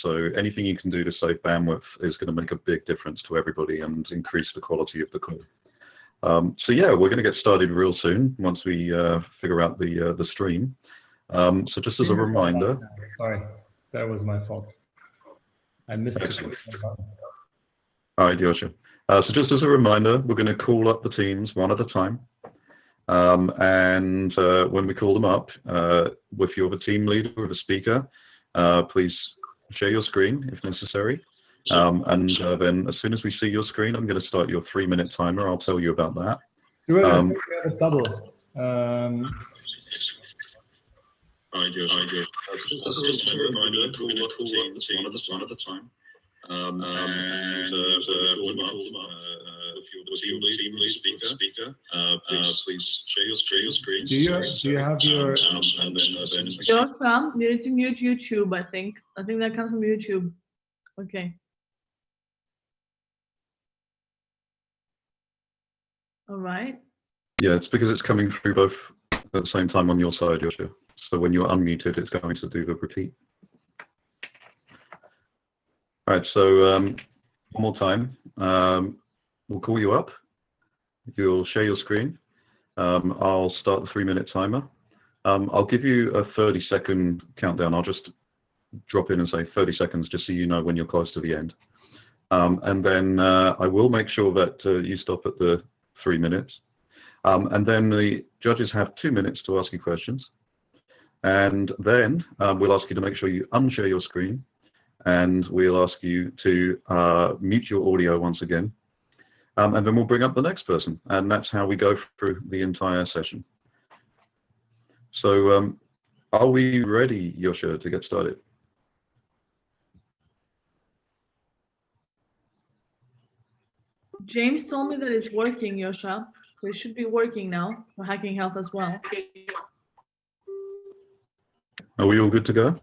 So anything you can do to save bandwidth is going to make a big difference to everybody and increase the quality of the call. So yeah, we're going to get started real soon once we figure out the stream. So just as a reminder. Sorry, that was my fault. I missed it. All right, Yosha. So just as a reminder, we're going to call up the teams one at a time. And when we call them up, if you have a team leader or a speaker, please share your screen if necessary. And then as soon as we see your screen, I'm going to start your 3-minute timer. I'll tell you about that. We have a double. I do. Just as a reminder, call up the teams one at a time. And call them up. If you're the team lead speaker, please share your screen. Do you have your? Yosha, you need to mute YouTube. I think that comes from YouTube. Okay. All right. Yeah, it's because it's coming through both at the same time on your side, Yosha. So when you're unmuted, it's going to do the repeat. All right, so one more time. We'll call you up. You'll share your screen. I'll start the 3-minute timer. I'll give you a 30-second countdown. I'll just drop in and say 30 seconds just so you know when you're close to the end. And then I will make sure that you stop at the 3 minutes. And then the judges have 2 minutes to ask you questions. And then we'll ask you to make sure you unshare your screen. And we'll ask you to mute your audio once again. And then we'll bring up the next person. And that's how we go through the entire session. So are we ready, Yosha, to get started? James told me that it's working, Yosha. So it should be working now for Hacking Health as well. Are we all good to go?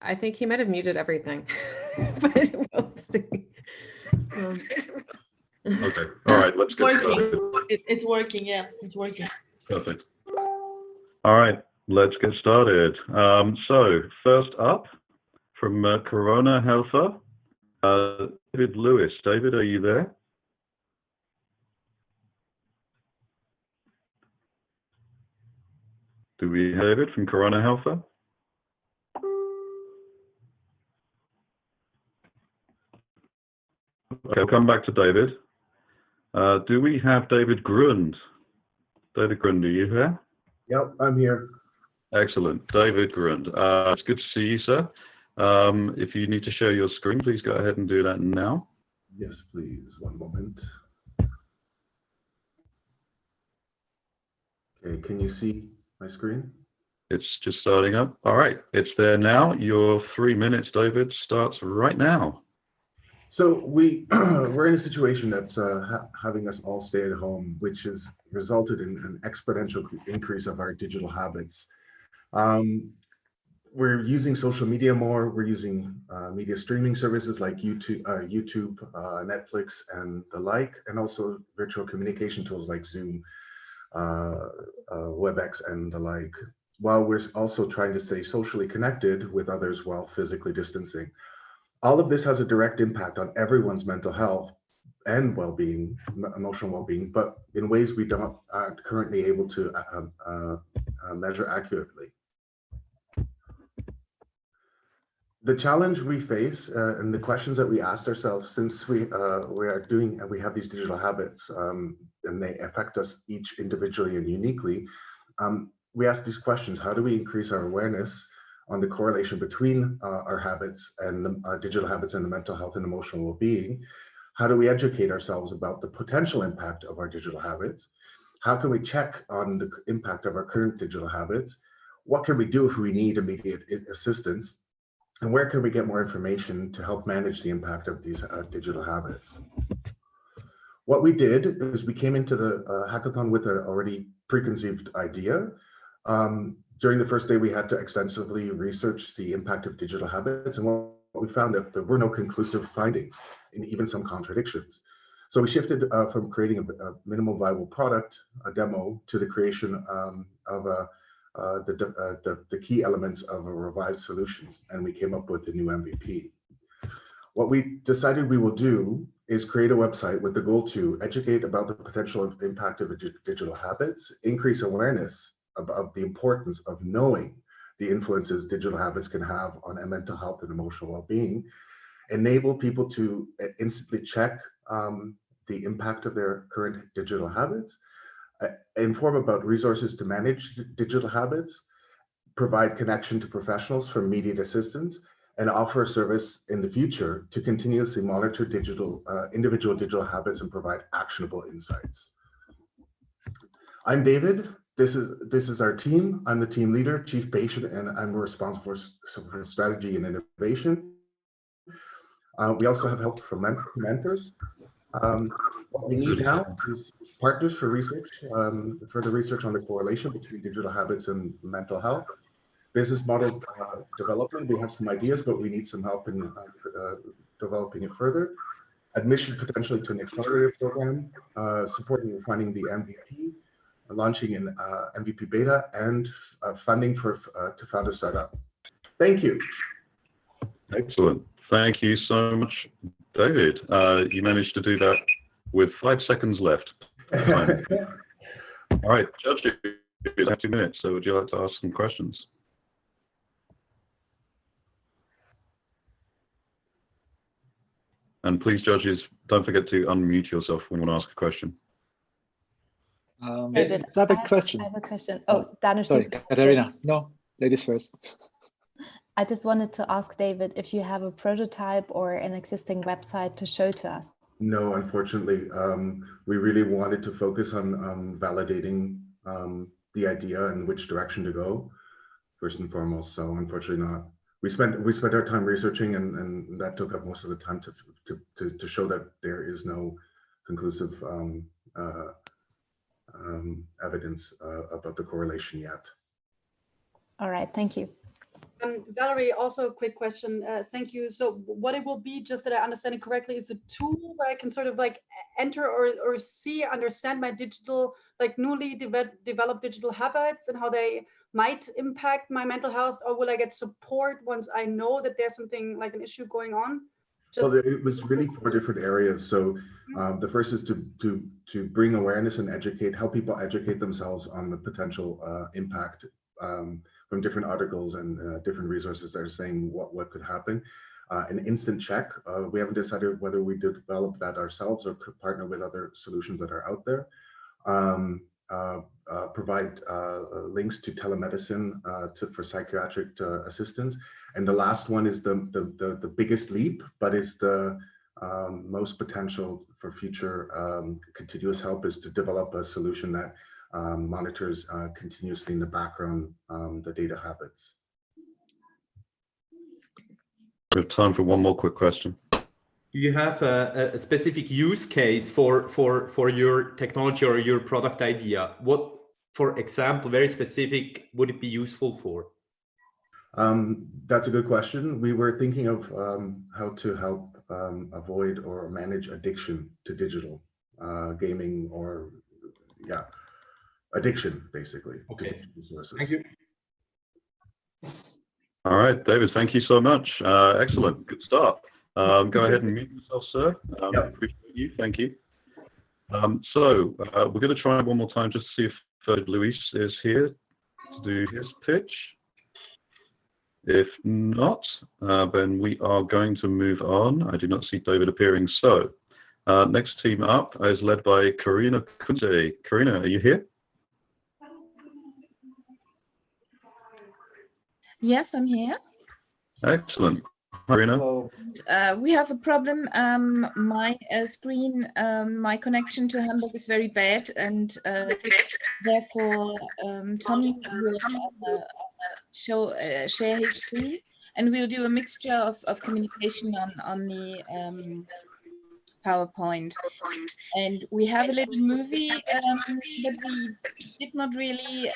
I think he might have muted everything, but we'll see. Okay. All right. Let's get started. It's working. Yeah, it's working. Perfect. All right. Let's get started. So first up from Corona Health, David Lewis. David, are you there? Do we have David from Corona Health? Okay, I'll come back to David. Do we have David Grund? David Grund, are you here? Yep, I'm here. Excellent. David Grund. It's good to see you, sir. If you need to share your screen, please go ahead and do that now. Yes, please. One moment. Okay, can you see my screen? It's just starting up. All right, it's there now. Your 3 minutes, David, starts right now. So we're in a situation that's having us all stay at home, which has resulted in an exponential increase of our digital habits. We're using social media more. We're using media streaming services like YouTube, Netflix, and the like, and also virtual communication tools like Zoom, WebEx, and the like, while we're also trying to stay socially connected with others while physically distancing. All of this has a direct impact on everyone's mental health and well-being, emotional well-being, but in ways we aren't currently able to measure accurately. The challenge we face and the questions that we asked ourselves since we have these digital habits and they affect us each individually and uniquely, we ask these questions: how do we increase our awareness on the correlation between our habits and the digital habits and the mental health and emotional well-being? How do we educate ourselves about the potential impact of our digital habits? How can we check on the impact of our current digital habits? What can we do if we need immediate assistance? And where can we get more information to help manage the impact of these digital habits? What we did is we came into the hackathon with an already preconceived idea. During the first day, we had to extensively research the impact of digital habits, and what we found that there were no conclusive findings and even some contradictions. So we shifted from creating a minimum viable product, a demo, to the creation of the key elements of a revised solutions, and we came up with a new MVP. What we decided we will do is create a website with the goal to educate about the potential of impact of digital habits, increase awareness of the importance of knowing the influences digital habits can have on mental health and emotional well-being, enable people to instantly check the impact of their current digital habits, inform about resources to manage digital habits, provide connection to professionals for immediate assistance, and offer a service in the future to continuously monitor individual digital habits and provide actionable insights. I'm David. This is our team. I'm the team leader, chief patient, and I'm responsible for strategy and innovation. We also have help from mentors. What we need now is partners for research, for the research on the correlation between digital habits and mental health. Business model development, we have some ideas, but we need some help in developing it further. Admission potentially to an accelerator program, supporting and refining the MVP, launching an MVP beta, and funding to found a startup. Thank you. Excellent. Thank you so much, David. You managed to do that with 5 seconds left. All right, Judge, you have 2 minutes, so would you like to ask some questions? And please, judges, don't forget to unmute yourself when you want to ask a question. David, I have a question. I have a question. Oh, Danush. Sorry, Katerina. No, ladies first. I just wanted to ask David if you have a prototype or an existing website to show to us. No, unfortunately, we really wanted to focus on validating the idea and which direction to go, first and foremost. So unfortunately not. We spent our time researching, and that took up most of the time to show that there is no conclusive evidence about the correlation yet. All right, thank you. Valerie, also a quick question. Thank you. So what it will be, just that I understand it correctly, is a tool where I can sort of like enter or understand my digital, like newly developed digital habits and how they might impact my mental health, or will I get support once I know that there's something like an issue going on? Well, it was really 4 different areas. So the first is to bring awareness and help people educate themselves on the potential impact from different articles and different resources that are saying what could happen. An instant check. We haven't decided whether we develop that ourselves or could partner with other solutions that are out there. Provide links to telemedicine for psychiatric assistance. And the last one is the biggest leap, but is the most potential for future continuous help, is to develop a solution that monitors continuously in the background the data habits. We have time for one more quick question. Do you have a specific use case for your technology or your product idea? What, for example, very specific, would it be useful for? That's a good question. We were thinking of how to help avoid or manage addiction to digital gaming, or addiction, basically. Okay. To digital resources. Thank you. All right, David, thank you so much. Excellent, good start. Go ahead and mute yourself, sir. Yep. Appreciate you, thank you. So we're going to try one more time just to see if Luis is here to do his pitch. If not, then we are going to move on. I do not see David appearing. So next team up is led by Karina Kunze. Karina, are you here? Yes, I'm here. Excellent. Karina? We have a problem. My screen, my connection to Hamburg is very bad, and therefore Tommy will share his screen, and we'll do a mixture of communication on the PowerPoint. And we have a little movie that we did not really.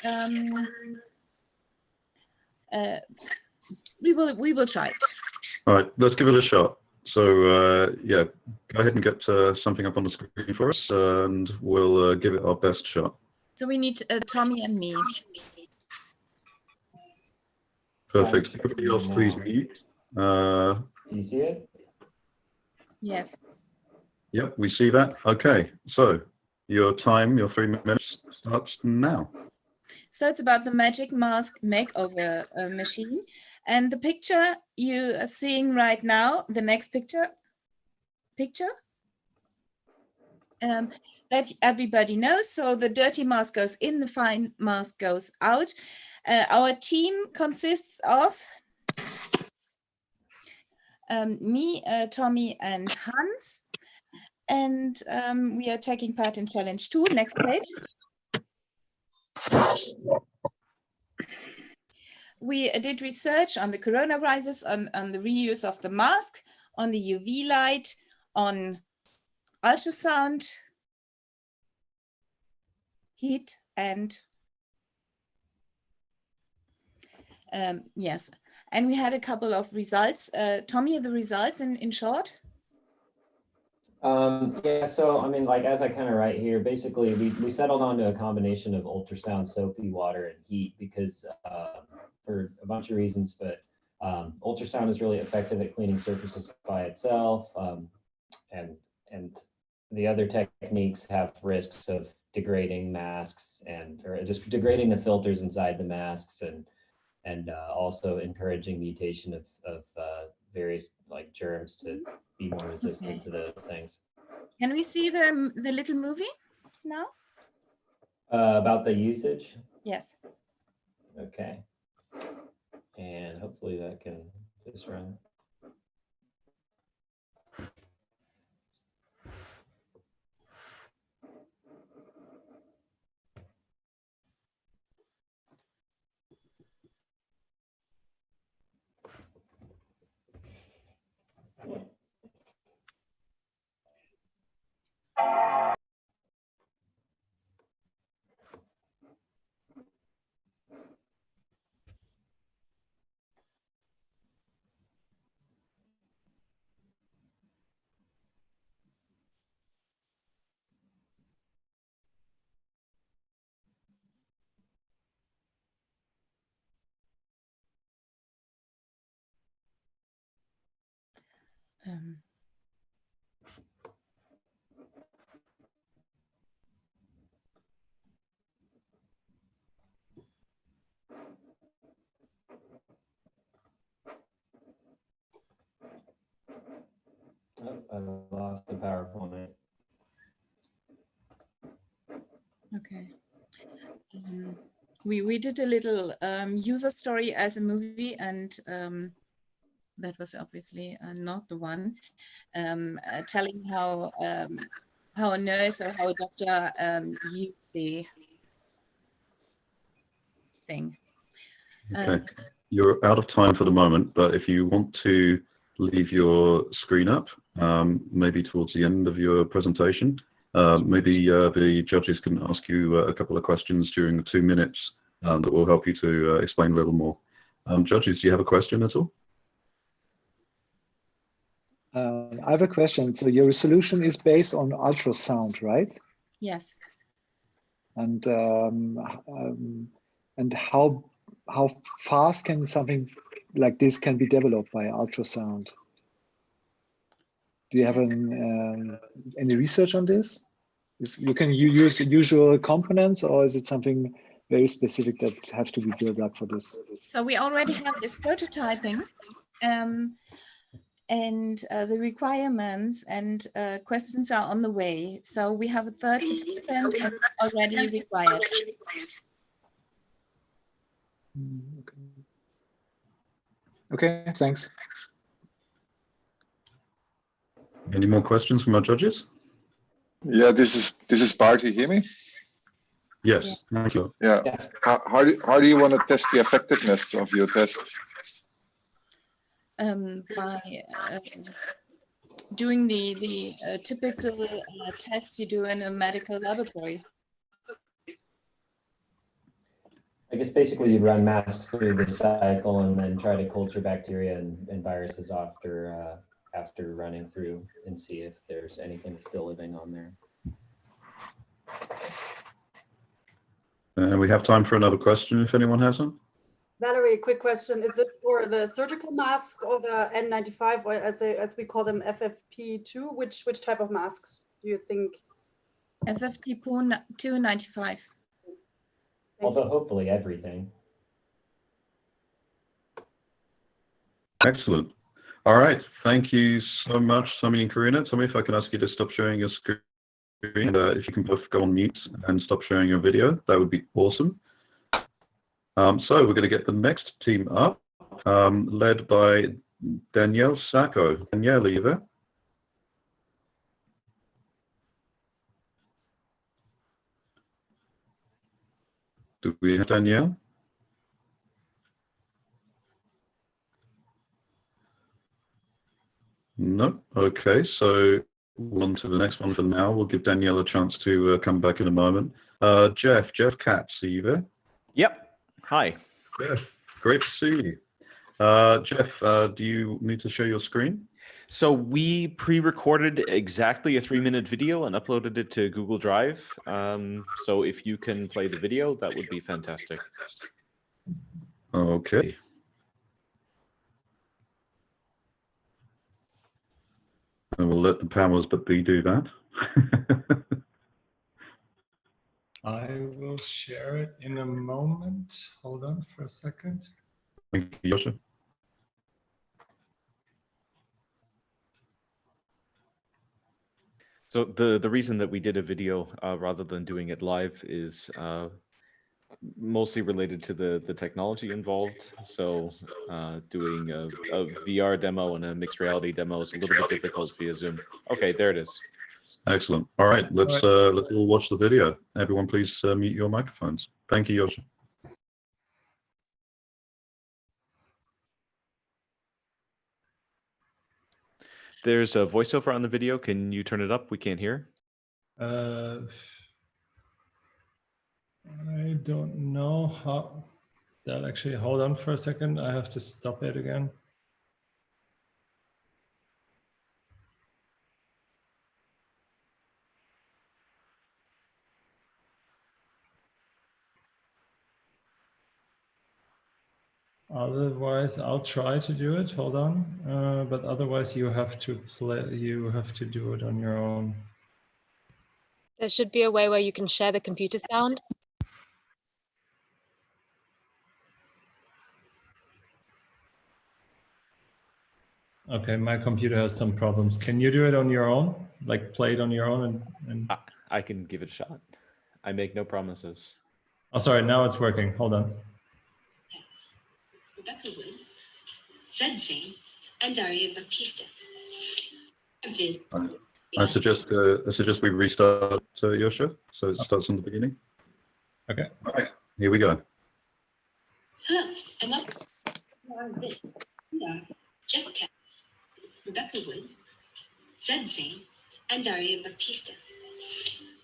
We will try it. All right, let's give it a shot. So yeah, go ahead and get something up on the screen for us, and we'll give it our best shot. So we need Tommy and me. Perfect. Everybody else, please mute. Do you see it? Yes. Yep, we see that. Okay, so your time, your 3 minutes starts now. So it's about the Magic Mask makeover machine. And the picture you are seeing right now, the next picture, that everybody knows. So the dirty mask goes in, the fine mask goes out. Our team consists of me, Tommy, and Hans. And we are taking part in challenge 2. Next page. We did research on the coronavirus, on the reuse of the mask, on the UV light, on ultrasound, heat, and yes. And we had a couple of results. Tommy, the results in short? Yeah, so I mean, like as I kind of write here, basically we settled on to a combination of ultrasound, soapy water, and heat because for a bunch of reasons, but ultrasound is really effective at cleaning surfaces by itself, and the other techniques have risks of degrading masks or just degrading the filters inside the masks and also encouraging mutation of various like germs to be more resistant to those things. Can we see the little movie now? About the usage? Yes. Okay. And hopefully that can just run. Oh, I lost the PowerPoint. Okay. We did a little user story as a movie, and that was obviously not the one, telling how a nurse or how a doctor used the thing. Okay, you're out of time for the moment, but if you want to leave your screen up, maybe towards the end of your presentation, maybe the judges can ask you a couple of questions during the 2 minutes that will help you to explain a little more. Judges, do you have a question at all? I have a question. So your solution is based on ultrasound, right? Yes. And how fast can something like this can be developed by ultrasound? Do you have any research on this? Can you use usual components, or is it something very specific that have to be built up for this? So we already have this prototyping, and the requirements and questions are on the way. So we have a third participant already required. Okay, thanks. Any more questions from our judges? Yeah, this is Bart. You hear me? Yes, thank you. Yeah. How do you want to test the effectiveness of your test? By doing the typical tests you do in a medical laboratory. I guess basically you'd run masks through the cycle and then try to culture bacteria and viruses after running through and see if there's anything still living on there. We have time for another question if anyone has one. Valerie, quick question. Is this for the surgical mask or the N95, or as we call them, FFP2? Which type of masks do you think? FFP2 95. Although hopefully everything. Excellent. All right. Thank you so much, Tommy and Karina. Tommy, if I can ask you to stop sharing your screen, and if you can both go on mute and stop sharing your video, that would be awesome. So we're going to get the next team up, led by Danielle Sacco. Danielle, are you there? Do we have Danielle? No. Okay, so on to the next one for now. We'll give Danielle a chance to come back in a moment. Jeff Katz, are you there? Yep. Hi. Jeff, great to see you. Jeff, do you need to share your screen? So we pre-recorded exactly a 3-minute video and uploaded it to Google Drive. So if you can play the video, that would be fantastic. Okay. And we'll let the powers that be do that. I will share it in a moment. Hold on for a second. Thank you, Yosha. So the reason that we did a video rather than doing it live is mostly related to the technology involved. So doing a VR demo and a mixed reality demo is a little bit difficult via Zoom. Okay, there it is. Excellent. All right, let's all watch the video. Everyone, please mute your microphones. Thank you, Yosha. There's a voiceover on the video. Can you turn it up? We can't hear. I don't know how that actually, hold on for a second. I have to stop it again. Otherwise, I'll try to do it. Hold on. But otherwise, you have to do it on your own. There should be a way where you can share the computer sound. Okay, my computer has some problems. Can you do it on your own? Like play it on your own and... I can give it a shot. I make no promises. Oh, sorry, now it's working. Hold on. Rebecca Wood, Zed Zane, and Daria Baptista. I suggest we restart Yosha, so it starts from the beginning. Okay. All right, here we go. Hello, and welcome to our viz. We are Jeff Katz, Rebecca Wood, Zed Zane, and Daria Baptista.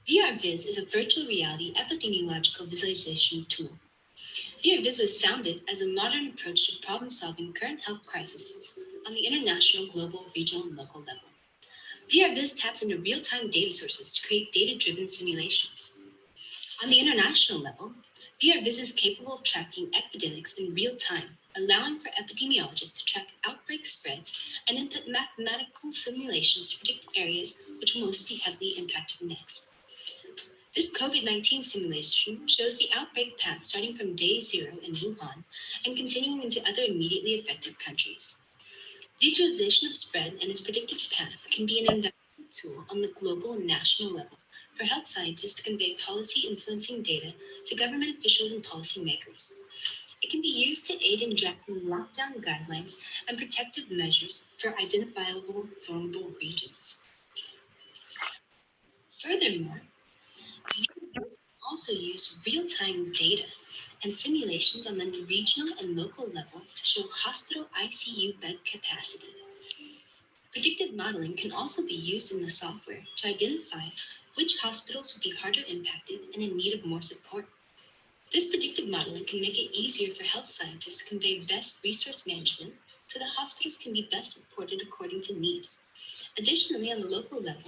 VR Viz is a virtual reality epidemiological visualization tool. VR Viz was founded as a modern approach to problem-solving current health crises on the international, global, regional, and local level. VR Viz taps into real-time data sources to create data-driven simulations. On the international level, VR Viz is capable of tracking epidemics in real time, allowing for epidemiologists to track outbreak spreads and input mathematical simulations to predict areas which will most be heavily impacted next. This COVID-19 simulation shows the outbreak path starting from day 0 in Wuhan and continuing into other immediately affected countries. Visualization of spread and its predictive path can be an investment tool on the global and national level for health scientists to convey policy-influencing data to government officials and policymakers. It can be used to aid in drafting lockdown guidelines and protective measures for identifiable vulnerable regions. Furthermore, users can also use real-time data and simulations on the regional and local level to show hospital ICU bed capacity. Predictive modeling can also be used in the software to identify which hospitals will be harder impacted and in need of more support. This predictive modeling can make it easier for health scientists to convey best resource management so that hospitals can be best supported according to need. Additionally, on the local level,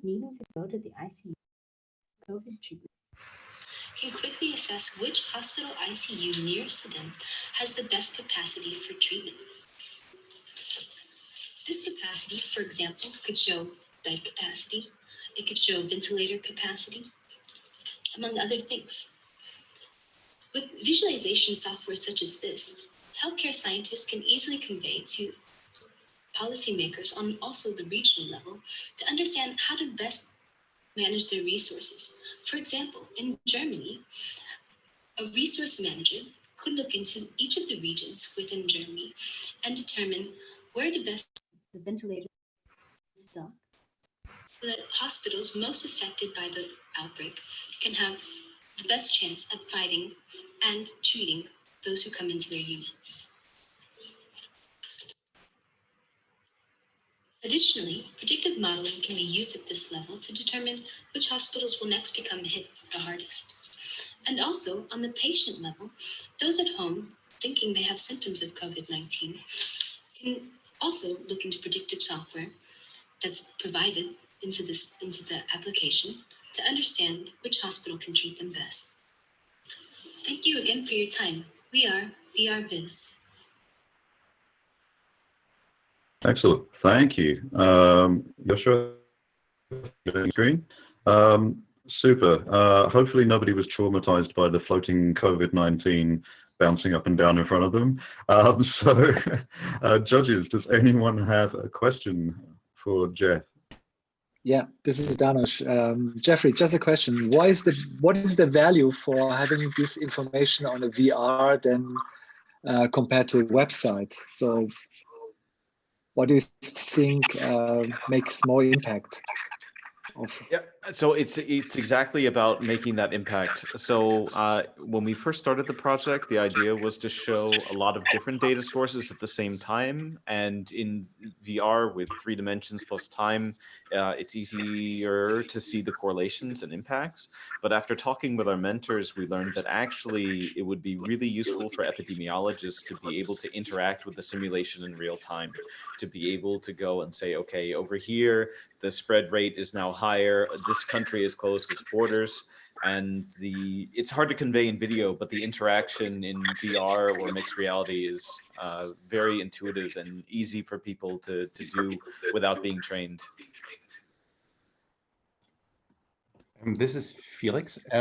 needing to go to the ICU COVID treatment can quickly assess which hospital ICU nearest to them has the best capacity for treatment. This capacity, for example, could show bed capacity, it could show ventilator capacity, among other things. With visualization software such as this, healthcare scientists can easily convey to policymakers on also the regional level to understand how to best manage their resources. For example, in Germany, a resource manager could look into each of the regions within Germany and determine where to best the ventilator stock so that hospitals most affected by the outbreak can have the best chance at fighting and treating those who come into their units. Additionally, predictive modeling can be used at this level to determine which hospitals will next become hit the hardest. And also, on the patient level, those at home thinking they have symptoms of COVID-19 can also look into predictive software that's provided into the application to understand which hospital can treat them best. Thank you again for your time. We are VR Viz. Excellent. Thank you. Joshua, screen. Super. Hopefully nobody was traumatized by the floating COVID-19 bouncing up and down in front of them. Judges, does anyone have a question for Jeff? Yeah, this is Danush. Jeffrey, just a question. What is the value for having this information on a VR than compared to a website? So what do you think makes more impact? Yeah, so it's exactly about making that impact. So when we first started the project, the idea was to show a lot of different data sources at the same time. And in VR with 3 dimensions plus time, it's easier to see the correlations and impacts. But after talking with our mentors, we learned that actually it would be really useful for epidemiologists to be able to interact with the simulation in real time, to be able to go and say, okay, over here, the spread rate is now higher. This country has closed its borders, and it's hard to convey in video, but the interaction in VR or mixed reality is very intuitive and easy for people to do without being trained. This is Felix. I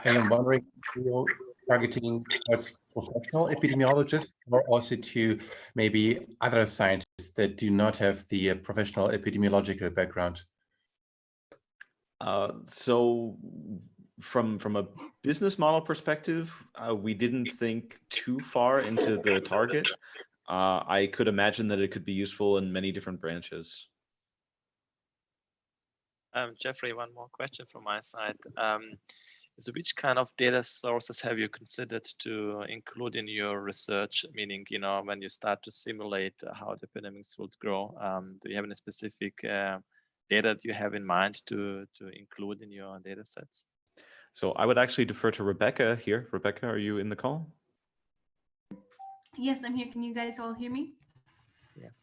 am wondering, you're targeting towards professional epidemiologists or also to maybe other scientists that do not have the professional epidemiological background? So from a business model perspective, we didn't think too far into the target. I could imagine that it could be useful in many different branches. Jeffrey, one more question from my side. So which kind of data sources have you considered to include in your research? Meaning, when you start to simulate how the epidemics would grow, do you have any specific data that you have in mind to include in your data sets? So I would actually defer to Rebecca here. Rebecca, are you in the call? Yes, I'm here. Can you guys all hear me? Yeah.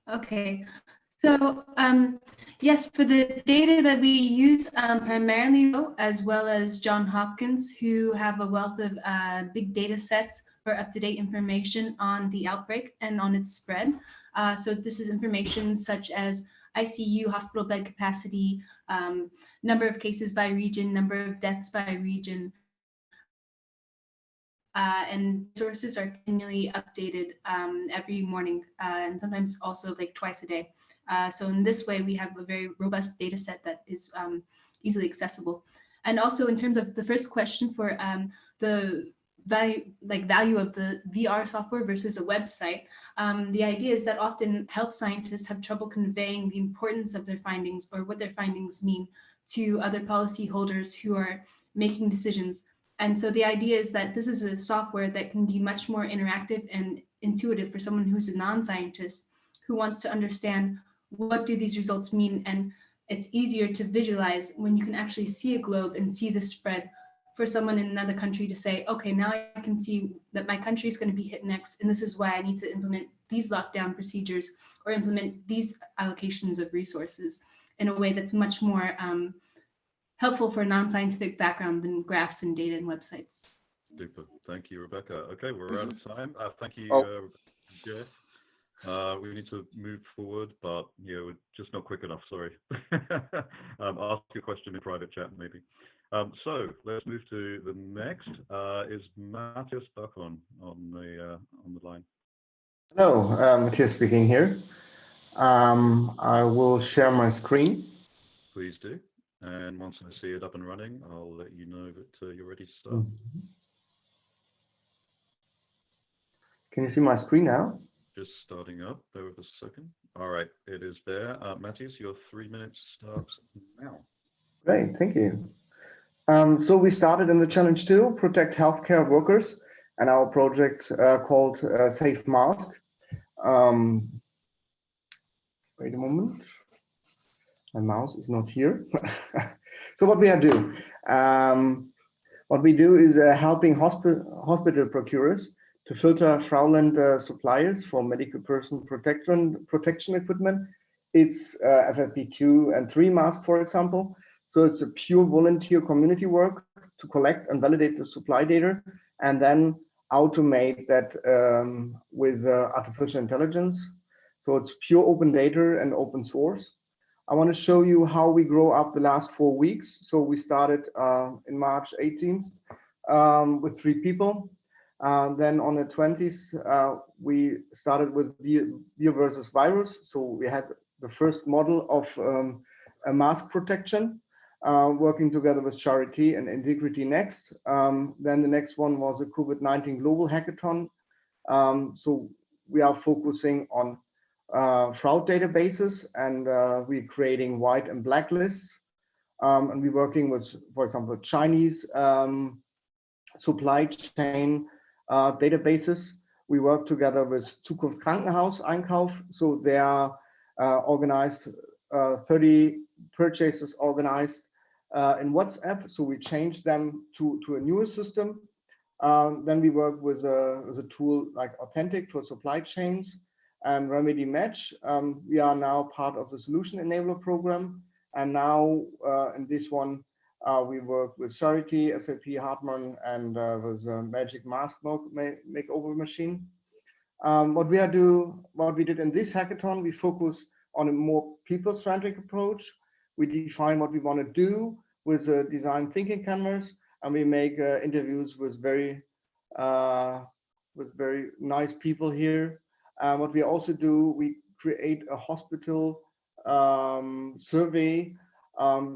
Okay. So yes, for the data that we use primarily, as well as Johns Hopkins, who have a wealth of big data sets for up-to-date information on the outbreak and on its spread. So this is information such as ICU, hospital bed capacity, number of cases by region, number of deaths by region. And sources are continually updated every morning and sometimes also like twice a day. So in this way, we have a very robust data set that is easily accessible. And also in terms of the first question for the value of the VR software versus a website, the idea is that often health scientists have trouble conveying the importance of their findings or what their findings mean to other policyholders who are making decisions. And so the idea is that this is a software that can be much more interactive and intuitive for someone who's a non-scientist who wants to understand what do these results mean. And it's easier to visualize when you can actually see a globe and see the spread for someone in another country to say, okay, now I can see that my country is going to be hit next, and this is why I need to implement these lockdown procedures or implement these allocations of resources in a way that's much more helpful for a non-scientific background than graphs and data and websites. Super. Thank you, Rebecca. Okay, we're out of time. Thank you, Oh. Jeff. We need to move forward, but we're just not quick enough. Sorry. Ask your question in private chat, maybe. So let's move to the next. Is Matthias Bachmann on the line? Hello, Matthias speaking here. I will share my screen. Please do. And once I see it up and running, I'll let you know that you're ready to start. Can you see my screen now? Just starting up. Bear with us a second. All right, it is there. Matthias, your 3 minutes starts now. Great, thank you. So we started in the challenge 2, protect healthcare workers, and our project called Safe Mask. Wait a moment. My mouse is not here. So what we do? What we do is helping hospital procurers to filter fraudulent suppliers for medical person protection equipment. It's FFP2 and 3 mask, for example. So it's a pure volunteer community work to collect and validate the supply data and then automate that with artificial intelligence. So it's pure open data and open source. I want to show you how we grow up the last 4 weeks. So we started in March 18th with 3 people. Then on the 20th, we started with Bio versus Virus. So we had the first model of a mask protection, working together with Charity and Integrity Next. Then the next one was a COVID-19 Global Hackathon. So we are focusing on fraud databases, and we're creating white and black lists. And we're working with, for example, Chinese supply chain databases. We work together with Zukunft Krankenhaus Einkauf. So they are organized, 30 purchases organized in WhatsApp. So we change them to a newer system. Then we work with a tool like Authentic for supply chains and Remedy Match. We are now part of the Solution Enabler program. And now in this one, we work with Charity, SAP Hartmann, and with Magic Mask Makeover Machine. What we did in this hackathon, we focus on a more people-centric approach. We define what we want to do with design thinking canvas, and we make interviews with very nice people here. What we also do, we create a hospital survey.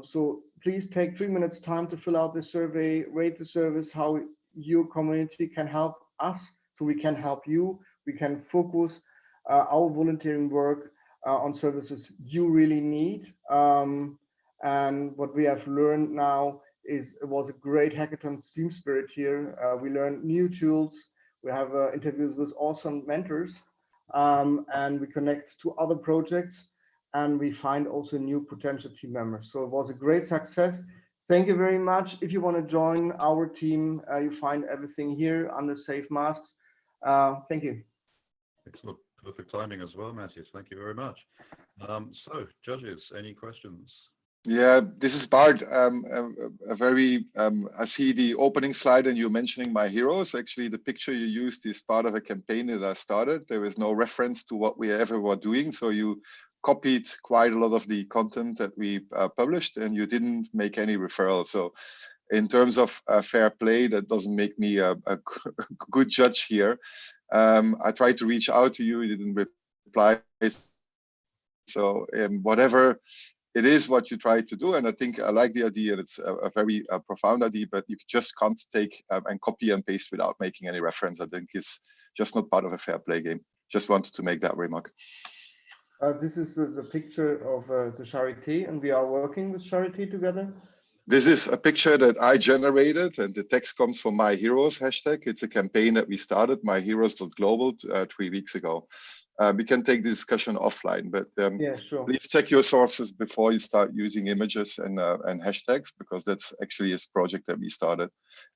So please take 3 minutes time to fill out the survey, rate the service, how your community can help us so we can help you. We can focus our volunteering work on services you really need. And what we have learned now is it was a great hackathon team spirit here. We learned new tools. We have interviews with awesome mentors, and we connect to other projects, and we find also new potential team members. So it was a great success. Thank you very much. If you want to join our team, you find everything here under Safe Masks. Thank you. Excellent. Perfect timing as well, Matthias. Thank you very much. So, judges, any questions? Yeah, this is Bart. I see the opening slide and you're mentioning my heroes. Actually, the picture you used is part of a campaign that I started. There is no reference to what we ever were doing. So you copied quite a lot of the content that we published, and you didn't make any referrals. So in terms of fair play, that doesn't make me a good judge here. I tried to reach out to you, you didn't reply. So whatever it is what you try to do, and I think I like the idea. It's a very profound idea, but you just can't take and copy and paste without making any reference. I think it's just not part of a fair play game. Just wanted to make that remark. This is the picture of the Charity, and we are working with Charity together. This is a picture that I generated, and the text comes from My Heroes hashtag. It's a campaign that we started, myheroes.global, 3 weeks ago. We can take the discussion offline, but yeah, sure. Please check your sources before you start using images and hashtags, because that's actually a project that we started,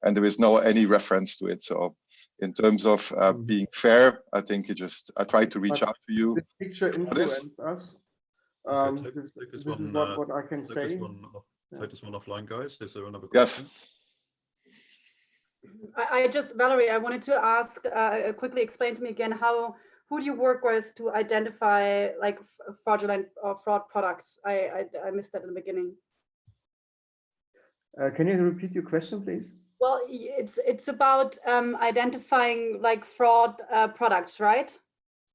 and there is no any reference to it. So in terms of being fair, I think I tried to reach out to you. This picture influenced us. This is what I can say. take this one offline, guys. Is there another Yes. question? I just, Valerie, I wanted to ask, quickly explain to me again, who do you work with to identify like fraudulent or fraud products? I missed that in the beginning. Can you repeat your question, please? Well, it's about identifying like fraud products, right?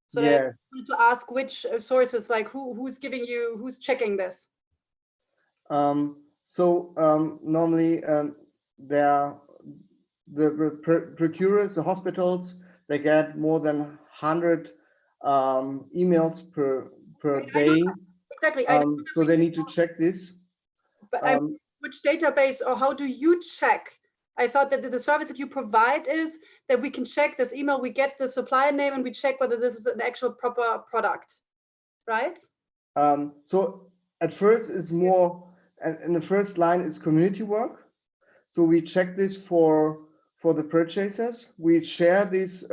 So I wanted to ask which sources, like who's giving you, who's checking this? Normally the procurers, the hospitals, they get more than 100 emails per day. Exactly. So they need to check this. But which database, or how do you check? I thought that the service that you provide is that we can check this email, we get the supplier name, and we check whether this is an actual proper product, right? So at first it's more, in the first line it's community work. So we check this for the purchasers. We share these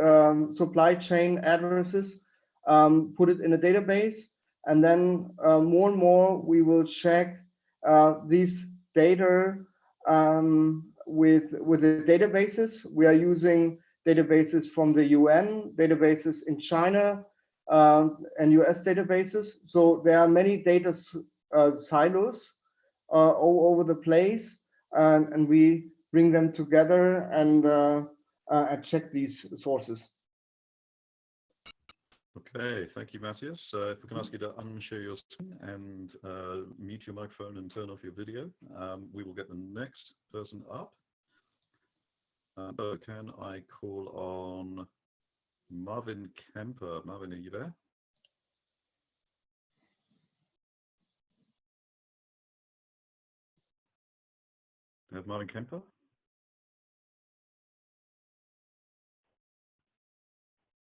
supply chain addresses, put it in a database, and then more and more we will check these data with the databases. We are using databases from the UN, databases in China, and US databases. So there are many data silos all over the place, and we bring them together and check these sources. Okay, thank you, Matthias. If we can ask you to unshare your screen and mute your microphone and turn off your video, we will get the next person up. So can I call on Marvin Kemper? Marvin, are you there? Do you have Marvin Kemper?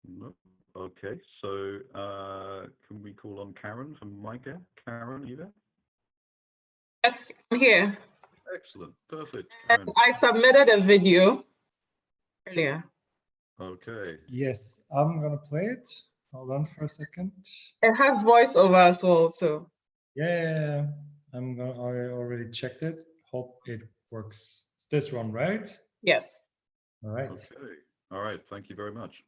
No. Okay, so can we call on Karen from MyCare? Karen, are you there? Yes, I'm here. Excellent, perfect. And I submitted a video earlier. Okay. Yes, I'm gonna play it. Hold on for a second. It has voiceover as well, so. Yeah, I already checked it. Hope it works. It's this one, right? Yes. All right. Okay. All right. Thank you very much.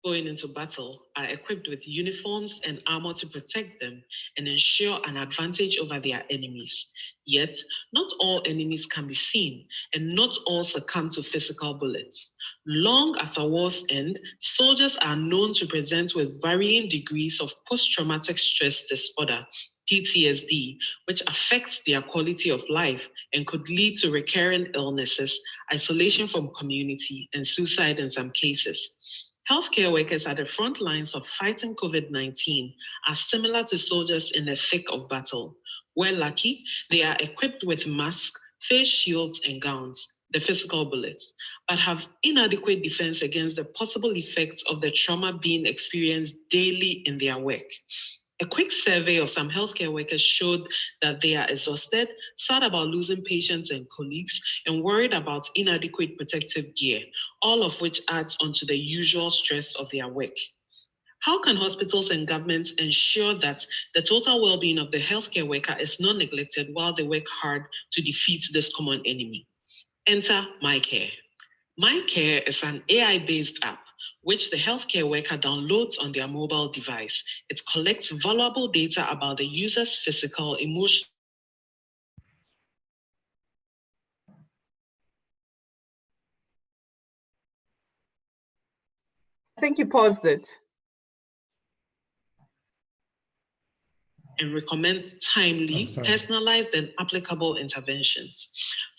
Going into battle are equipped with uniforms and armor to protect them and ensure an advantage over their enemies. Yet, not all enemies can be seen, and not all succumb to physical bullets. Long after war's end, soldiers are known to present with varying degrees of post-traumatic stress disorder, PTSD, which affects their quality of life and could lead to recurrent illnesses, isolation from community, and suicide in some cases. Healthcare workers at the front lines of fighting COVID-19 are similar to soldiers in the thick of battle. Where lucky, they are equipped with masks, face shields, and gowns, the physical bullets, but have inadequate defense against the possible effects of the trauma being experienced daily in their work. A quick survey of some healthcare workers showed that they are exhausted, sad about losing patients and colleagues, and worried about inadequate protective gear, all of which adds onto the usual stress of their work. How can hospitals and governments ensure that the total well-being of the healthcare worker is not neglected while they work hard to defeat this common enemy? Enter MyCare. MyCare is an AI-based app which the healthcare worker downloads on their mobile device. It collects valuable data about the user's physical, emotional. I think you paused it. And recommends timely, personalized, and applicable interventions.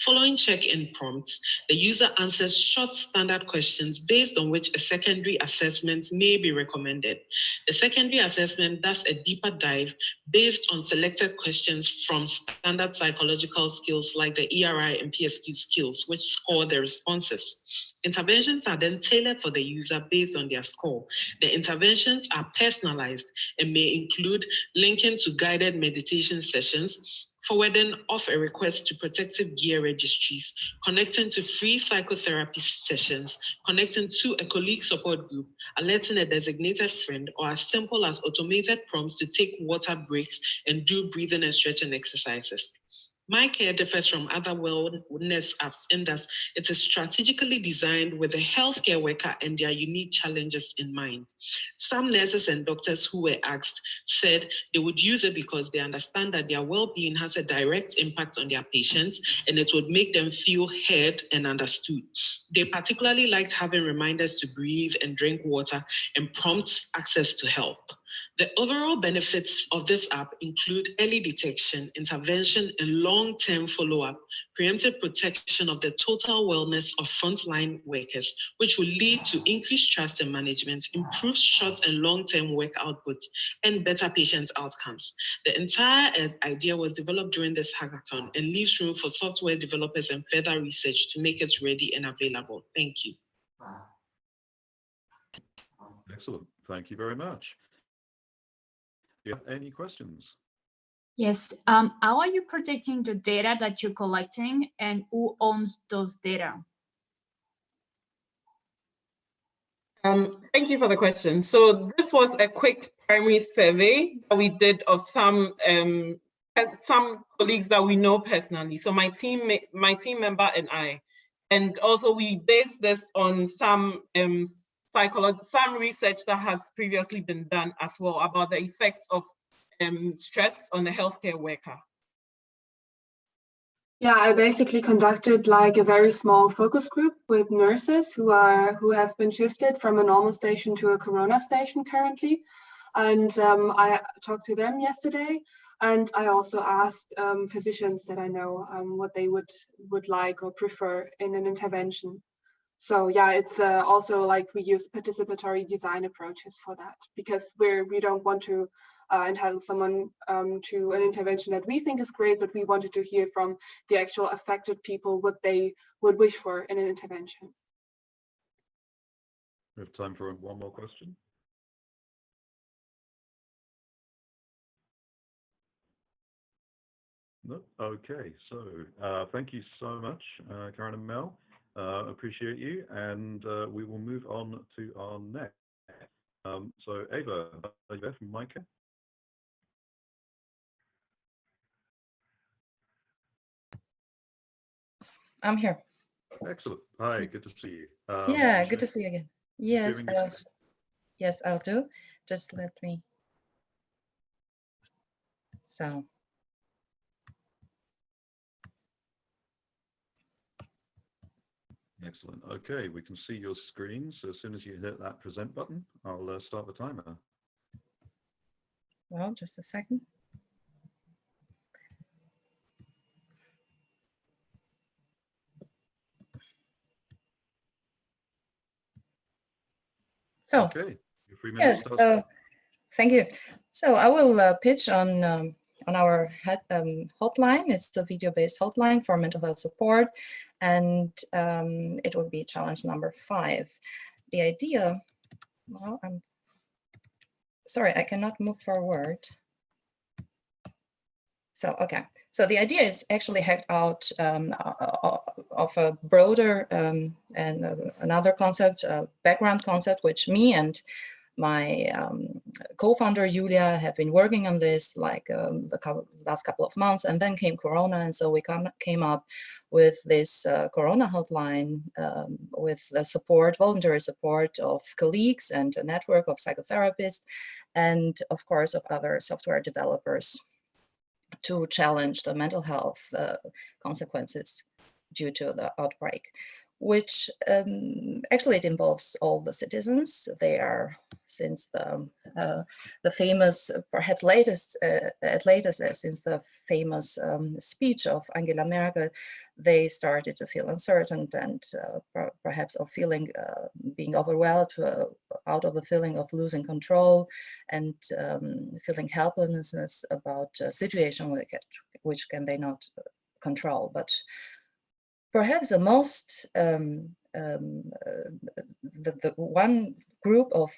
Following check-in prompts, the user answers short standard questions based on which a secondary assessment may be recommended. The secondary assessment does a deeper dive based on selected questions from standard psychological skills like the ERI and PSQ skills, which score the responses. Interventions are then tailored for the user based on their score. The interventions are personalized and may include linking to guided meditation sessions, forwarding off a request to protective gear registries, connecting to free psychotherapy sessions, connecting to a colleague support group, alerting a designated friend, or as simple as automated prompts to take water breaks and do breathing and stretching exercises. My Care differs from other wellness apps in that it is strategically designed with the healthcare worker and their unique challenges in mind. Some nurses and doctors who were asked said they would use it because they understand that their well-being has a direct impact on their patients and it would make them feel heard and understood. They particularly liked having reminders to breathe and drink water and prompts access to help. The overall benefits of this app include early detection, intervention, and long-term follow-up, preemptive protection of the total wellness of frontline workers, which will lead to increased trust in management, improved short and long-term work output, and better patient outcomes. The entire idea was developed during this hackathon and leaves room for software developers and further research to make it ready and available. Thank you. Excellent. Thank you very much. Do you have any questions? Yes. How are you protecting the data that you're collecting, and who owns those data? Thank you for the question. So this was a quick primary survey that we did of some colleagues that we know personally. So my team member and I, and also we based this on some research that has previously been done as well about the effects of stress on the healthcare worker. Yeah, I basically conducted like a very small focus group with nurses who have been shifted from a normal station to a corona station currently. And I talked to them yesterday, and I also asked physicians that I know what they would like or prefer in an intervention. So yeah, it's also like we use participatory design approaches for that, because we don't want to entitle someone to an intervention that we think is great, but we wanted to hear from the actual affected people what they would wish for in an intervention. We have time for one more question. No? Okay, so thank you so much, Karen and Mel. Appreciate you, and we will move on to our next. So Ava, are you there from Micah? I'm here. Excellent. Hi, good to see you. Yeah, good to see you again. Yes, Yes, I'll do. Just let me. So. Excellent. Okay, we can see your screen. So as soon as you hit that present button, I'll start the timer. Well, just a second. So, okay, your 3 minutes. Yes, thank you. So I will pitch on our hotline. It's a video-based hotline for mental health support, and it will be challenge number 5. The idea, well, I'm sorry, I cannot move forward. So, okay. So the idea is actually hacked out of a broader and another concept, background concept, which me and my co-founder Julia have been working on this like the last couple of months, and then came Corona, and so we came up with this Corona hotline with the support, voluntary support of colleagues and a network of psychotherapists, and of course of other software developers, to challenge the mental health consequences due to the outbreak, which actually it involves all the citizens. They are, since the famous, perhaps latest since the famous speech of Angela Merkel, they started to feel uncertain and perhaps of feeling being overwhelmed, out of the feeling of losing control, and feeling helplessness about a situation which can they not control. But perhaps the most, the one group of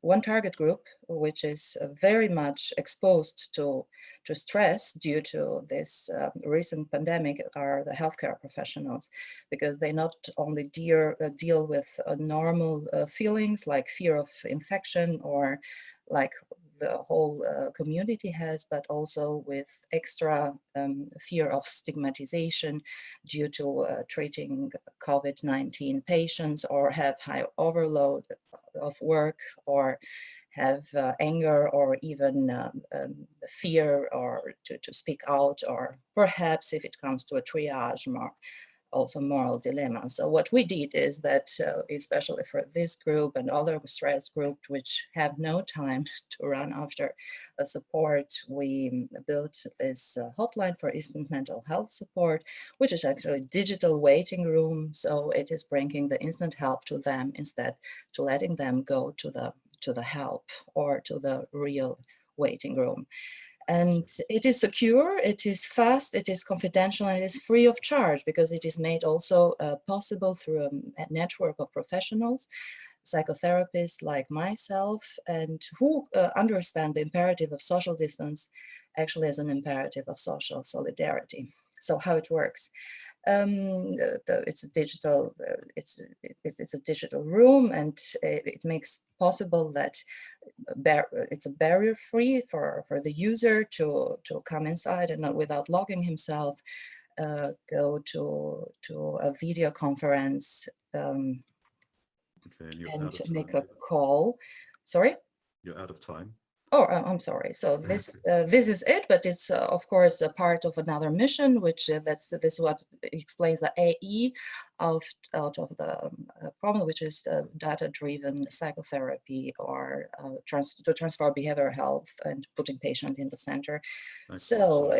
one target group, which is very much exposed to stress due to this recent pandemic, are the healthcare professionals, because they not only deal with normal feelings like fear of infection or like the whole community has, but also with extra fear of stigmatization due to treating COVID-19 patients, or have high overload of work, or have anger, or even fear, or to speak out, or perhaps if it comes to a triage, also moral dilemma. So what we did is that, especially for this group and other stress groups which have no time to run after support, we built this hotline for instant mental health support, which is actually a digital waiting room. So it is bringing the instant help to them instead to letting them go to the help or to the real waiting room. And it is secure, it is fast, it is confidential, and it is free of charge, because it is made also possible through a network of professionals, psychotherapists like myself, and who understand the imperative of social distance actually as an imperative of social solidarity. So how it works. It's a digital it's a digital room, and it makes possible that it's a barrier free for the user to come inside and not without logging himself, go to a video conference and make a call. Sorry? You're out of time. Oh, I'm sorry. So this is it, but it's of course a part of another mission, which this is what explains the AE out of the problem, which is data-driven psychotherapy, or to transfer behavioral health and putting patient in the center. So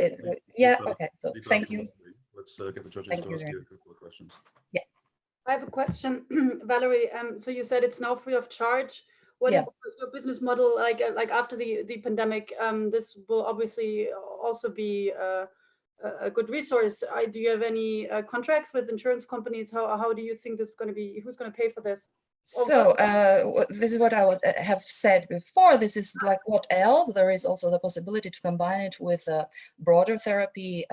yeah, okay. So thank you. Let's get the judges Thank to you ask very you a couple of questions. Yeah. I have a question, Valerie. So you said it's now free of charge. What is your business model like after the pandemic? This will obviously also be a good resource. Do you have any contracts with insurance companies? How do you think this is going to be? Who's going to pay for this? So this is what I would have said before. This is like what else? There is also the possibility to combine it with a broader therapy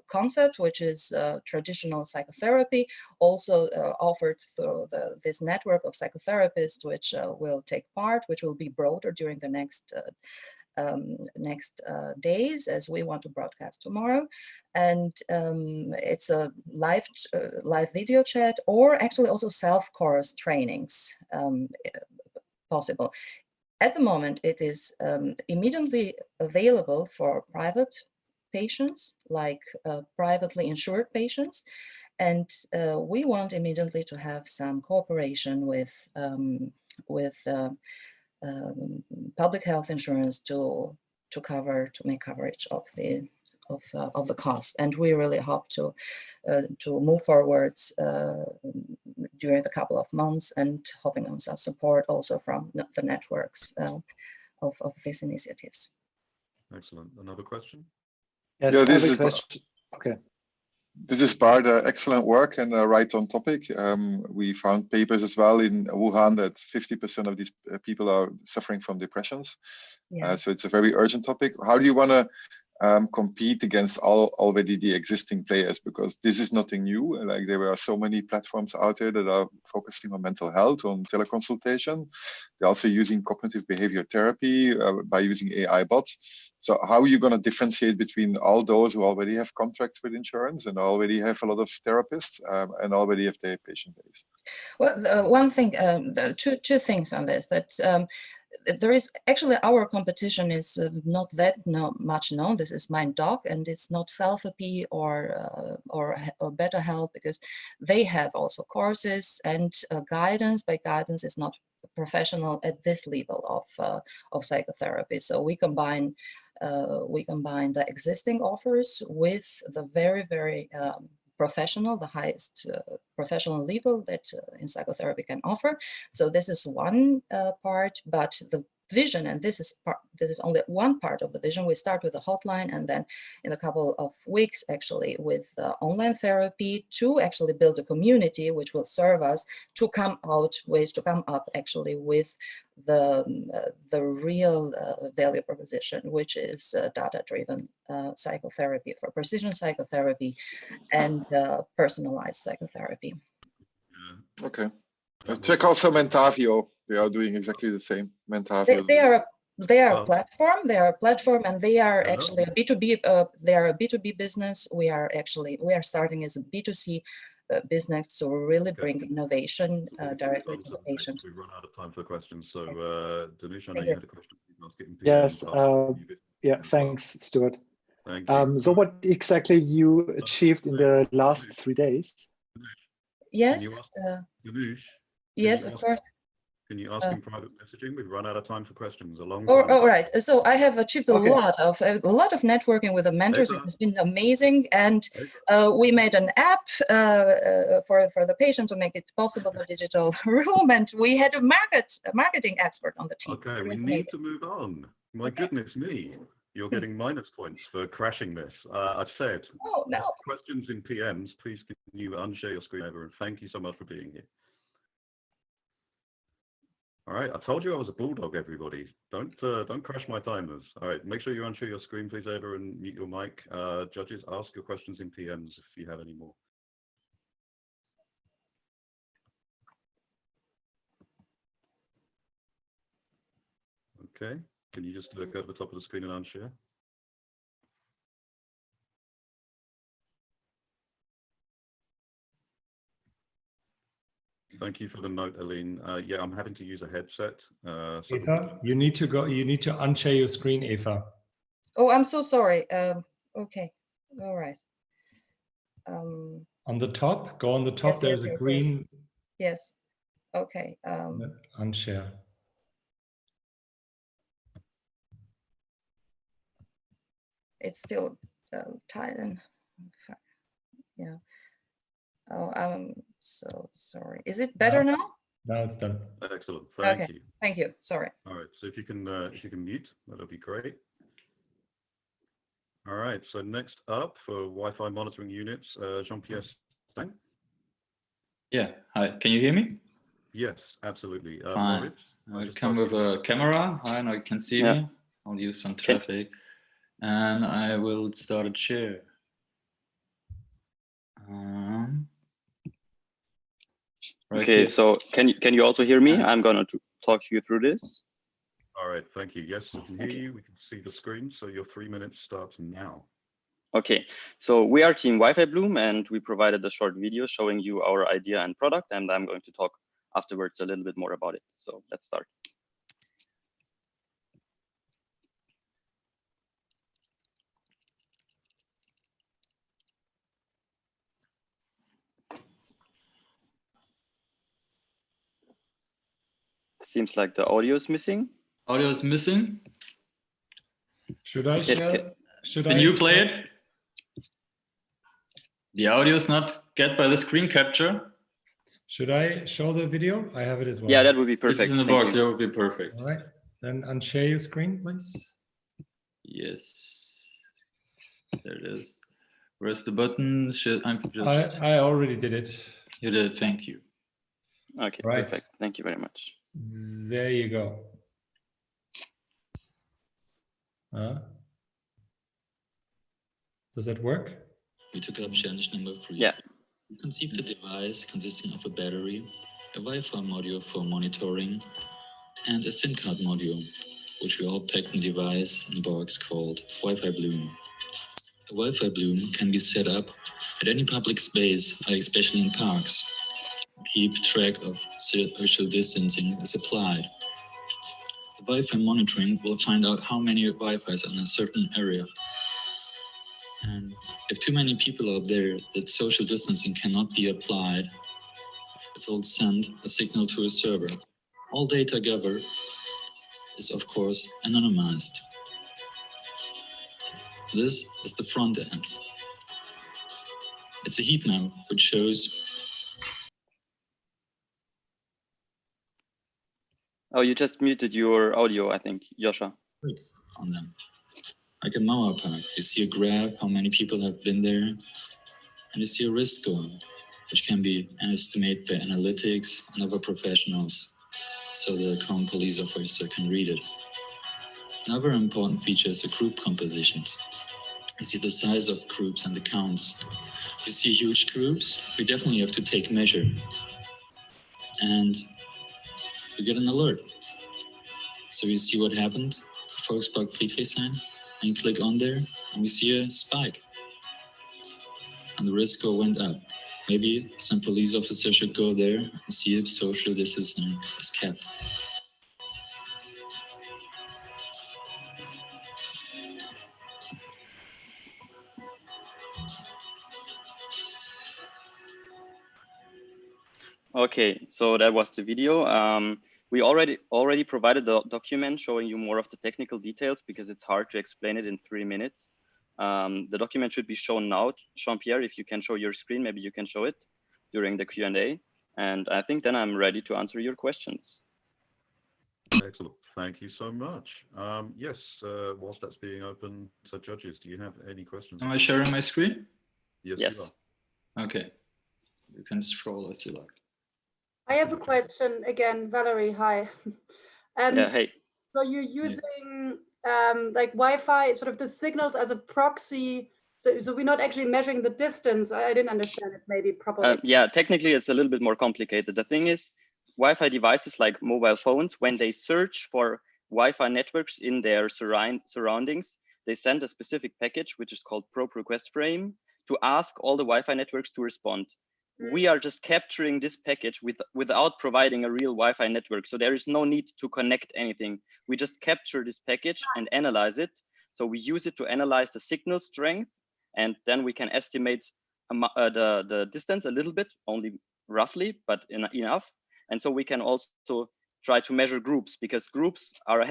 concept, which is traditional psychotherapy, also offered through this network of psychotherapists, which will take part, which will be broader during the next days, as we want to broadcast tomorrow. And it's a live video chat, or actually also self-course trainings possible. At the moment, it is immediately available for private patients, like privately insured patients. And we want immediately to have some cooperation with public health insurance to make coverage of the cost. And we really hope to move forwards during the couple of months, and hoping on some support also from the networks of these initiatives. Excellent. Another question? Yes, Yeah, I this have a is question. Okay. This is Bart, excellent work and right on topic. We found papers as well in Wuhan that 50% of these people are suffering from depressions. Yeah. So it's a very urgent topic. How do you want to compete against already the existing players? Because this is nothing new. Like, there are so many platforms out there that are focusing on mental health, on teleconsultation. They're also using cognitive behavior therapy by using AI bots. So how are you going to differentiate between all those who already have contracts with insurance and already have a lot of therapists and already have their patient base? Well, one thing, two things on this, that there is actually, our competition is not that much known. This is MindDoc, and it's not Selfie or Better Health, because they have also courses and guidance, but guidance is not professional at this level of psychotherapy. So we combine the existing offers with the very professional, the highest professional level that in psychotherapy can offer. So this is one part, but the vision, and this is only one part of the vision. We start with a hotline, and then in a couple of weeks, actually, with online therapy to actually build a community which will serve us to come up actually with the real value proposition, which is data-driven psychotherapy for precision psychotherapy and personalized psychotherapy. Okay. Check also Mentavio. They are doing exactly the same. Mentavio. They are a platform. They are a platform, and they are actually a B2B. They are a B2B business. We are starting as a B2C business to really bring innovation directly to the patient. We've run out of time for questions, so Danush, I know you had a question. Yes. Yeah. Thanks, Stuart. Thank you. So, what exactly you achieved in the last 3 days? Yes. Danush, yes, of course. Can you ask in private messaging? We've run out of time for questions. A long Oh, time. all right. So I have achieved a lot of networking with the mentors. It has been amazing, and we made an app for the patient to make it possible for digital room, and we had a marketing expert on the team. Okay, we need to move on. My goodness me. You're getting minus points for crashing this. I've said. Oh, no. Questions in PMs, please can you unshare your screen over, and thank you so much for being here. All right, I told you I was a bulldog, everybody. Don't crash my timers. All right, make sure you unshare your screen, please, Ava, and mute your mic. Judges, ask your questions in PMs if you have any more. Okay, can you just look over the top of the screen and unshare? Thank you for the note, Aline. Yeah, I'm having to use a headset. Eva, you need to unshare your screen, Eva. Oh, I'm so sorry. Okay, all right. On the top, go on the top. Yes, there's a green. Yes. Okay. Unshare. It's still tight and yeah. Oh, I'm so sorry. Is it better now? Now it's done. Excellent. Thank you. Thank you. Sorry. All right. So if you can mute, that'll be great. All right. So next up for Wi-Fi monitoring units, Jean-Pierre Stein. Yeah. Hi. Can you hear me? Yes, absolutely. Fine. I'll come with a camera. Hi. Now you can see me. I'll use some traffic, and I will start a share. Right okay, here. So can you also hear me? I'm gonna talk you through this. All right, thank you. Yes, we can hear you. We can see the screen. So your 3 minutes starts now. Okay, so we are Team Wi-Fi Bloom, and we provided a short video showing you our idea and product, and I'm going to talk afterwards a little bit more about it. So let's start. Seems like the audio is missing. Audio is missing. Should I share? Can you play it? The audio is not get by the screen capture. Should I show the video? I have it as well. Yeah, that would be perfect. It's in the box. That would be perfect. All right. Then unshare your screen, please. Yes. There it is. Where's the button? I already did it. You did. Thank you. Okay, right. Perfect. Thank you very much. There you go. Does that work? We took up challenge number 3. Yeah. We conceived a device consisting of a battery, a Wi-Fi module for monitoring, and a SIM card module, which we all packed in a device in a box called Wi-Fi Bloom. A Wi-Fi Bloom can be set up at any public space, especially in parks. Keep track of social distancing is applied. The Wi-Fi monitoring will find out how many Wi-Fis are in a certain area. And if too many people are there that social distancing cannot be applied, it will send a signal to a server. All data gathered is, of course, anonymized. This is the front end. It's a heat map which shows Oh, you just muted your audio, I think, Joscha. Click on them. Like a Mauer Park, you see a graph, how many people have been there, and you see a risk score, which can be estimated by analytics and other professionals, so the common police officer can read it. Another important feature is the group compositions. You see the size of groups and the counts. If you see huge groups, we definitely have to take measure. And we get an alert. So you see what happened, Volkspark Friedrichshain, and click on there, and we see a spike. And the risk score went up. Maybe some police officer should go there and see if social distancing is kept. Okay, so that was the video. We already provided the document showing you more of the technical details because it's hard to explain it in 3 minutes. The document should be shown now. Jean-Pierre, if you can show your screen, maybe you can show it during the Q&A. And I think then I'm ready to answer your questions. Excellent. Thank you so much. Yes, whilst that's being open, so judges, do you have any questions? Am I sharing my screen? Yes, Yes. you are. Okay. You can scroll as you like. I have a question again, Valerie. Hi. Yeah, hey. So you're using like Wi-Fi, sort of the signals as a proxy. So we're not actually measuring the distance. I didn't understand it maybe properly. Yeah, technically it's a little bit more complicated. The thing is, Wi-Fi devices like mobile phones, when they search for Wi-Fi networks in their surroundings, they send a specific package, which is called probe request frame, to ask all the Wi-Fi networks to respond. We are just capturing this package without providing a real Wi-Fi network. So there is no need to connect anything. We just capture this package and analyze it. So we use it to analyze the signal strength, and then we can estimate the distance a little bit, only roughly, but enough. And so we can also try to measure groups, because groups are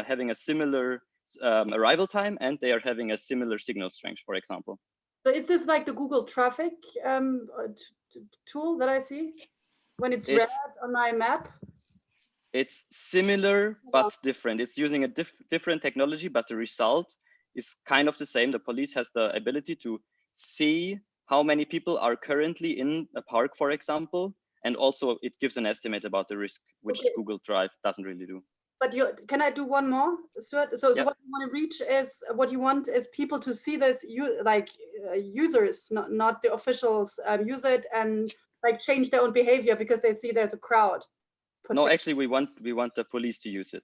having a similar arrival time, and they are having a similar signal strength, for example. So is this like the Google traffic tool that I see when it's red on my map? It's similar, but different. It's using a different technology, but the result is kind of the same. The police has the ability to see how many people are currently in a park, for example. And also it gives an estimate about the risk, which Google Drive doesn't really do. But can I do one more, Stuart? So what you want to reach is, what you want is people to see this, users, not the officials, use it and like change their own behavior because they see there's a crowd. No, actually, we want the police to use it,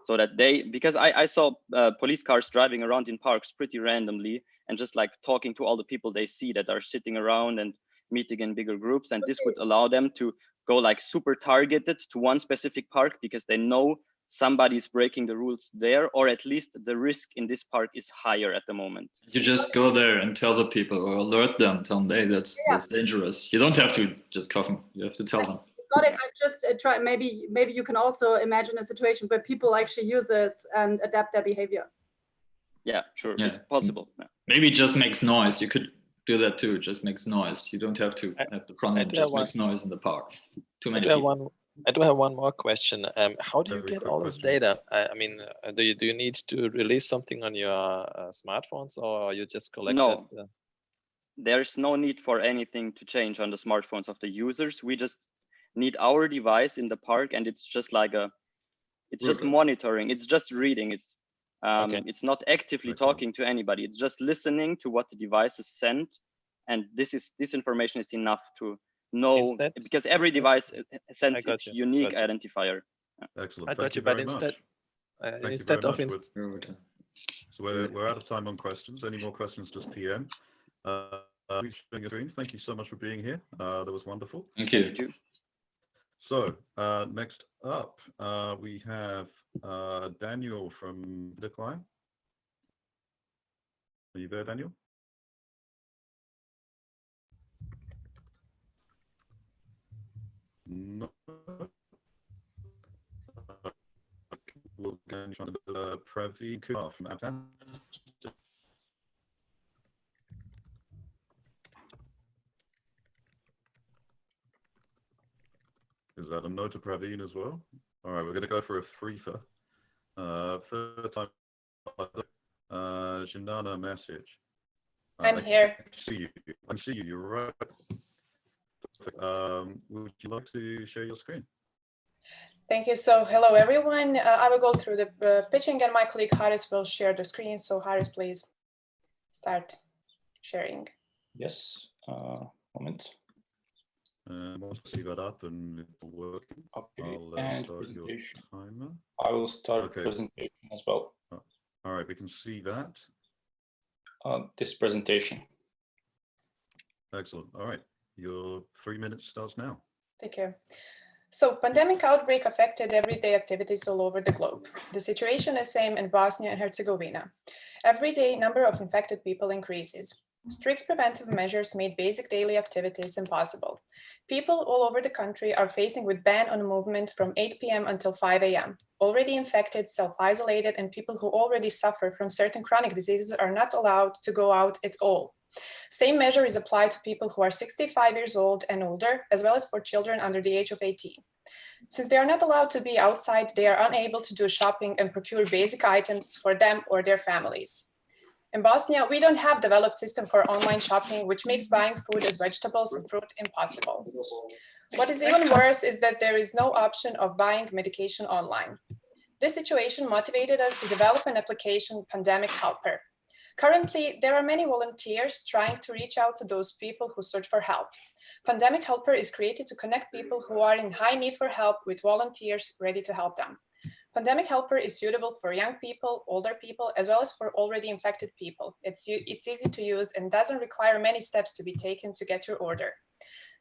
so that because I saw police cars driving around in parks pretty randomly and just like talking to all the people they see that are sitting around and meeting in bigger groups, and this would allow them to go like super targeted to one specific park because they know somebody's breaking the rules there, or at least the risk in this park is higher at the moment. You just go there and tell the people, or alert them, tell them, hey, that's dangerous. You don't have to just cuff them, you have to tell them. Got it. I just try. Maybe you can also imagine a situation where people actually use this and adapt their behavior. Yeah, sure, it's possible. Yeah. Maybe it just makes noise. You could do that too. It just makes noise. You don't have to have the front end. Just makes noise in the park. Too many people. I do have one more question. How do you get all this data? I mean, do you need to release something on your smartphones, or you just collect No. it? There's no need for anything to change on the smartphones of the users. We just need our device in the park, and it's just like it's just monitoring. It's just reading. It's it's not actively talking to anybody. It's just listening to what the device is sent, and this information is enough to know, because every device sends its unique identifier. Excellent. I got you, but instead of so we're out of time on questions. Any more questions? Just PM. Thank you so much for being here. That was wonderful. Thank you. So next up, we have Daniel from the client. Are you there, Daniel? No. We'll go to Praveen Kumar from Hackathon. Is that a no to Praveen as well? All right, we're going to go for a free-for. Third time, Jindana message. I'm here. I can see you. You're right. Would you like to share your screen? Thank you. So hello, everyone. I will go through the pitching and my colleague Haris will share the screen. So Haris, please start sharing. Yes, moment. Once I see that up and it's working, Okay, I'll and start your presentation. timer. I will start presentation as well. All right, we can see that. This presentation. Excellent. All right, your 3 minutes starts now. Thank you. So pandemic outbreak affected everyday activities all over the globe. The situation is same in Bosnia and Herzegovina. Every day, number of infected people increases. Strict preventive measures made basic daily activities impossible. People all over the country are facing with ban on movement from 8 p.m. until 5 a.m. Already infected, self-isolated, and people who already suffer from certain chronic diseases are not allowed to go out at all. Same measure is applied to people who are 65 years old and older, as well as for children under the age of 18. Since they are not allowed to be outside, they are unable to do shopping and procure basic items for them or their families. In Bosnia, we don't have developed system for online shopping, which makes buying food as vegetables and fruit impossible. What is even worse is that there is no option of buying medication online. This situation motivated us to develop an application, Pandemic Helper. Currently, there are many volunteers trying to reach out to those people who search for help. Pandemic Helper is created to connect people who are in high need for help with volunteers ready to help them. Pandemic Helper is suitable for young people, older people, as well as for already infected people. It's easy to use and doesn't require many steps to be taken to get your order.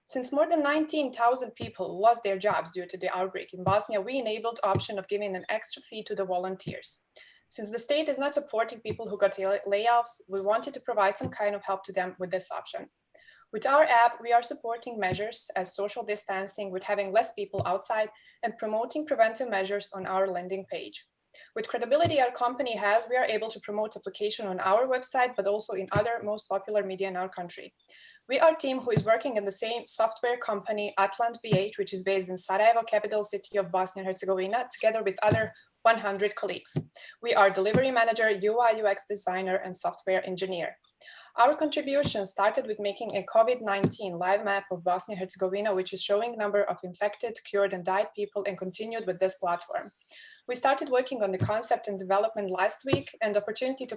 Since more than 19,000 people lost their jobs due to the outbreak in Bosnia, we enabled option of giving an extra fee to the volunteers. Since the state is not supporting people who got layoffs, we wanted to provide some kind of help to them with this option. With our app, we are supporting measures as social distancing with having less people outside and promoting preventive measures on our landing page. With credibility our company has, we are able to promote application on our website, but also in other most popular media in our country. We are a team who is working in the same software company, Atlant BH, which is based in Sarajevo, capital city of Bosnia and Herzegovina, together with other 100 colleagues. We are delivery manager, UI UX designer, and software engineer. Our contribution started with making a COVID-19 live map of Bosnia and Herzegovina, which is showing number of infected, cured, and died people, and continued with this platform. We started working on the concept and development last week, and the opportunity to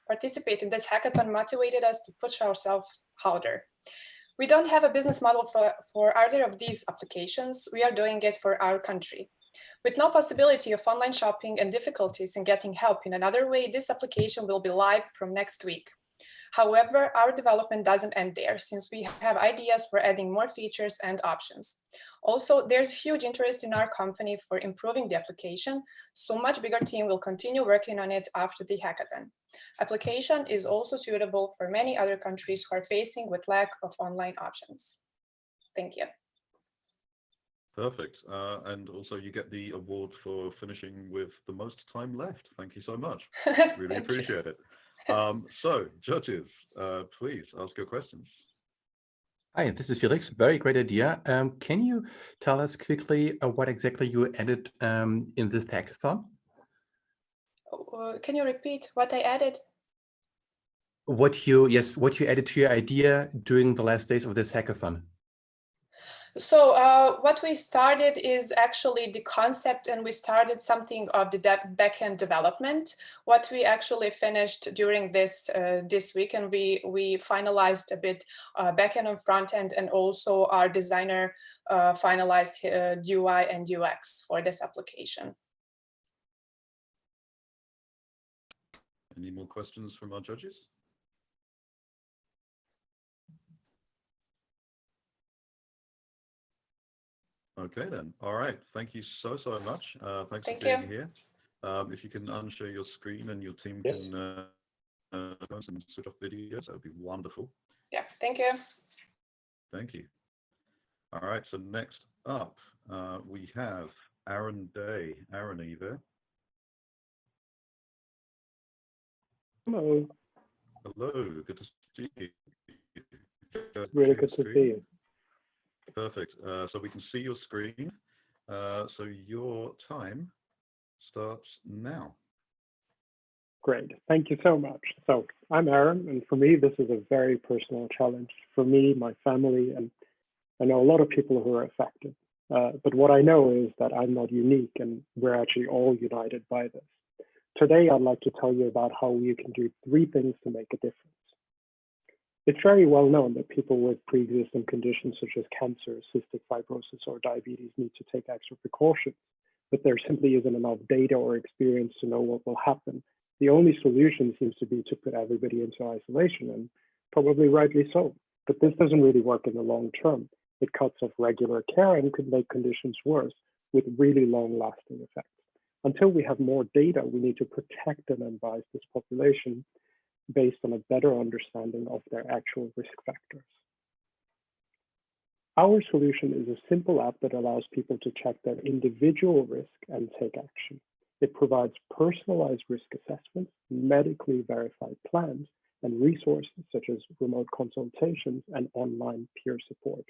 participate in this hackathon motivated us to push ourselves harder. We don't have a business model for either of these applications. We are doing it for our country. With no possibility of online shopping and difficulties in getting help in another way, this application will be live from next week. However, our development doesn't end there, since we have ideas for adding more features and options. Also, there's huge interest in our company for improving the application, so much bigger team will continue working on it after the hackathon. Application is also suitable for many other countries who are facing with lack of online options. Thank you. Perfect. And also you get the award for finishing with the most time left. Thank you so much. Really appreciate it. So judges, please ask your questions. Hi, this is Felix. Very great idea. Can you tell us quickly what exactly you added in this hackathon? Can you repeat what I added? What you added to your idea during the last days of this hackathon. So what we started is actually the concept, and we started something of the backend development. What we actually finished during this week, and we finalized a bit backend and front end, and also our designer finalized UI and UX for this application. Any more questions from our judges? Okay then. All right. Thank you so much. Thanks for being here. If you can unshare your screen and your team can switch off videos, that would be wonderful. Yeah. Thank you. Thank you. All right. So next up, we have Aaron Day. Aaron, are you there? Hello. Hello. Good to see you. Really good to see you. perfect. So we can see your screen. So your time starts now. Great. Thank you so much. So I'm Aaron, and for me, this is a very personal challenge. For me, my family, and I know a lot of people who are affected. But what I know is that I'm not unique, and we're actually all united by this. Today, I'd like to tell you about how you can do 3 things to make a difference. It's very well known that people with pre-existing conditions such as cancer, cystic fibrosis, or diabetes need to take extra precautions, but there simply isn't enough data or experience to know what will happen. The only solution seems to be to put everybody into isolation, and probably rightly so. But this doesn't really work in the long term. It cuts off regular care and could make conditions worse with really long-lasting effects. Until we have more data, we need to protect and advise this population based on a better understanding of their actual risk factors. Our solution is a simple app that allows people to check their individual risk and take action. It provides personalized risk assessments, medically verified plans, and resources such as remote consultations and online peer support.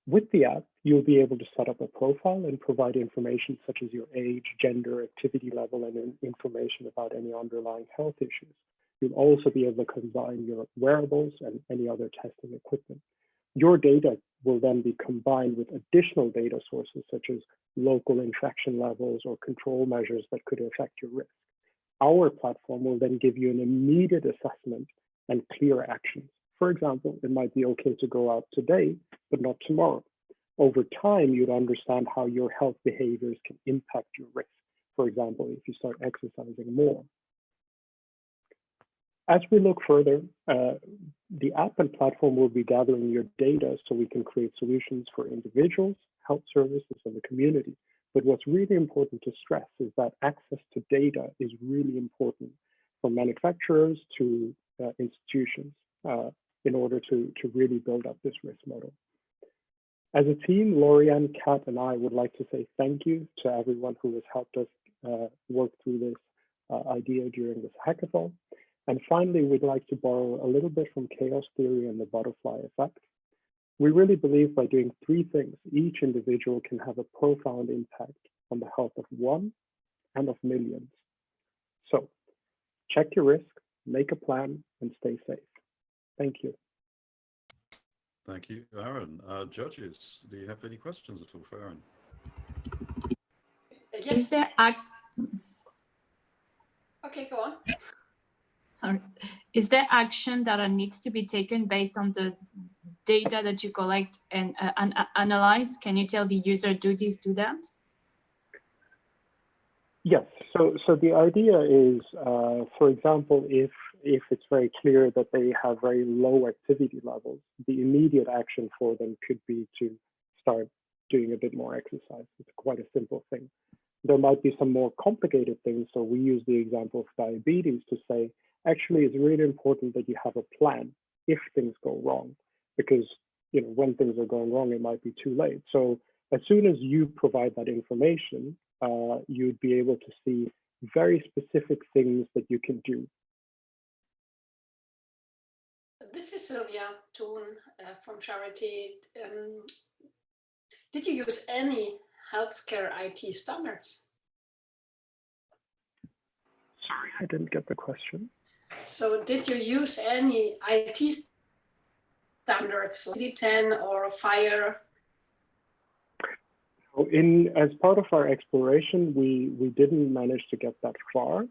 With the app, you'll be able to set up a profile and provide information such as your age, gender, activity level, and information about any underlying health issues. You'll also be able to combine your wearables and any other testing equipment. Your data will then be combined with additional data sources such as local infection levels or control measures that could affect your risk. Our platform will then give you an immediate assessment and clear actions. For example, it might be okay to go out today, but not tomorrow. Over time, you'd understand how your health behaviors can impact your risk. For example, if you start exercising more. As we look further, the app and platform will be gathering your data so we can create solutions for individuals, health services, and the community. But what's really important to stress is that access to data is really important from manufacturers to institutions in order to really build up this risk model. As a team, Lorianne, Kat, and I would like to say thank you to everyone who has helped us work through this idea during this hackathon. And finally, we'd like to borrow a little bit from chaos theory and the butterfly effect. We really believe by doing 3 things, each individual can have a profound impact on the health of one and of millions. So check your risk, make a plan, and stay safe. Thank you. Thank you, Aaron. Judges, do you have any questions at all for Aaron? Is there Okay, go on. Sorry. Is there action that needs to be taken based on the data that you collect and analyze? Can you tell the user, do this, do that? Yes. So the idea is, for example, if it's very clear that they have very low activity levels, the immediate action for them could be to start doing a bit more exercise. It's quite a simple thing. There might be some more complicated things. So we use the example of diabetes to say, actually, it's really important that you have a plan if things go wrong, because when things are going wrong, it might be too late. So as soon as you provide that information, you'd be able to see very specific things that you can do. This is Sylvia Thun from Charity. Did you use any healthcare IT standards? Sorry, I didn't get the question. So did you use any IT standards, like CD10 or FHIR? As part of our exploration, we didn't manage to get that far.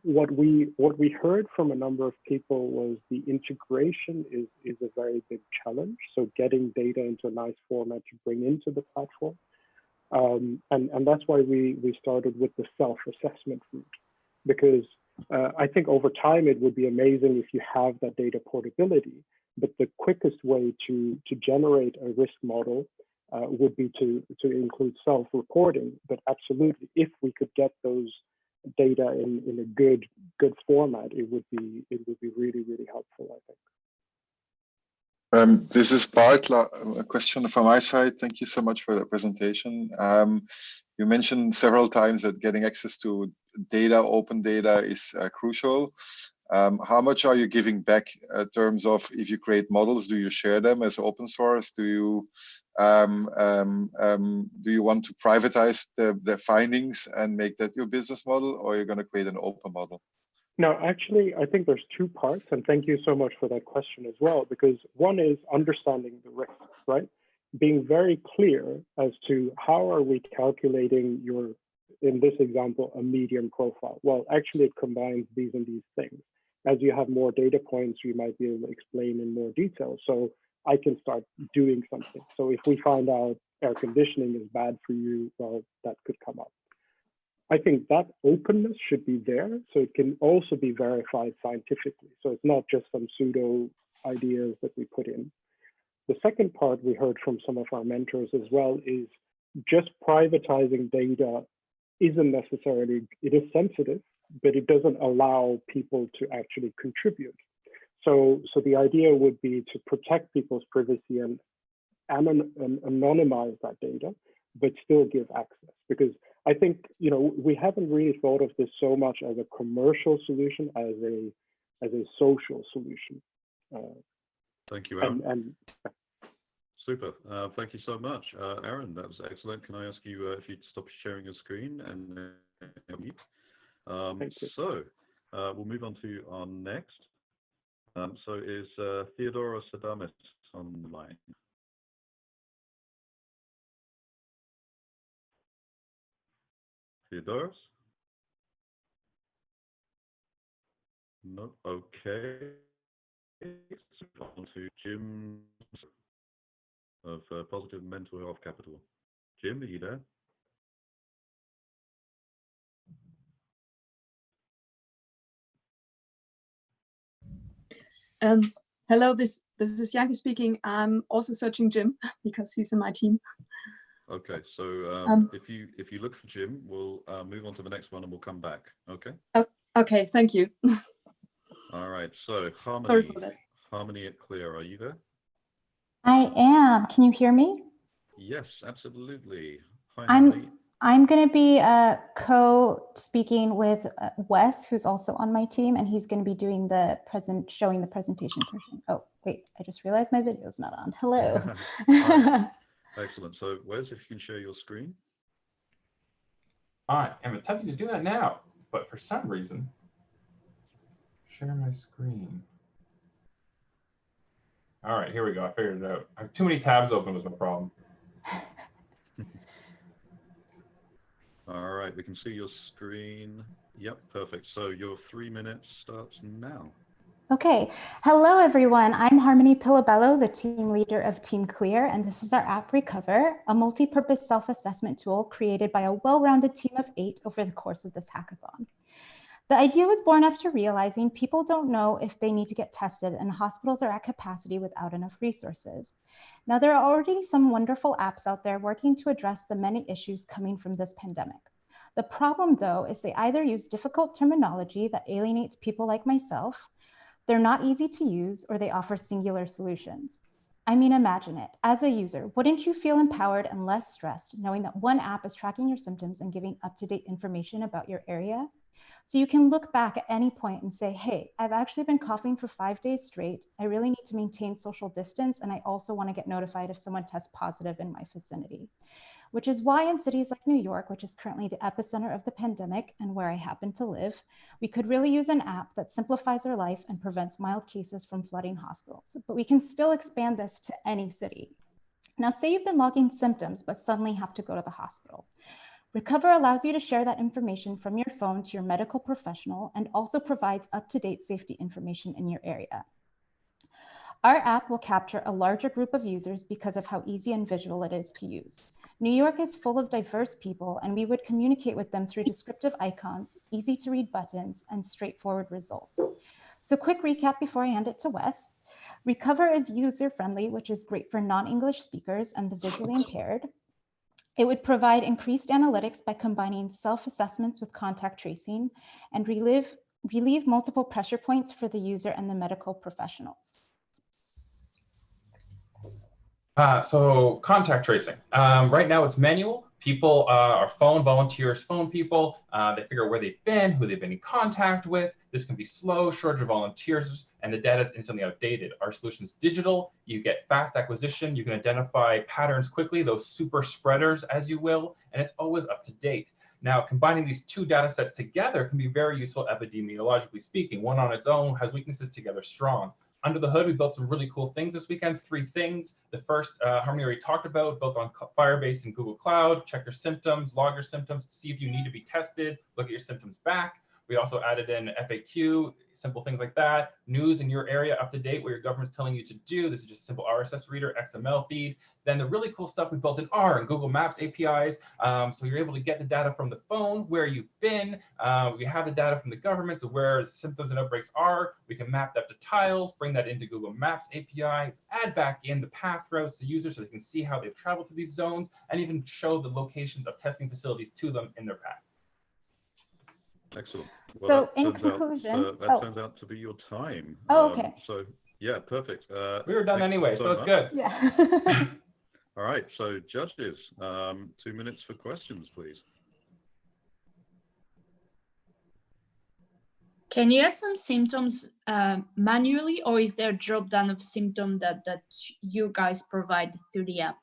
What we heard from a number of people was the integration is a very big challenge. So getting data into a nice format to bring into the platform. And that's why we started with the self-assessment route, because I think over time it would be amazing if you have that data portability, but the quickest way to generate a risk model would be to include self-reporting. But absolutely, if we could get those data in a good format, it would be really, really helpful, I think. This is Bart, a question from my side. Thank you so much for the presentation. You mentioned several times that getting access to data, open data, is crucial. How much are you giving back in terms of, if you create models, do you share them as open source? Do you want to privatize the findings and make that your business model, or you're going to create an open model? No, actually, I think there's two parts, and thank you so much for that question as well, because one is understanding the risks, right? Being very clear as to how are we calculating your, in this example, a median profile. Well, actually, it combines these and these things. As you have more data points, you might be able to explain in more detail. So I can start doing something. So if we find out air conditioning is bad for you, well, that could come up. I think that openness should be there, so it can also be verified scientifically. So it's not just some pseudo ideas that we put in. The second part we heard from some of our mentors as well is just privatizing data isn't necessarily, it is sensitive, but it doesn't allow people to actually contribute. So the idea would be to protect people's privacy and anonymize that data, but still give access. Because I think, you know, we haven't really thought of this so much as a commercial solution as a social solution. Thank you, Aaron. Super. Thank you so much, Aaron. That was excellent. Can I ask you if you'd stop sharing your screen and mute? So we'll move on to our next. So is Theodora Sadamis on the line? Theodoros? No. Okay. So on to Jim of Positive Mental Health Capital. Jim, are you there? Hello, this is Yankee speaking. I'm also searching Jim because he's in my team. Okay, so if you look for Jim, we'll move on to the next one and we'll come back. Okay. Oh, okay, thank you. All right. So Harmony at Clear, are you there? I am. Can you hear me? Yes, absolutely. Hi, Harmony. I'm going to be co-speaking with Wes, who's also on my team, and he's going to be doing showing the presentation portion. Oh, wait, I just realized my video's not on. Hello. Excellent. So Wes, if you can share your screen. I am attempting to do that now, but for some reason, share my screen. All right, here we go. I figured it out. I have too many tabs open was my problem. All right, we can see your screen. Yep, perfect. So your 3 minutes starts now. Okay, hello everyone. I'm Harmony Pilabello, the team leader of Team Clear, and this is our app Recover, a multi-purpose self-assessment tool created by a well-rounded team of 8 over the course of this hackathon. The idea was born after realizing people don't know if they need to get tested and hospitals are at capacity without enough resources. Now, there are already some wonderful apps out there working to address the many issues coming from this pandemic. The problem, though, is they either use difficult terminology that alienates people like myself, they're not easy to use, or they offer singular solutions. I mean, imagine it. As a user, wouldn't you feel empowered and less stressed knowing that one app is tracking your symptoms and giving up-to-date information about your area? So you can look back at any point and say, hey, I've actually been coughing for 5 days straight. I really need to maintain social distance. And I also want to get notified if someone tests positive in my vicinity, which is why in cities like New York, which is currently the epicenter of the pandemic and where I happen to live, we could really use an app that simplifies our life and prevents mild cases from flooding hospitals. But we can still expand this to any city. Now, say you've been logging symptoms, but suddenly have to go to the hospital. Recover allows you to share that information from your phone to your medical professional and also provides up-to-date safety information in your area. Our app will capture a larger group of users because of how easy and visual it is to use. New York is full of diverse people, and we would communicate with them through descriptive icons, easy to read buttons, and straightforward results. So quick recap before I hand it to Wes. Recover is user-friendly, which is great for non-English speakers and the visually impaired. It would provide increased analytics by combining self-assessments with contact tracing and relieve multiple pressure points for the user and the medical professionals. So contact tracing. Right now it's manual. People are phone volunteers, phone people. They figure out where they've been, who they've been in contact with. This can be slow, shortage of volunteers, and the data is instantly outdated. Our solution is digital. You get fast acquisition. You can identify patterns quickly, those super spreaders, as you will, and it's always up to date. Now, combining these two data sets together can be very useful epidemiologically speaking. One on its own has weaknesses, together strong. Under the hood, we built some really cool things this weekend, 3 things. The first, Harmony already talked about, built on Firebase and Google Cloud. Check your symptoms, log your symptoms, see if you need to be tested, look at your symptoms back. We also added in FAQ, simple things like that. News in your area, up to date, what your government's telling you to do. This is just a simple RSS reader, XML feed. Then the really cool stuff we built in R and Google Maps APIs. So you're able to get the data from the phone, where you've been. We have the data from the government, so where symptoms and outbreaks are. We can map that to tiles, bring that into Google Maps API, add back in the path routes to users so they can see how they've traveled to these zones, and even show the locations of testing facilities to them in their path. Excellent. Well, So in conclusion, that turns out to be your time. Oh, okay. So yeah, perfect. We were done anyway, so it's good. Yeah. All right, so judges, 2 minutes for questions, please. Can you add some symptoms manually, or is there a drop down of symptoms that you guys provide through the app?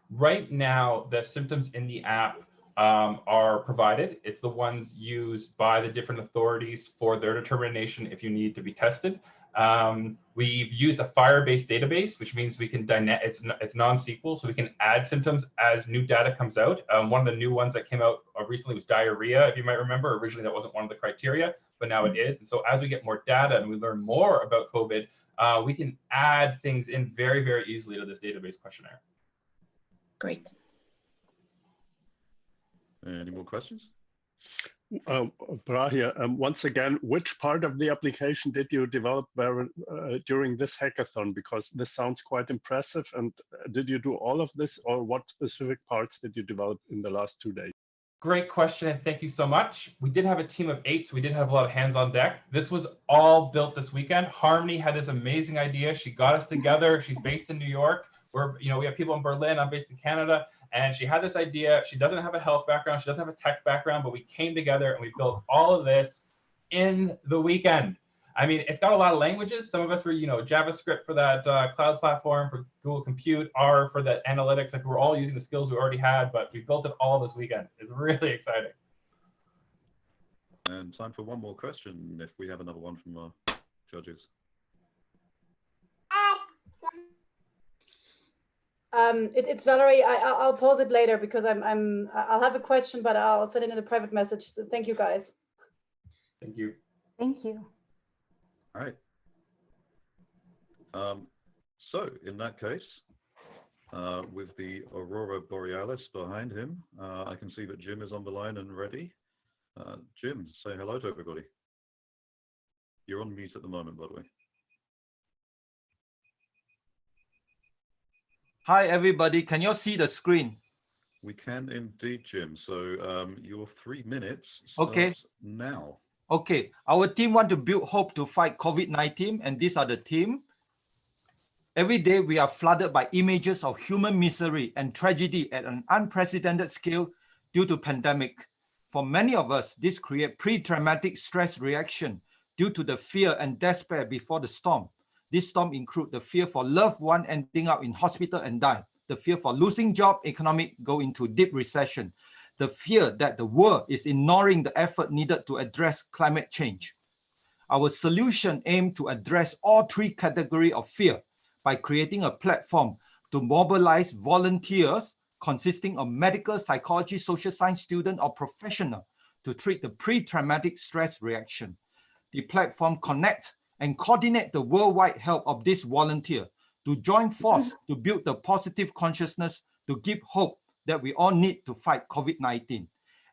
Right now, the symptoms in the app are provided. It's the ones used by the different authorities for their determination if you need to be tested. We've used a Firebase database, which means we can it's non-SQL, so we can add symptoms as new data comes out. One of the new ones that came out recently was diarrhea, if you might remember. Originally, that wasn't one of the criteria, but now it is. And so as we get more data and we learn more about COVID, we can add things in very, very easily to this database questionnaire. Great. Any more questions? Brahia, once again, which part of the application did you develop during this hackathon? Because this sounds quite impressive. And did you do all of this, or what specific parts did you develop in the last 2 days? Great question, and thank you so much. We did have a team of 8, so we did have a lot of hands on deck. This was all built this weekend. Harmony had this amazing idea. She got us together. She's based in New York. We have people in Berlin. I'm based in Canada. And she had this idea. She doesn't have a health background. She doesn't have a tech background, but we came together and we built all of this in the weekend. I mean, it's got a lot of languages. Some of us were, JavaScript for that cloud platform, for Google Compute, R for the analytics. Like, we're all using the skills we already had, but we built it all this weekend. It's really exciting. And time for one more question, if we have another one from our judges. It's Valerie. I'll pose it later because I'll have a question, but I'll send it in a private message. So thank you, guys. Thank you. Thank you. All right. So in that case, with the Aurora Borealis behind him, I can see that Jim is on the line and ready. Jim, say hello to everybody. You're on mute at the moment, by the way. Hi, everybody. Can you see the screen? We can indeed, Jim. So your 3 minutes Okay. starts now. Okay. Our team want to build hope to fight COVID-19, and these are the team. Every day, we are flooded by images of human misery and tragedy at an unprecedented scale due to pandemic. For many of us, this creates pre-traumatic stress reaction due to the fear and despair before the storm. This storm includes the fear for loved one ending up in hospital and die, the fear for losing job, economic go into deep recession, the fear that the world is ignoring the effort needed to address climate change. Our solution aims to address all 3 categories of fear by creating a platform to mobilize volunteers consisting of medical, psychology, social science student or professional to treat the pre-traumatic stress reaction. The platform connects and coordinate the worldwide help of this volunteer to join force to build the positive consciousness to give hope that we all need to fight COVID-19.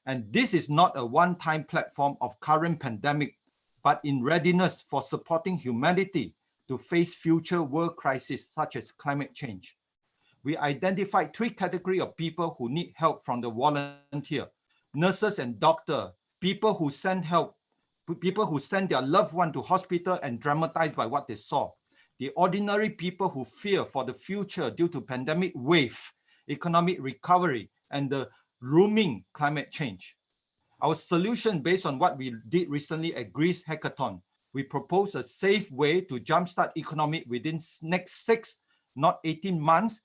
And this is not a one-time platform of current pandemic, but in readiness for supporting humanity to face future world crises such as climate change. We identified 3 categories of people who need help from the volunteer: nurses and doctors, people who send help, people who send their loved one to hospital and traumatized by what they saw, the ordinary people who fear for the future due to pandemic wave, economic recovery, and the looming climate change. Our solution, based on what we did recently at Greece Hackathon, we propose a safe way to jumpstart economy within next 6, not 18 months,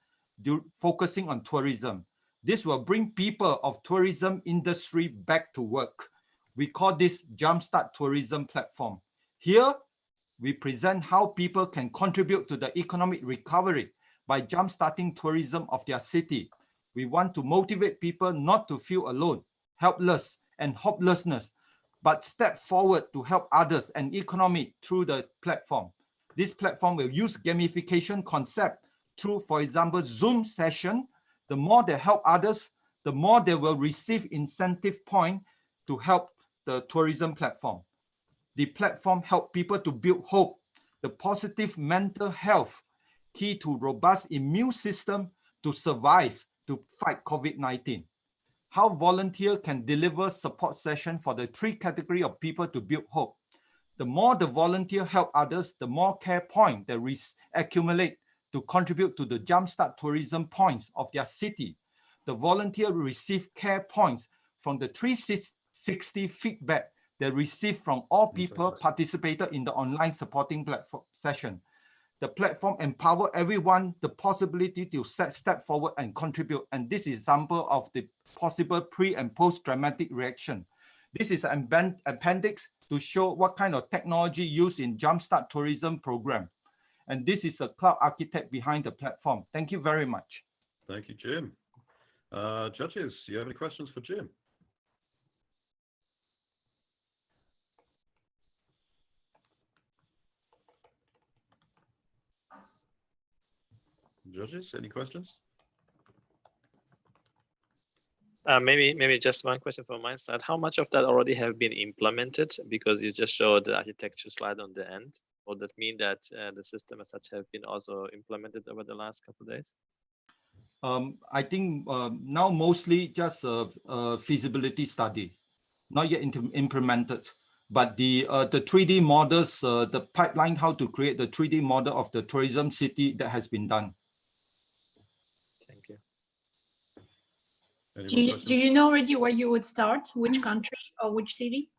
focusing on tourism. This will bring people of tourism industry back to work. We call this Jumpstart Tourism Platform. Here, we present how people can contribute to the economic recovery by jumpstarting tourism of their city. We want to motivate people not to feel alone, helpless, and hopelessness, but step forward to help others and economy through the platform. This platform will use gamification concept through, for example, Zoom session. The more they help others, the more they will receive incentive point to help the tourism platform. The platform helps people to build hope, the positive mental health, key to robust immune system to survive, to fight COVID-19. How volunteer can deliver support session for the 3 category of people to build hope. The more the volunteer help others, the more care point they accumulate to contribute to the jumpstart tourism points of their city. The volunteer will receive care points from the 360 feedback they received from all people participated in the online supporting platform session. The platform empower everyone the possibility to step forward and contribute. And this is example of the possible pre and post dramatic reaction. This is an appendix to show what kind of technology used in Jumpstart Tourism program. And this is a cloud architect behind the platform. Thank you very much. Thank you, Jim. Judges, do you have any questions for Jim? Judges, any questions? Maybe just one question from my side. How much of that already have been implemented? Because you just showed the architecture slide on the end. Would that mean that the system as such have been also implemented over the last couple of days? I think now mostly just a feasibility study, not yet implemented. But the 3D models, the pipeline, how to create the 3D model of the tourism city, that has been done. Thank you. Do you know already where you would start? Which country or which city?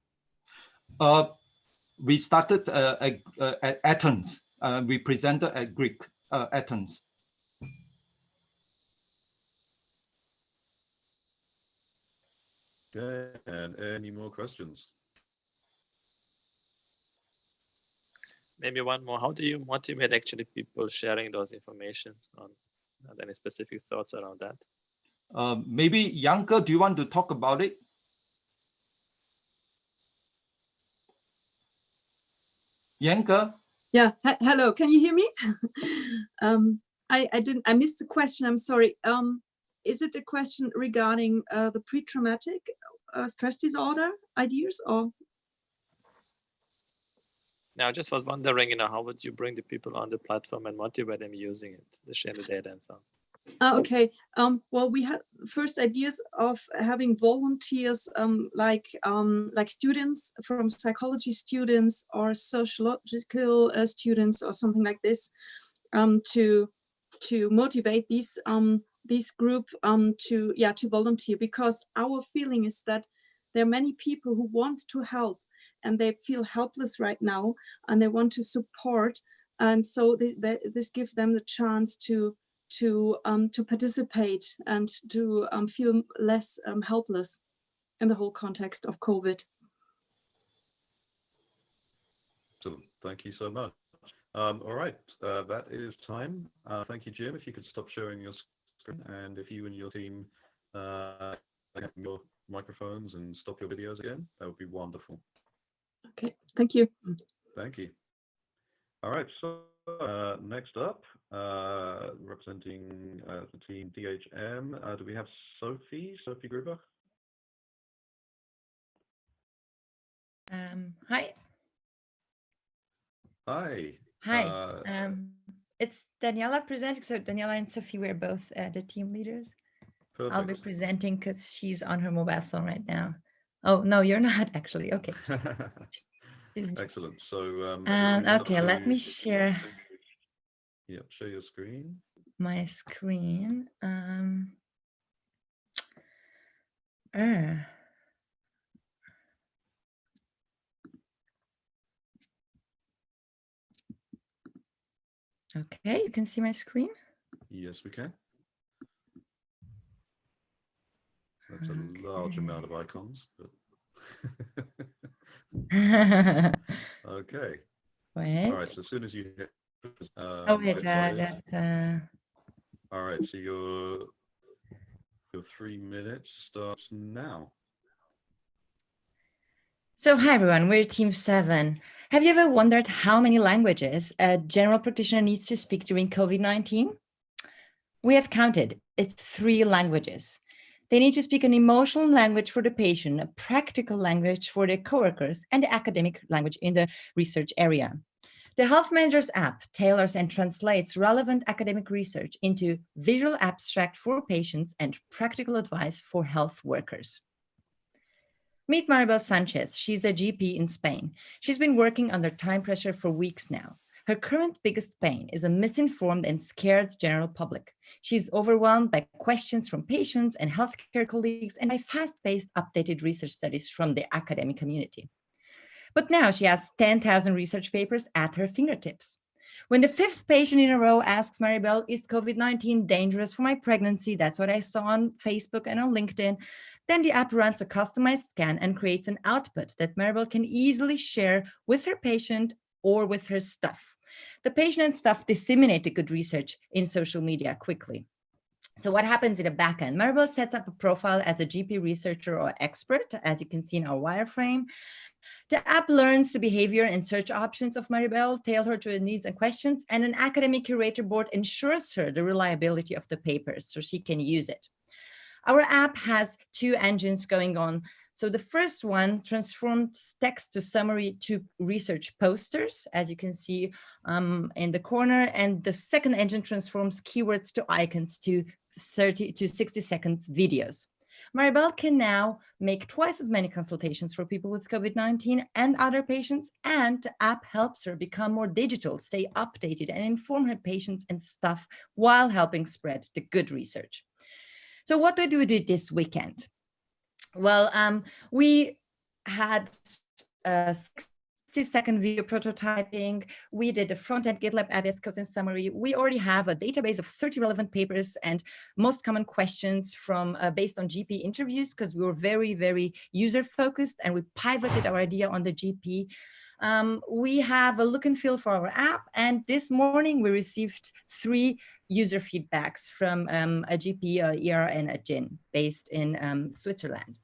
We started at Athens. We presented at Greek Athens. Okay, and any more questions? Maybe one more. How do you motivate actually people sharing those information on? Any specific thoughts around that? Maybe Janke, do you want to talk about it? Janke? Yeah, hello, can you hear me? I missed the question, I'm sorry. Is it a question regarding the pre-traumatic stress disorder ideas, or? Now, I just was wondering, how would you bring the people on the platform and motivate them using it, to share the data and so on? Okay. Well, we had first ideas of having volunteers like students from psychology students or sociological students or something like this to motivate this group to volunteer, because our feeling is that there are many people who want to help and they feel helpless right now and they want to support, and so this gives them the chance to participate and to feel less helpless in the whole context of COVID. So, thank you so much. All right, that is time. Thank you, Jim. If you could stop sharing your screen, and if you and your team have your microphones and stop your videos again, that would be wonderful. Okay, thank you. Thank you. All right, so next up, representing the team DHM, do we have Sophie Gruber? Hi. Hi. Hi. It's Daniela presenting. So Daniela and Sophie, we're both the team leaders. Perfect. I'll be presenting because she's on her mobile phone right now. Oh, no, you're not actually. Okay. Excellent. So okay, let me share. Yeah, share your screen. My screen. Ah. Okay, you can see my screen. Yes, we can. That's a large amount of icons. But okay. Wait. All right. So as soon as you hit, Oh wait, get started. that's. All right. So your 3 minutes starts now. So hi everyone, we're Team 7. Have you ever wondered how many languages a general practitioner needs to speak during COVID-19? We have counted, it's 3 languages. They need to speak an emotional language for the patient, a practical language for their coworkers, and the academic language in the research area. The Health Managers app tailors and translates relevant academic research into visual abstract for patients and practical advice for health workers. Meet Maribel Sanchez. She's a GP in Spain. She's been working under time pressure for weeks now. Her current biggest pain is a misinformed and scared general public. She's overwhelmed by questions from patients and healthcare colleagues and by fast-paced updated research studies from the academic community. But now she has 10,000 research papers at her fingertips. When the 5th patient in a row asks Maribel, is COVID-19 dangerous for my pregnancy? That's what I saw on Facebook and on LinkedIn. Then the app runs a customized scan and creates an output that Maribel can easily share with her patient or with her staff. The patient and staff disseminate the good research in social media quickly. So what happens in the backend? Maribel sets up a profile as a GP researcher or expert, as you can see in our wireframe. The app learns the behavior and search options of Maribel, tailored to her needs and questions, and an academic curator board ensures her the reliability of the papers so she can use it. Our app has 2 engines going on. So the first one transforms text to summary to research posters, as you can see in the corner. And the second engine transforms keywords to icons to 30 to 60 seconds videos. Maribel can now make twice as many consultations for people with COVID-19 and other patients, and the app helps her become more digital, stay updated, and inform her patients and staff while helping spread the good research. So what did we do this weekend? Well, we had 60-second video prototyping. We did a front-end GitLab ABS code summary. We already have a database of 30 relevant papers and most common questions from based on GP interviews, because we were very, very user-focused, and we pivoted our idea on the GP. We have a look and feel for our app, and this morning we received 3 user feedbacks from a GP, a ER, and a GIN based in Switzerland.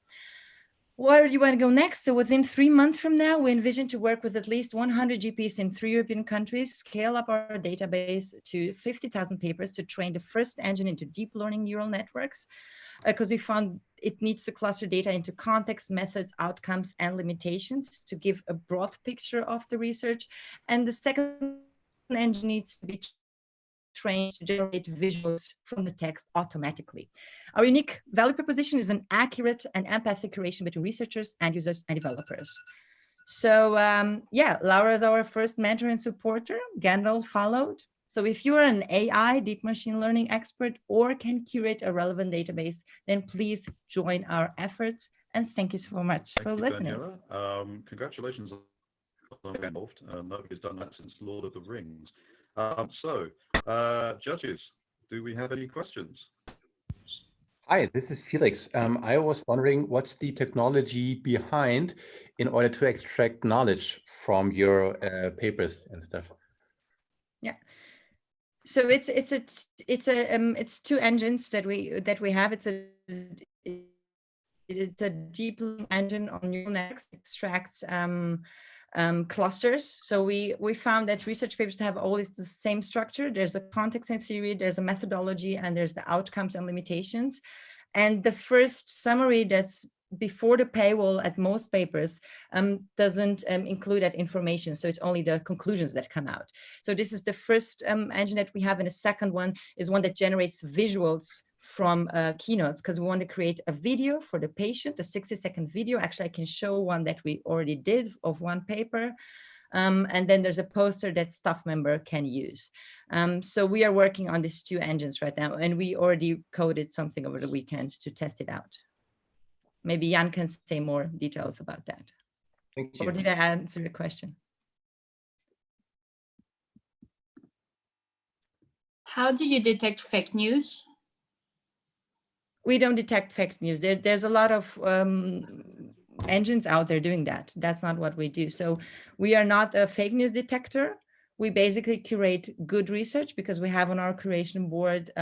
Where do you want to go next? So within 3 months from now, we envision to work with at least 100 GPs in 3 European countries, scale up our database to 50,000 papers to train the first engine into deep learning neural networks, because we found it needs to cluster data into context, methods, outcomes, and limitations to give a broad picture of the research. And the second engine needs to be trained to generate visuals from the text automatically. Our unique value proposition is an accurate and empathic curation between researchers and users and developers. So yeah, Laura is our first mentor and supporter. Gandalf followed. So if you're an AI, deep machine learning expert, or can curate a relevant database, then please join our efforts. And thank you so much for listening. Daniela. Congratulations on Gandalf. Nobody's done that since Lord of the Rings. Judges, do we have any questions? Hi, this is Felix. I was wondering, what's the technology behind in order to extract knowledge from your papers and stuff? Yeah, so it's 2 engines that we have. It's a deep learning engine on neural networks, extracts clusters. So we found that research papers have always the same structure. There's a context and theory, there's a methodology, and there's the outcomes and limitations. And the first summary that's before the paywall at most papers doesn't include that information. So it's only the conclusions that come out. So this is the first engine that we have. And the second one is one that generates visuals from keynotes, because we want to create a video for the patient, a 60-second video. Actually, I can show one that we already did of one paper. And then there's a poster that staff member can use. So we are working on these 2 engines right now, and we already coded something over the weekend to test it out. Maybe Jan can say more details about that. Thank Or you. did I answer the question? How do you detect fake news? We don't detect fake news. There's a lot of engines out there doing that. That's not what we do. So we are not a fake news detector. We basically curate good research because we have on our curation board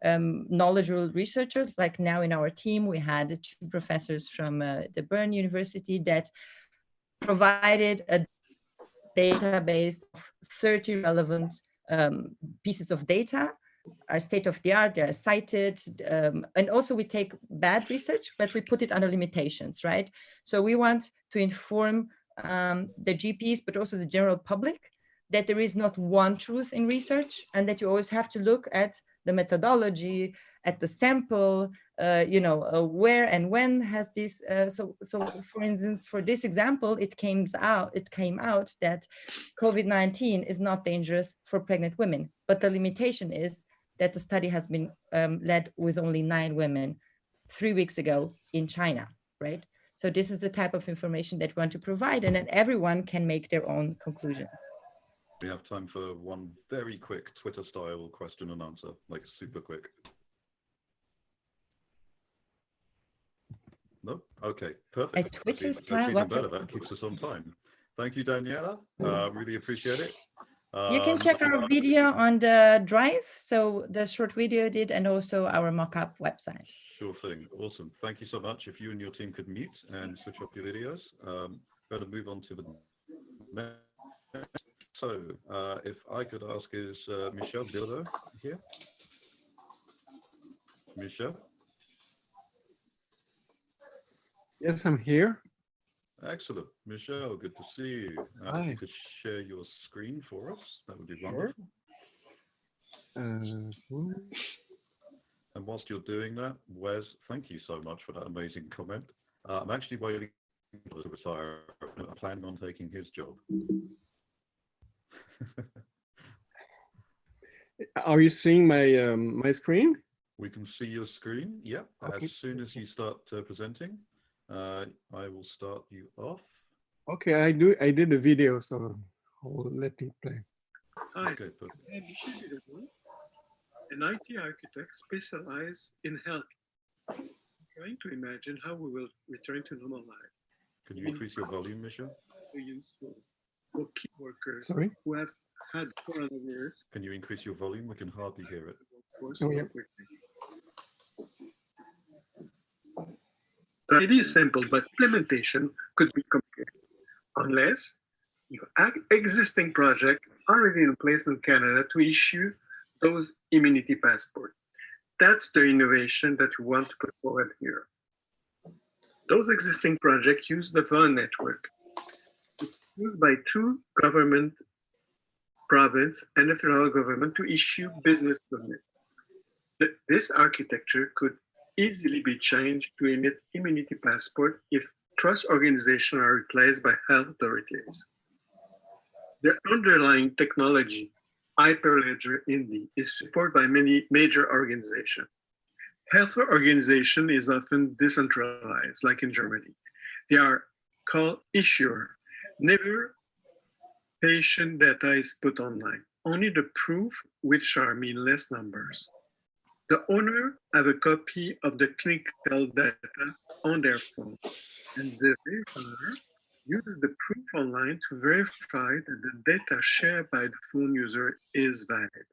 knowledgeable researchers. Like now in our team, we had 2 professors from the Bern University that provided a database of 30 relevant pieces of data, are state of the art, they are cited. And also we take bad research, but we put it under limitations, right? So we want to inform the GPs, but also the general public that there is not one truth in research and that you always have to look at the methodology, at the sample, where and when has this, so for instance, for this example, it came out that COVID-19 is not dangerous for pregnant women, but the limitation is that the study has been led with only 9 women 3 weeks ago in China, right? So this is the type of information that we want to provide, and then everyone can make their own conclusions. We have time for one very quick Twitter-style question and answer, like super quick. No? Okay, perfect. A Twitter-style? That's even better. That keeps us on time. Thank you, Daniela. Really appreciate it. You can check our video on the drive, so the short video I did, and also our mock-up website. Sure thing. Awesome. Thank you so much. If you and your team could mute and switch off your videos, better move on to the next. So, if I could ask, is Michel Dildo here? Michel? Yes, I'm here. Excellent. Michel, good to see you. If you could share your screen for us, that would be wonderful. And whilst you're doing that, Wes, thank you so much for that amazing comment. I'm actually waiting to retire. I'm planning on taking his job. Are you seeing my my screen? We can see your screen. Yeah. Okay. As soon as you start presenting, I will start you off. Okay, I did a video, so I'll let it play. Hi, okay, an IT architect specialized in health. I'm trying to imagine how we will return to normal life. Can you increase your volume, Michel? Useful for key workers Sorry? who have had coronavirus. Can you increase your volume? We can hardly hear it. Oh, yeah. The idea is simple, but implementation could be complicated unless you have existing projects already in place in Canada to issue those immunity passports. That's the innovation that we want to put forward here. Those existing projects use the VAN network. It's used by 2 government, province, and the federal government to issue business permits. This architecture could easily be changed to emit immunity passport if trust organizations are replaced by health authorities. The underlying technology, Hyperledger Indy, is supported by many major organizations. Health organization is often decentralized, like in Germany. They are called issuer. Never patient data is put online, only the proof, which are meaningless numbers. The owner have a copy of the clinical data on their phone, and the verifier uses the proof online to verify that the data shared by the phone user is valid.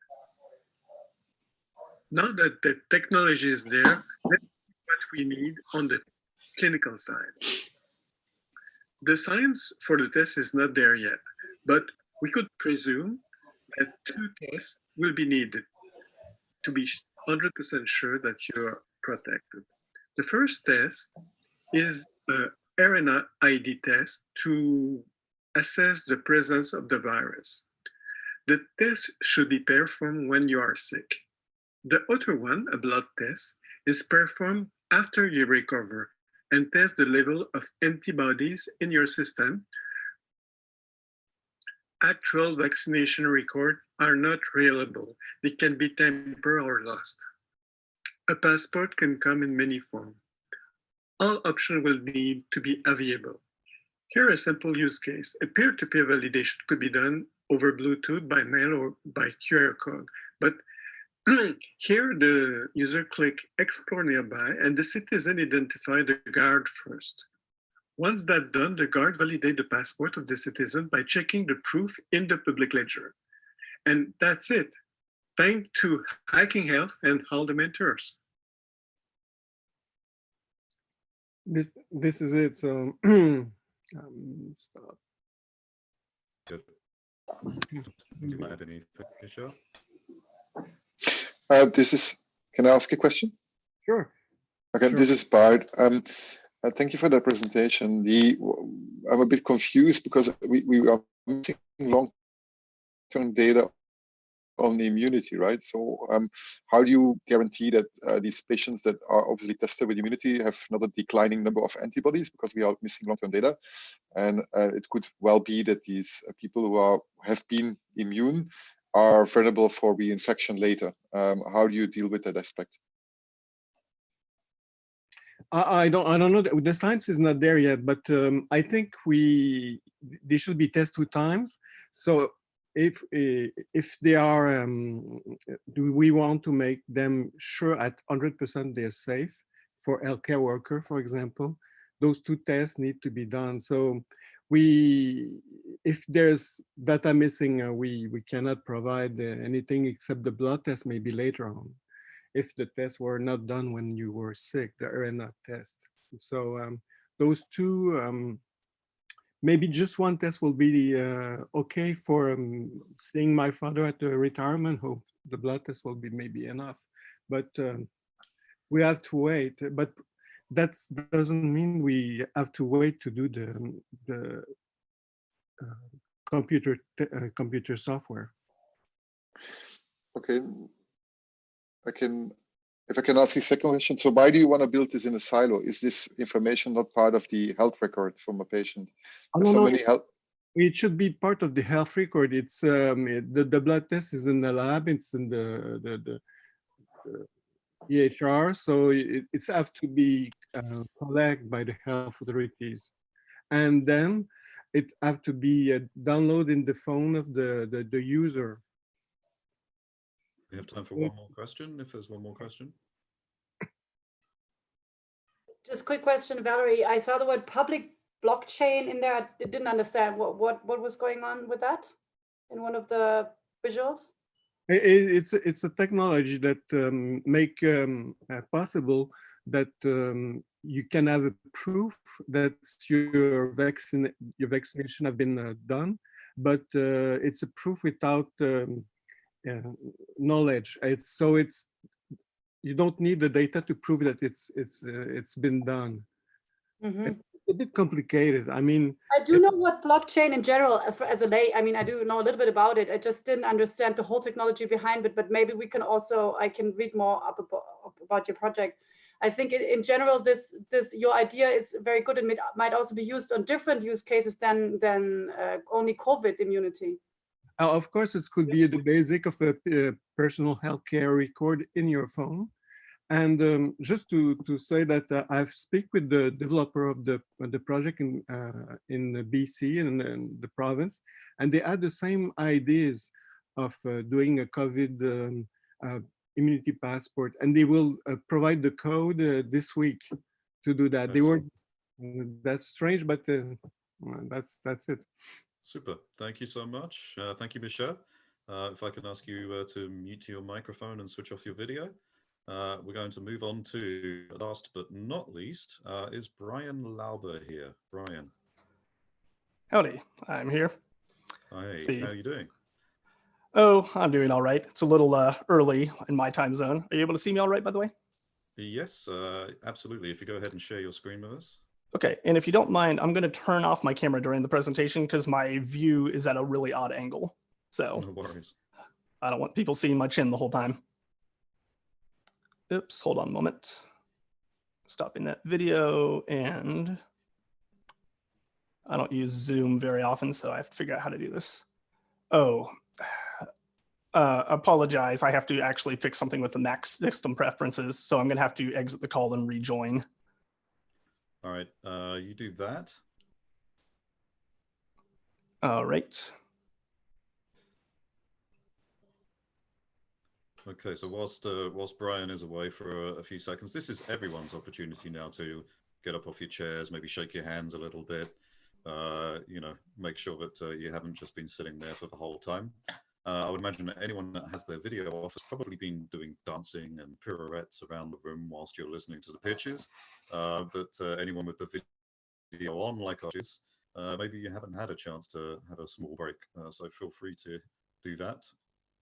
Now that the technology is there, let's see what we need on the clinical side. The science for the test is not there yet, but we could presume that 2 tests will be needed to be 100% sure that you're protected. The first test is an RNA ID test to assess the presence of the virus. The test should be performed when you are sick. The other one, a blood test, is performed after you recover and tests the level of antibodies in your system. Actual vaccination records are not reliable. They can be tampered or lost. A passport can come in many forms. all options will need to be available. Here, a simple use case. A peer-to-peer validation could be done over Bluetooth, by mail, or by QR code. But here, the user click Explore Nearby, and the citizen identify the guard first. Once that's done, the guard validates the passport of the citizen by checking the proof in the public ledger. And that's it. Thanks to Hacking Health and all the mentors. This is it. So stop. Good. Do you want to add anything, Michelle? Can I ask a question? Sure. Okay, Sure. This is Bart. Thank you for that presentation. I'm a bit confused because we are missing long-term data on the immunity, right? So how do you guarantee that these patients that are obviously tested with immunity have not a declining number of antibodies, because we are missing long-term data? And it could well be that these people who have been immune are vulnerable for reinfection later. How do you deal with that aspect? I don't know. The science is not there yet, but I think they should be tested 2 times. So if they are, do we want to make them sure at 100% they're safe for healthcare worker, for example? Those 2 tests need to be done. So if there's data missing, we cannot provide anything except the blood test maybe later on. If the tests were not done when you were sick, the RNA test. So those 2, maybe just 1 test will be okay for seeing my father at the retirement home. The blood test will be maybe enough, but we have to wait. But that doesn't mean we have to wait to do the computer software. Okay. If I can ask you a second question, so why do you want to build this in a silo? Is this information not part of the health record from a patient? It should be part of the health record. It's the blood test is in the lab. It's in the EHR, so it's have to be collected by the health authorities, and then it have to be downloaded in the phone of the user. We have time for one more question, if there's one more question. Just quick question, Valerie. I saw the word public blockchain in there. I didn't understand what was going on with that in one of the visuals. It's a technology that make possible that you can have a proof that your vaccination have been done, but it's a proof without knowledge. You don't need the data to prove that it's been done. Mm-hmm. It's a bit complicated. I mean, I do know what blockchain in general, as a lay, I mean, I do know a little bit about it. I just didn't understand the whole technology behind it, but maybe I can read more up about your project. I think in general, your idea is very good and might also be used on different use cases than only COVID immunity. Of course, it could be the basic of a personal healthcare record in your phone. And just to say that I've speak with the developer of the project in BC in the province, and they had the same ideas of doing a COVID immunity passport, and they will provide the code this week to do that. Excellent. That's strange, but that's it. Super. Thank you so much. Thank you, Michel. If I can ask you to mute your microphone and switch off your video. We're going to move on to, last but not least, is Brian Lauber here. Brian. Howdy, I'm here. Hi, See. how are you doing? Oh, I'm doing all right. It's a little early in my time zone. Are you able to see me all right, by the way? Yes, absolutely. If you go ahead and share your screen with us. Okay, and if you don't mind, I'm going to turn off my camera during the presentation because my view is at a really odd angle. So no worries. I don't want people seeing my chin the whole time. Oops, hold on a moment. Stopping that video, and I don't use Zoom very often, so I have to figure out how to do this. Oh, apologize. I have to actually fix something with the Mac system preferences, so I'm going to have to exit the call and rejoin. All right, you do that. All right. Okay, so whilst Brian is away for a few seconds, this is everyone's opportunity now to get up off your chairs, maybe shake your hands a little bit, you know, make sure that you haven't just been sitting there for the whole time. I would imagine that anyone that has their video off has probably been doing dancing and pirouettes around the room whilst you're listening to the pitches. But anyone with the video on, like us, maybe you haven't had a chance to have a small break, so feel free to do that.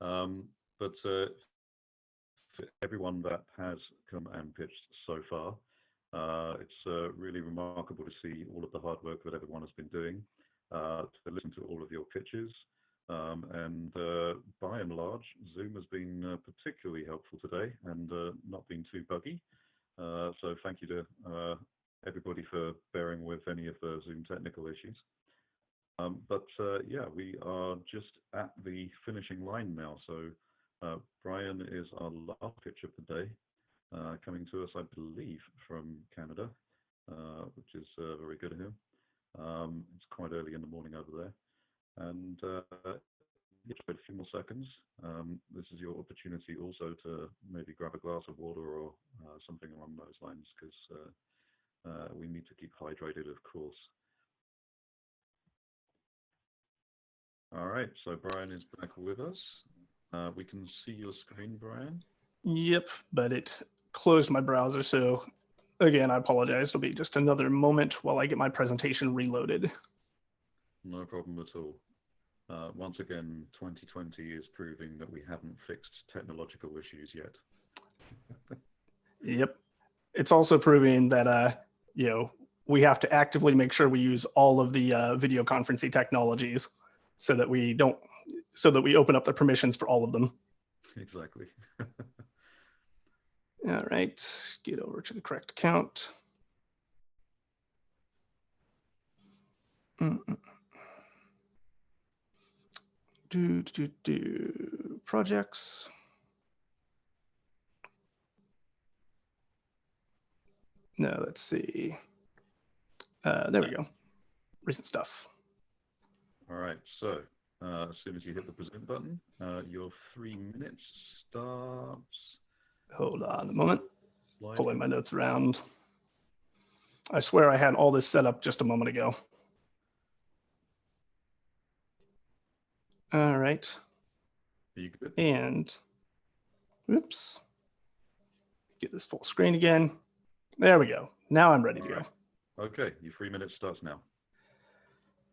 But for everyone that has come and pitched so far, it's really remarkable to see all of the hard work that everyone has been doing, to listen to all of your pitches. And by and large, Zoom has been particularly helpful today and not been too buggy. So thank you to everybody for bearing with any of the Zoom technical issues. But yeah, we are just at the finishing line now. So Brian is our last pitch of the day, coming to us, I believe, from Canada, which is very good of him. It's quite early in the morning over there. And just wait a few more seconds. This is your opportunity also to maybe grab a glass of water or something along those lines, because we need to keep hydrated, of course. All right, so Brian is back with us. We can see your screen, Brian. Yep, but it closed my browser. So again, I apologize. It'll be just another moment while I get my presentation reloaded. No problem at all. Once again, 2020 is proving that we haven't fixed technological issues yet. Yep. It's also proving that, you know, we have to actively make sure we use all of the video conferencing technologies so that we open up the permissions for all of them. Exactly. All right, get over to the correct account. Projects. No, let's see. There we go. Recent stuff. All right, so as soon as you hit the present button, your 3 minutes starts. Hold on a moment. Pulling my notes around. I swear I had all this set up just a moment ago. All right. Are you good? And, whoops. Get this full screen again. There we go. Now I'm ready to go. Okay, your 3 minutes starts now.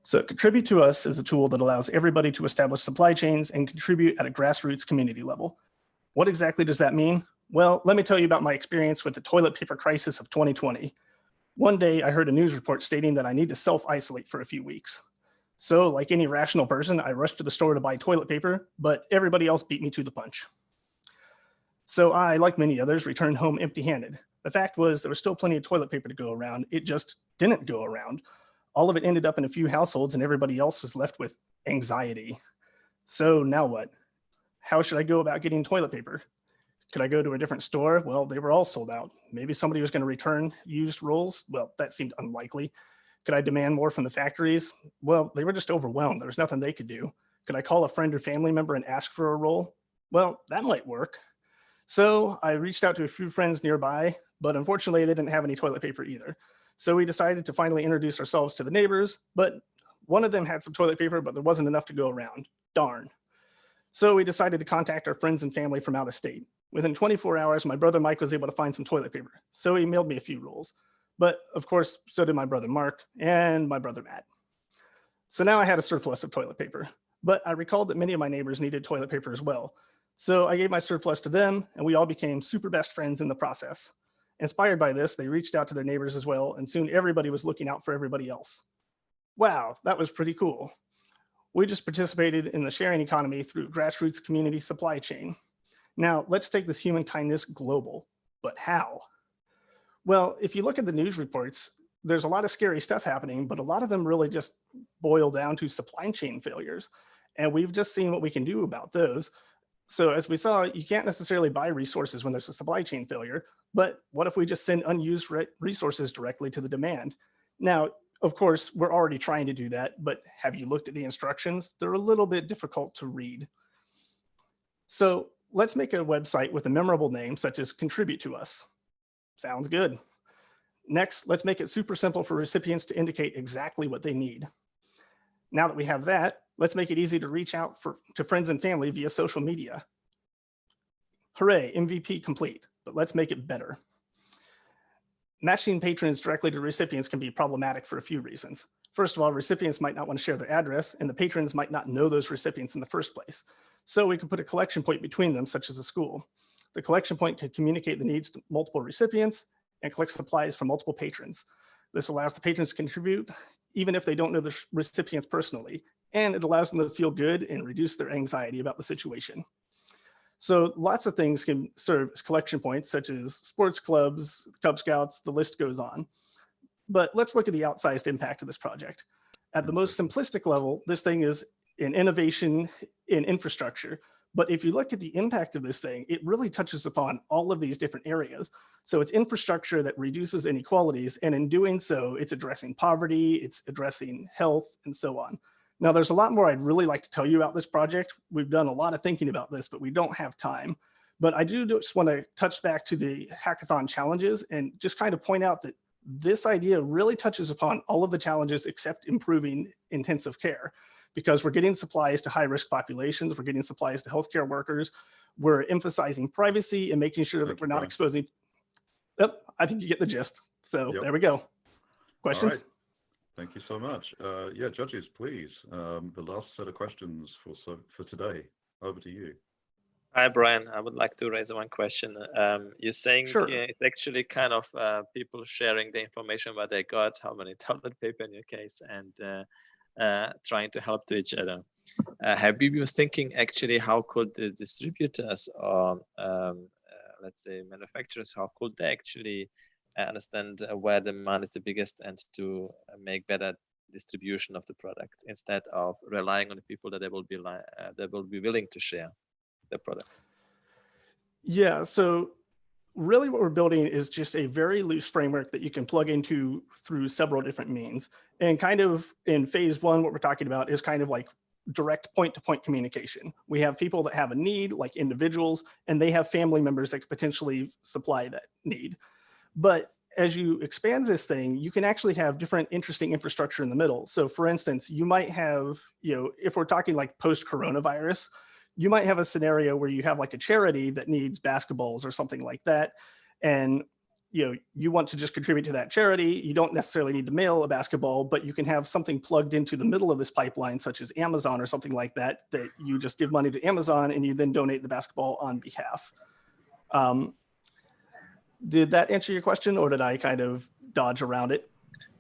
So Contribute to Us is a tool that allows everybody to establish supply chains and contribute at a grassroots community level. What exactly does that mean? Well, let me tell you about my experience with the toilet paper crisis of 2020. One day I heard a news report stating that I need to self-isolate for a few weeks. So like any rational person, I rushed to the store to buy toilet paper, but everybody else beat me to the punch. So I, like many others, returned home empty-handed. The fact was there was still plenty of toilet paper to go around. It just didn't go around. All of it ended up in a few households and everybody else was left with anxiety. So now what? How should I go about getting toilet paper? Could I go to a different store? Well, they were all sold out. Maybe somebody was going to return used rolls. Well, that seemed unlikely. Could I demand more from the factories? Well, they were just overwhelmed. There was nothing they could do. Could I call a friend or family member and ask for a roll? Well, that might work. So I reached out to a few friends nearby, but unfortunately they didn't have any toilet paper either. So we decided to finally introduce ourselves to the neighbors, but one of them had some toilet paper, but there wasn't enough to go around. Darn. So we decided to contact our friends and family from out of state. Within 24 hours, my brother Mike was able to find some toilet paper. So he mailed me a few rolls. But of course, so did my brother Mark and my brother Matt. So now I had a surplus of toilet paper, but I recalled that many of my neighbors needed toilet paper as well. So I gave my surplus to them and we all became super best friends in the process. Inspired by this, they reached out to their neighbors as well, and soon everybody was looking out for everybody else. Wow, that was pretty cool. We just participated in the sharing economy through grassroots community supply chain. Now, let's take this human kindness global, but how? Well, if you look at the news reports, there's a lot of scary stuff happening, but a lot of them really just boil down to supply chain failures. And we've just seen what we can do about those. So as we saw, you can't necessarily buy resources when there's a supply chain failure, But what if we just send unused resources directly to the demand? Now, of course, we're already trying to do that, but have you looked at the instructions? They're a little bit difficult to read. So let's make a website with a memorable name, such as Contribute to Us. Sounds good. Next, let's make it super simple for recipients to indicate exactly what they need. Now that we have that, let's make it easy to reach out to friends and family via social media. Hooray, MVP complete, but let's make it better. Matching patrons directly to recipients can be problematic for a few reasons. First of all, recipients might not want to share their address, and the patrons might not know those recipients in the first place. So we can put a collection point between them, such as a school. The collection point can communicate the needs to multiple recipients and collect supplies from multiple patrons. This allows the patrons to contribute, even if they don't know the recipients personally, and it allows them to feel good and reduce their anxiety about the situation. So lots of things can serve as collection points, such as sports clubs, Cub Scouts, the list goes on. But let's look at the outsized impact of this project. At the most simplistic level, this thing is an innovation in infrastructure. But if you look at the impact of this thing, it really touches upon all of these different areas. So it's infrastructure that reduces inequalities, and in doing so, it's addressing poverty, it's addressing health, and so on. Now, there's a lot more I'd really like to tell you about this project. We've done a lot of thinking about this, but we don't have time. But I do just want to touch back to the hackathon challenges and just kind of point out that this idea really touches upon all of the challenges except improving intensive care, because we're getting supplies to high-risk populations, we're getting supplies to healthcare workers, we're emphasizing privacy and making sure that we're not exposing. Yep, I think you get the gist. So there we go. Questions? All right. Thank you so much. Yeah, judges, please. The last set of questions for today. Over to you. Hi, Brian. I would like to raise one question. You're saying it's actually kind of people sharing the information what they got, how many toilet paper in your case, and trying to help to each other. Have you been thinking actually how could the distributors or let's say manufacturers, how could they actually understand where demand is the biggest and to make better distribution of the product instead of relying on the people that they will be willing to share their products? Yeah, so really what we're building is just a very loose framework that you can plug into through several different means. And kind of in phase one, what we're talking about is kind of like direct point-to-point communication. We have people that have a need, like individuals, and they have family members that could potentially supply that need. But as you expand this thing, you can actually have different interesting infrastructure in the middle. So for instance, you might have, if we're talking like post-coronavirus, you might have a scenario where you have like a charity that needs basketballs or something like that. And you want to just contribute to that charity. You don't necessarily need to mail a basketball, but you can have something plugged into the middle of this pipeline, such as Amazon or something like that, that you just give money to Amazon and you then donate the basketball on behalf. Did that answer your question, or did I kind of dodge around it?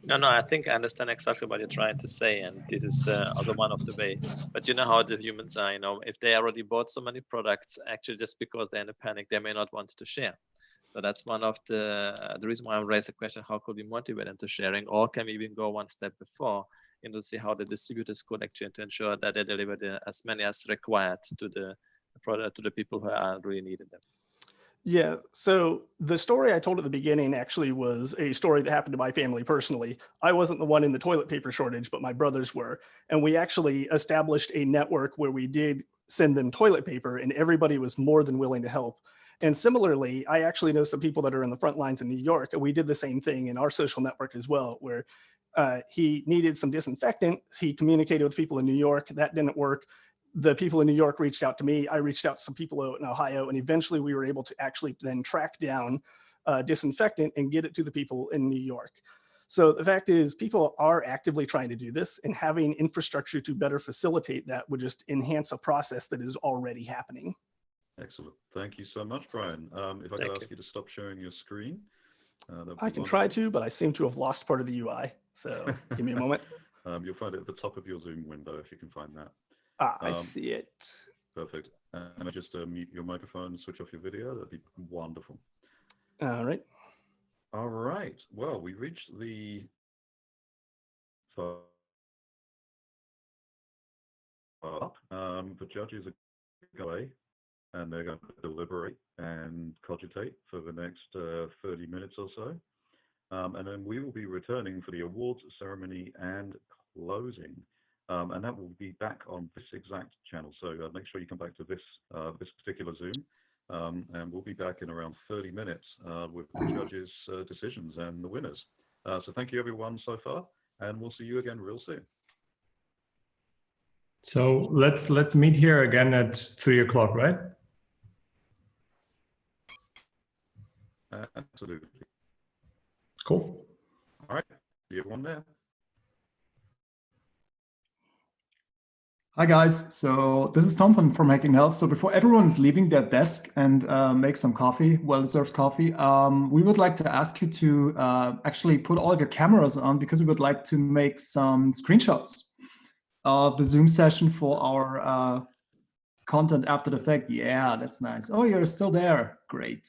No, I think I understand exactly what you're trying to say, and this is also one of the way. But you know how the humans are, if they already bought so many products, actually just because they're in a panic, they may not want to share. So that's one of the reason why I raised the question, how could we motivate them to sharing, or can we even go one step before, to see how the distributors could actually to ensure that they deliver as many as required to the product, to the people who are really needed them. Yeah, so the story I told at the beginning actually was a story that happened to my family personally. I wasn't the one in the toilet paper shortage, but my brothers were. And we actually established a network where we did send them toilet paper, and everybody was more than willing to help. And similarly, I actually know some people that are in the front lines in New York, and we did the same thing in our social network as well, where he needed some disinfectant. He communicated with people in New York. That didn't work. The people in New York reached out to me. I reached out to some people in Ohio, and eventually we were able to actually then track down disinfectant and get it to the people in New York. So the fact is, people are actively trying to do this, and having infrastructure to better facilitate that would just enhance a process that is already happening. Excellent. Thank you so much, Brian. If I could ask you to stop sharing your screen. I can try to, but I seem to have lost part of the UI. So give me a moment. You'll find it at the top of your Zoom window if you can find that. I see it. Perfect. And I just mute your microphone and switch off your video. That'd be wonderful. All right. All right. Well, we reached the but judges are away. and they're going to deliberate and cogitate for the next 30 minutes or so. And then we will be returning for the awards ceremony and closing. And that will be back on this exact channel. So make sure you come back to this particular Zoom. And we'll be back in around 30 minutes with the judges' decisions and the winners. So thank you everyone so far, and we'll see you again real soon. So let's meet here again at 3 o'clock, right? Absolutely. Cool. All right. See everyone there. Hi guys, so this is Tom from Hacking Health. So before everyone is leaving their desk and make some coffee, well-deserved coffee, we would like to ask you to actually put all of your cameras on, because we would like to make some screenshots of the Zoom session for our content after the fact. Yeah, that's nice. Oh, you're still there. Great.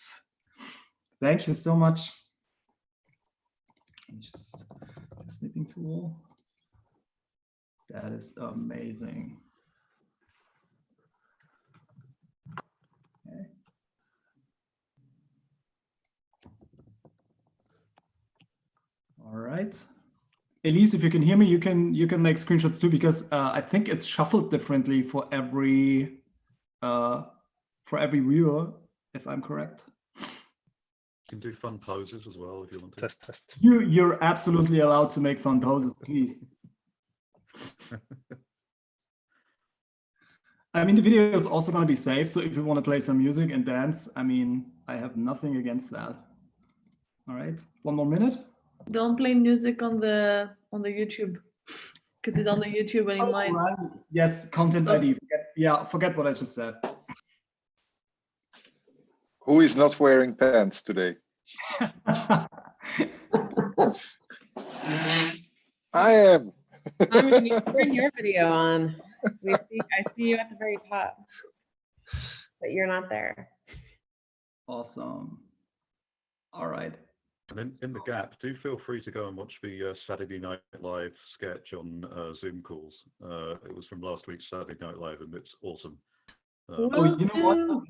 Thank you so much. Just the snipping tool. That is amazing. Okay. All right. Elise, if you can hear me, you can make screenshots too, because I think it's shuffled differently for every viewer, if I'm correct. You can do fun poses as well if you want to. Test. You're absolutely allowed to make fun poses, please. I mean, the video is also going to be saved, so if you want to play some music and dance, I mean, I have nothing against that. All right, 1 more minute. Don't play music on the YouTube, because it's on the YouTube and it might. Right. Yes, content ID. Forget what I just said. Who is not wearing pants today? I am. I mean, you turn your video on. I see you at the very top, but you're not there. Awesome. All right. And in the gap, do feel free to go and watch the Saturday Night Live sketch on Zoom calls. It was from last week's Saturday Night Live, and it's awesome. Oh, you know what?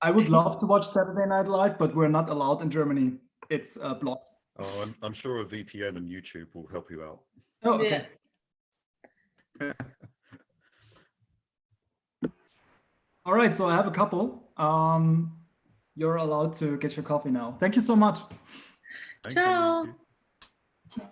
I would love to watch Saturday Night Live, but we're not allowed in Germany. It's blocked. Oh, I'm sure a VPN and YouTube will help you out. Oh, okay. Yeah. All right, so I have a couple. You're allowed to get your coffee now. Thank you so much. Ciao. Ciao.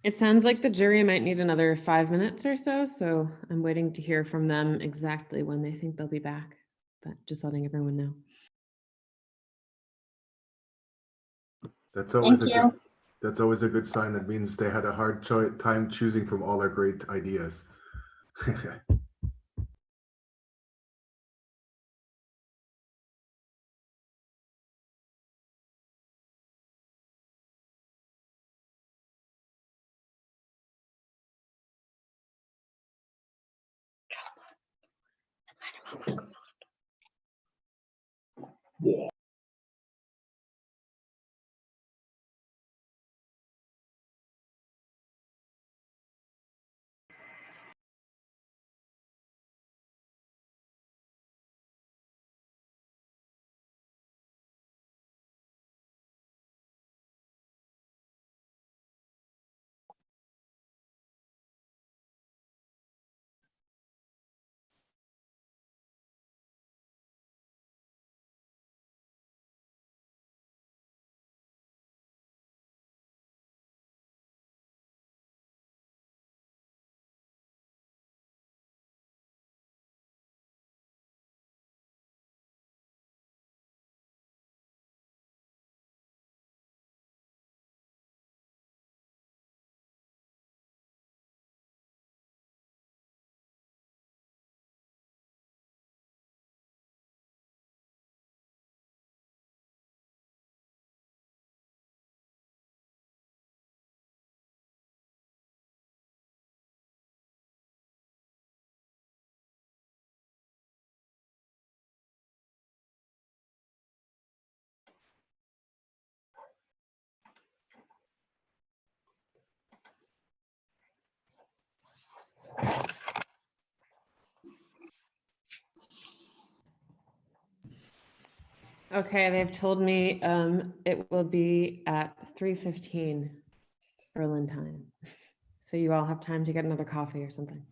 It sounds like the jury might need another 5 minutes or so, so I'm waiting to hear from them exactly when they think they'll be back, but just letting everyone know. That's always Thank a you. good. That's always a good sign. That means they had a hard time choosing from all our great ideas. Okay, they've told me it will be at 3:15 Berlin time. So you all have time to get another coffee or something.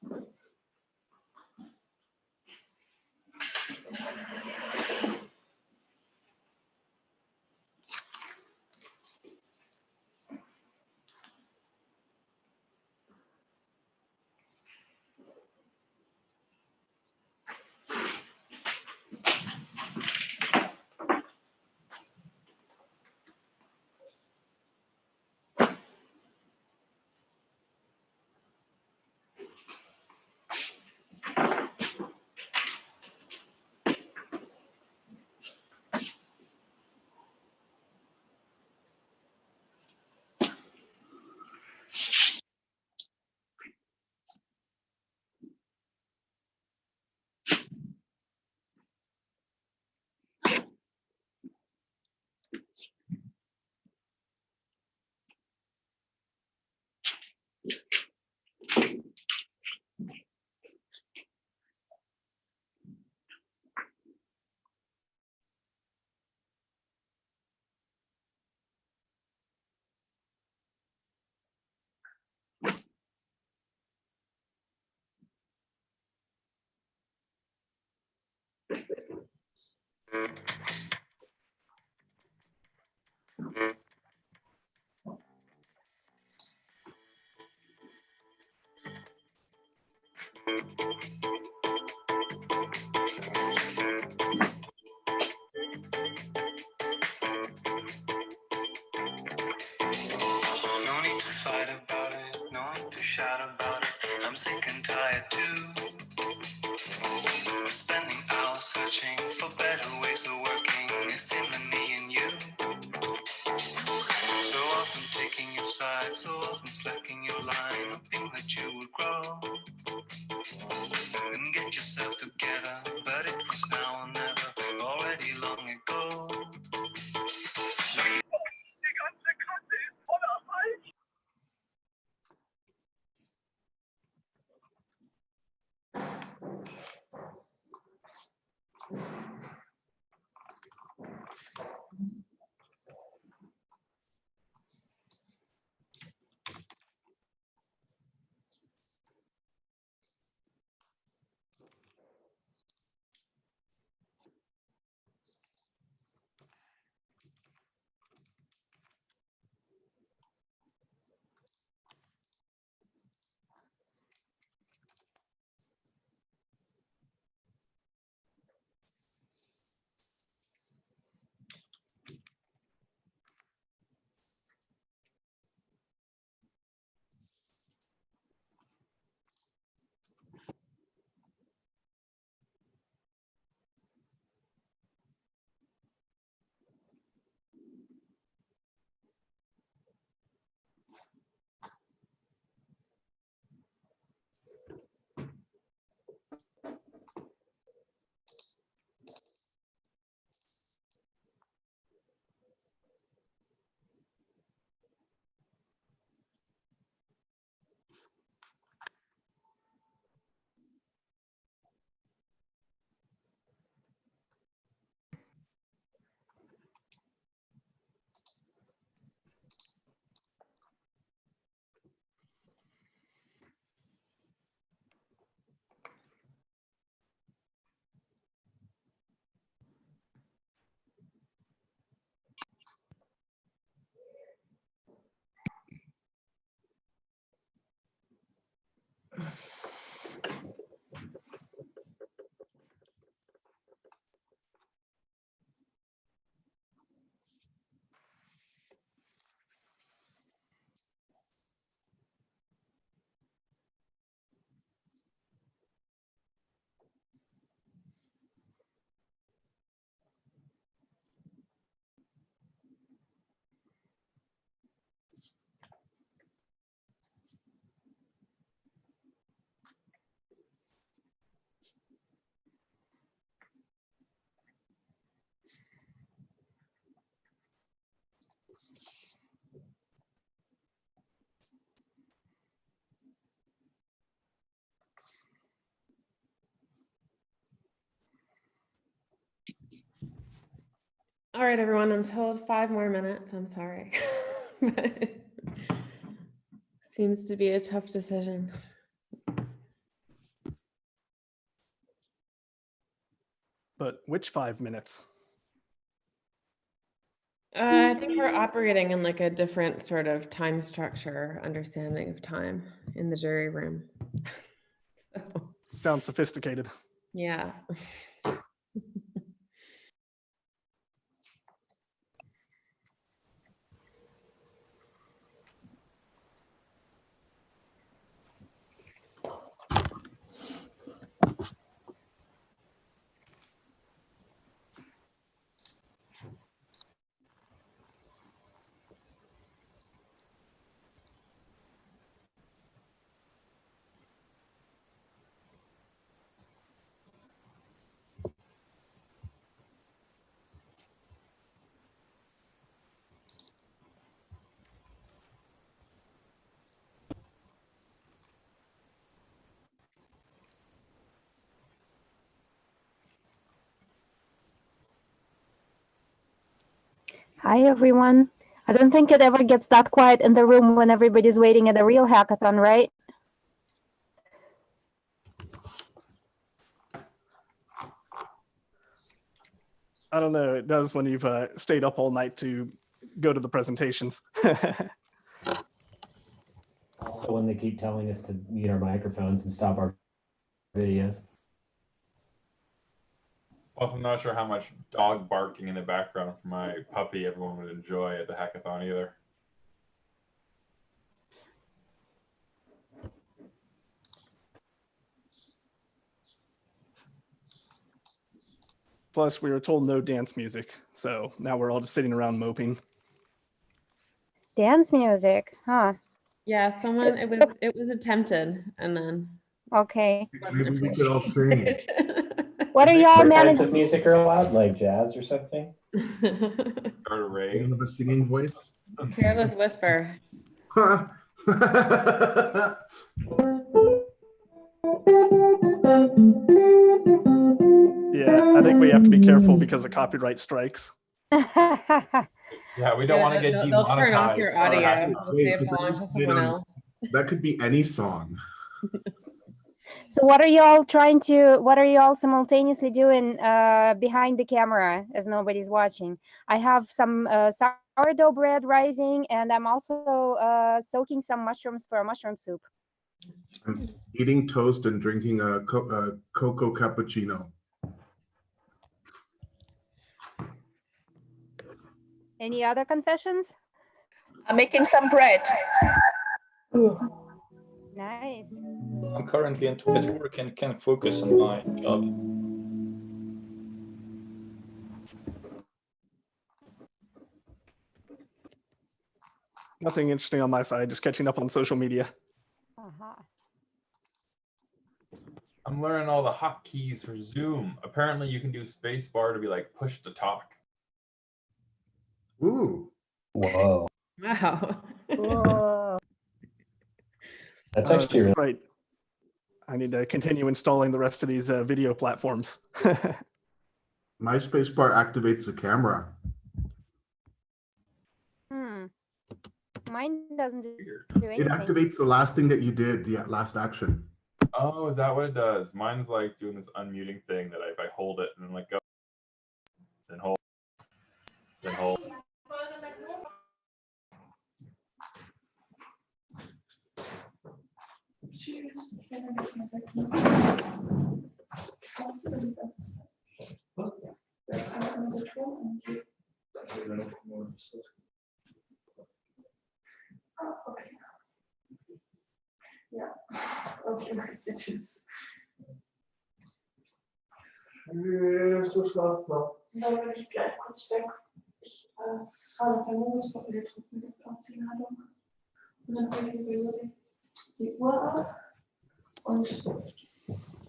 No need to fight about it, no need to shout about it. I'm sick and tired too. We're spending hours searching for better ways of working. It's in me and you. So often taking your side, so often slacking your line, hoping that you would grow and get yourself together. But it was now or never, already long ago. All right, everyone, I'm told 5 more minutes. I'm sorry. But seems to be a tough decision. But which 5 minutes? I think we're operating in like a different sort of time structure, understanding of time in the jury room. Sounds sophisticated. Yeah. Hi, everyone. I don't think it ever gets that quiet in the room when everybody's waiting at a real hackathon, right? I don't know. It does when you've stayed up all night to go to the presentations. Also, when they keep telling us to mute our microphones and stop our videos. Also, not sure how much dog barking in the background from my puppy everyone would enjoy at the hackathon either. Plus, we were told no dance music, so now we're all just sitting around moping. Dance music, huh? Yeah, someone it was attempted and then Okay. Maybe we could all sing. What are y'all What types managing? of music are allowed, like jazz or something? You have a singing voice? Careless whisper. Yeah, I think we have to be careful because of copyright strikes. Yeah, we don't want to get they'll demonetized. turn off your for our audio. hackathon. They'll say it belongs to someone else. That could be any song. So what are y'all simultaneously doing behind the camera as nobody's watching? I have some sourdough bread rising, and I'm also soaking some mushrooms for a mushroom soup. I'm eating toast and drinking a cocoa cappuccino. Any other confessions? I'm making some bread. Nice. I'm currently at work and can't focus on my job. Nothing interesting on my side, just catching up on social media. I'm learning all the hotkeys for Zoom. Apparently, you can do spacebar to be like push to talk. Ooh. Whoa. Wow. Whoa. That's actually really right. I need to continue installing the rest of these video platforms. My spacebar activates the camera. Mine doesn't do anything. It activates the last thing that you did, the last action. Oh, is that what it does? Mine's like doing this unmuting thing that if I hold it and then let go, then hold, then hold. Ja, okay, macht es jetzt. So schlafbar. Dann bin ich gleich kurz weg. Ich habe kein Modus, wir drücken jetzt aus die Ladung. Und dann legen wir die Uhr ab. Und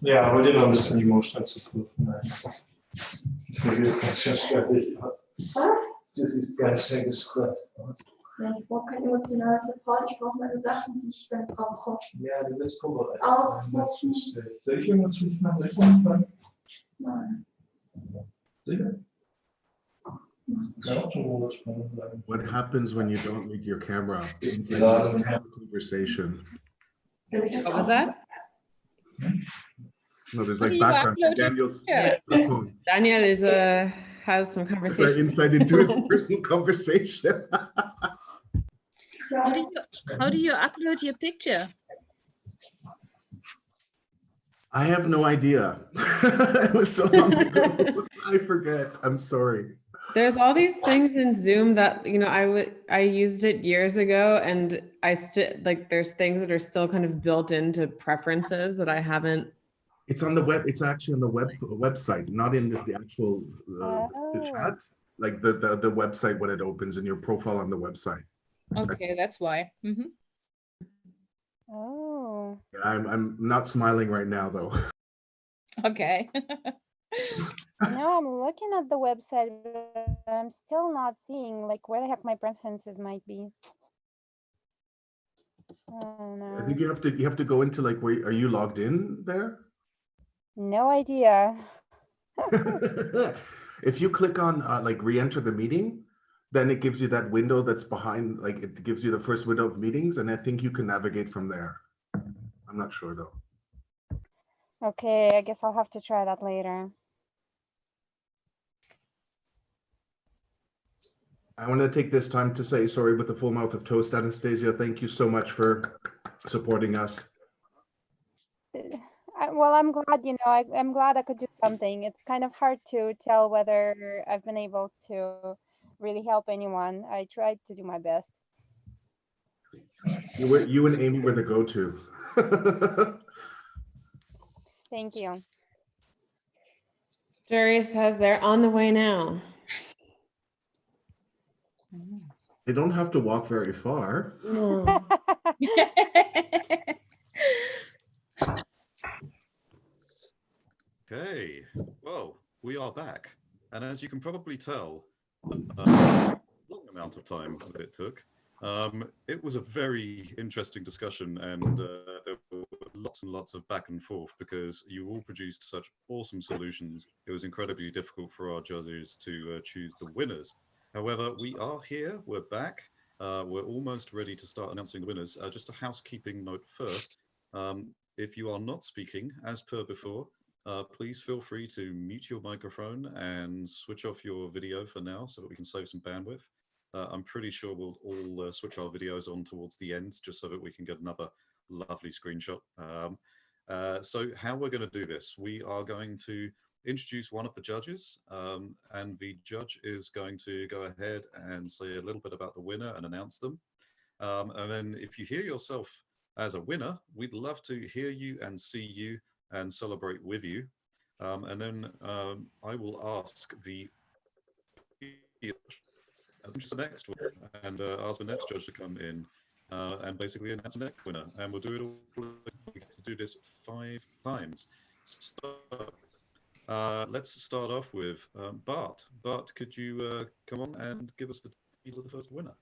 Ja, heute noch ein bisschen die Motion zu prüfen. Du siehst ganz schön schrecklich aus. was? Du siehst ganz schön gestresst aus. Ja, ich brauche keinen emotionalen Support, ich brauche meine Sachen, die ich dann brauche. Ja, du willst vorbereitet Ausdrucken. Soll ich irgendwas für dich machen? Soll ich irgendwas machen? Nein. Sicher? What happens when you don't make your camera? It's like a conversation. What was that? No, there's How do like you background. upload your Daniel's picture? phone. Daniel has some It's like conversation. insight into his personal conversation. How do you upload your picture? I have no idea. It was so long ago. I forget. I'm sorry. There's all these things in Zoom that, you know, I used it years ago, and I still like there's things that are still kind of built into preferences that I haven't. It's on the web. It's actually on the website, not in the actual the chat. Like the website when it opens in your profile on the website. Okay, that's why. Oh. I'm not smiling right now though. Okay. No, I'm looking at the website, but I'm still not seeing like where the heck my preferences might be. Oh no. I think you have to go into like where are you logged in there? No idea. If you click on like re-enter the meeting, then it gives you that window that's behind, like it gives you the first window of meetings, and I think you can navigate from there. I'm not sure though. Okay, I guess I'll have to try that later. I want to take this time to say sorry with the full mouth of toast, Anastasia. Thank you so much for supporting us. Well, I'm glad, you know, I'm glad I could do something. It's kind of hard to tell whether I've been able to really help anyone. I tried to do my best. You and Amy were the go-to. Thank you. Jerry says they're on the way now. They don't have to walk very far. No. Okay, well, we are back. And as you can probably tell, long amount of time that it took. It was a very interesting discussion, and there were lots and lots of back and forth because you all produced such awesome solutions. It was incredibly difficult for our judges to choose the winners. However, we are here, we're back. We're almost ready to start announcing the winners. Just a housekeeping note first. If you are not speaking, as per before, please feel free to mute your microphone and switch off your video for now so that we can save some bandwidth. I'm pretty sure we'll all switch our videos on towards the end just so that we can get another lovely screenshot. So how we're going to do this, we are going to introduce one of the judges, and the judge is going to go ahead and say a little bit about the winner and announce them. And then if you hear yourself as a winner, we'd love to hear you and see you and celebrate with you. And then I will ask the next one and ask the next judge to come in and basically announce the next winner. And we'll do it all. We get to do this 5 times. So let's start off with Bart. Bart, could you come on and give us the title of the first winner?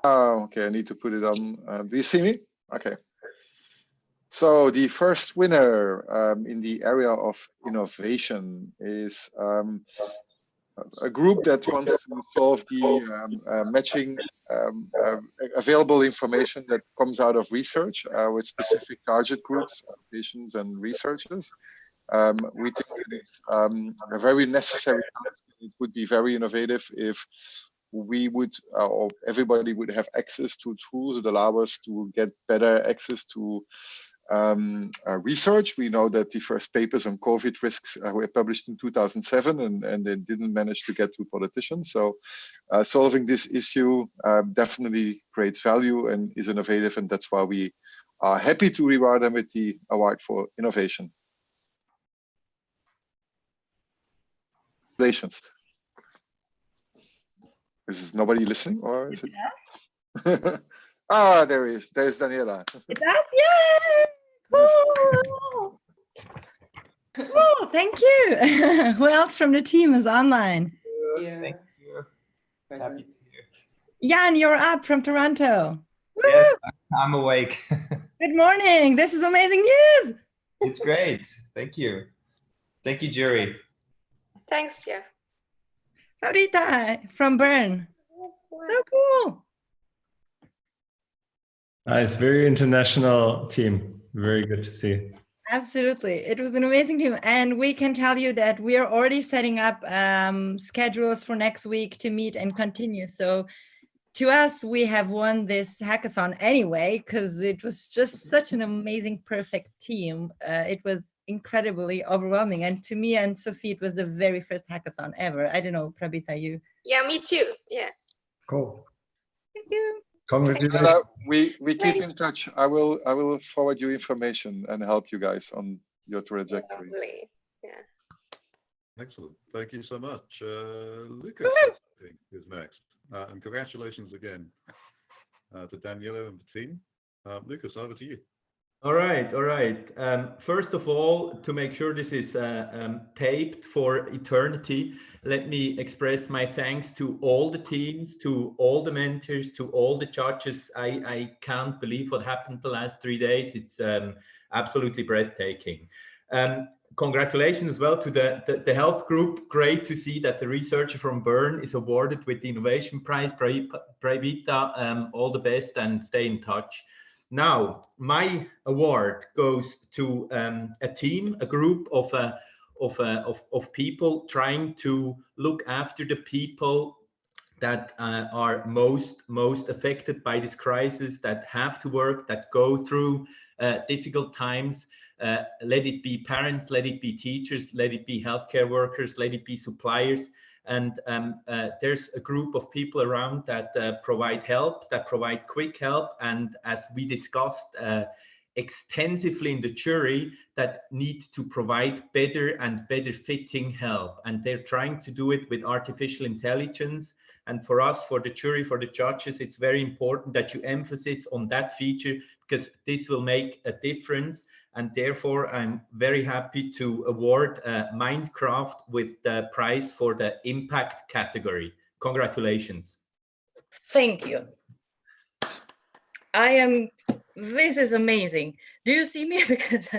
Oh, okay, I need to put it on. Do you see me? Okay. So the first winner in the area of innovation is a group that wants to solve the matching available information that comes out of research with specific target groups, patients and researchers. We think it's a very necessary task. It would be very innovative if we would, or everybody would have access to tools that allow us to get better access to research. We know that the first papers on COVID risks were published in 2007 and they didn't manage to get to politicians. So solving this issue definitely creates value and is innovative, and that's why we are happy to reward them with the award for innovation. Congratulations. Is nobody listening, or is it? Ah, there's Daniela. It's us, yay! Woo! Oh, thank you. Who else from the team is online? Thank you. Happy to hear. Jan, you're up from Toronto. Yes, I'm awake. Good morning. This is amazing news. It's great. Thank you. Thank you, Jerry. Thanks, yeah. Fabrita from Bern. So cool. Nice, very international team. Very good to see. Absolutely. It was an amazing team. And we can tell you that we are already setting up schedules for next week to meet and continue. So to us, we have won this hackathon anyway, because it was just such an amazing, perfect team. It was incredibly overwhelming. And to me and Sophie, it was the very first hackathon ever. I don't know, Prabita, you? Yeah, me too. Yeah. Cool. Thank you. Congratulations. We keep in touch. I will forward you information and help you guys on your trajectory. Lovely. Yeah. Excellent. Thank you so much. Lucas, I think, is next. And congratulations again to Daniela and the team. Lucas, over to you. All right, all right. First of all, to make sure this is taped for eternity, let me express my thanks to all the teams, to all the mentors, to all the judges. I can't believe what happened the last 3 days. It's absolutely breathtaking. Congratulations as well to the health group. Great to see that the researcher from Bern is awarded with the Innovation Prize. Pravita, all the best and stay in touch. Now, my award goes to a team, a group of people trying to look after the people that are most affected by this crisis, that have to work, that go through difficult times. Let it be parents, let it be teachers, let it be healthcare workers, let it be suppliers. And there's a group of people around that provide help, that provide quick help. And as we discussed extensively in the jury, that need to provide better and better fitting help. And they're trying to do it with artificial intelligence. And for us, for the jury, for the judges, it's very important that you emphasize on that feature, because this will make a difference. And therefore, I'm very happy to award Minecraft with the prize for the impact category. Congratulations. Thank you. This is amazing. Do you see me? Because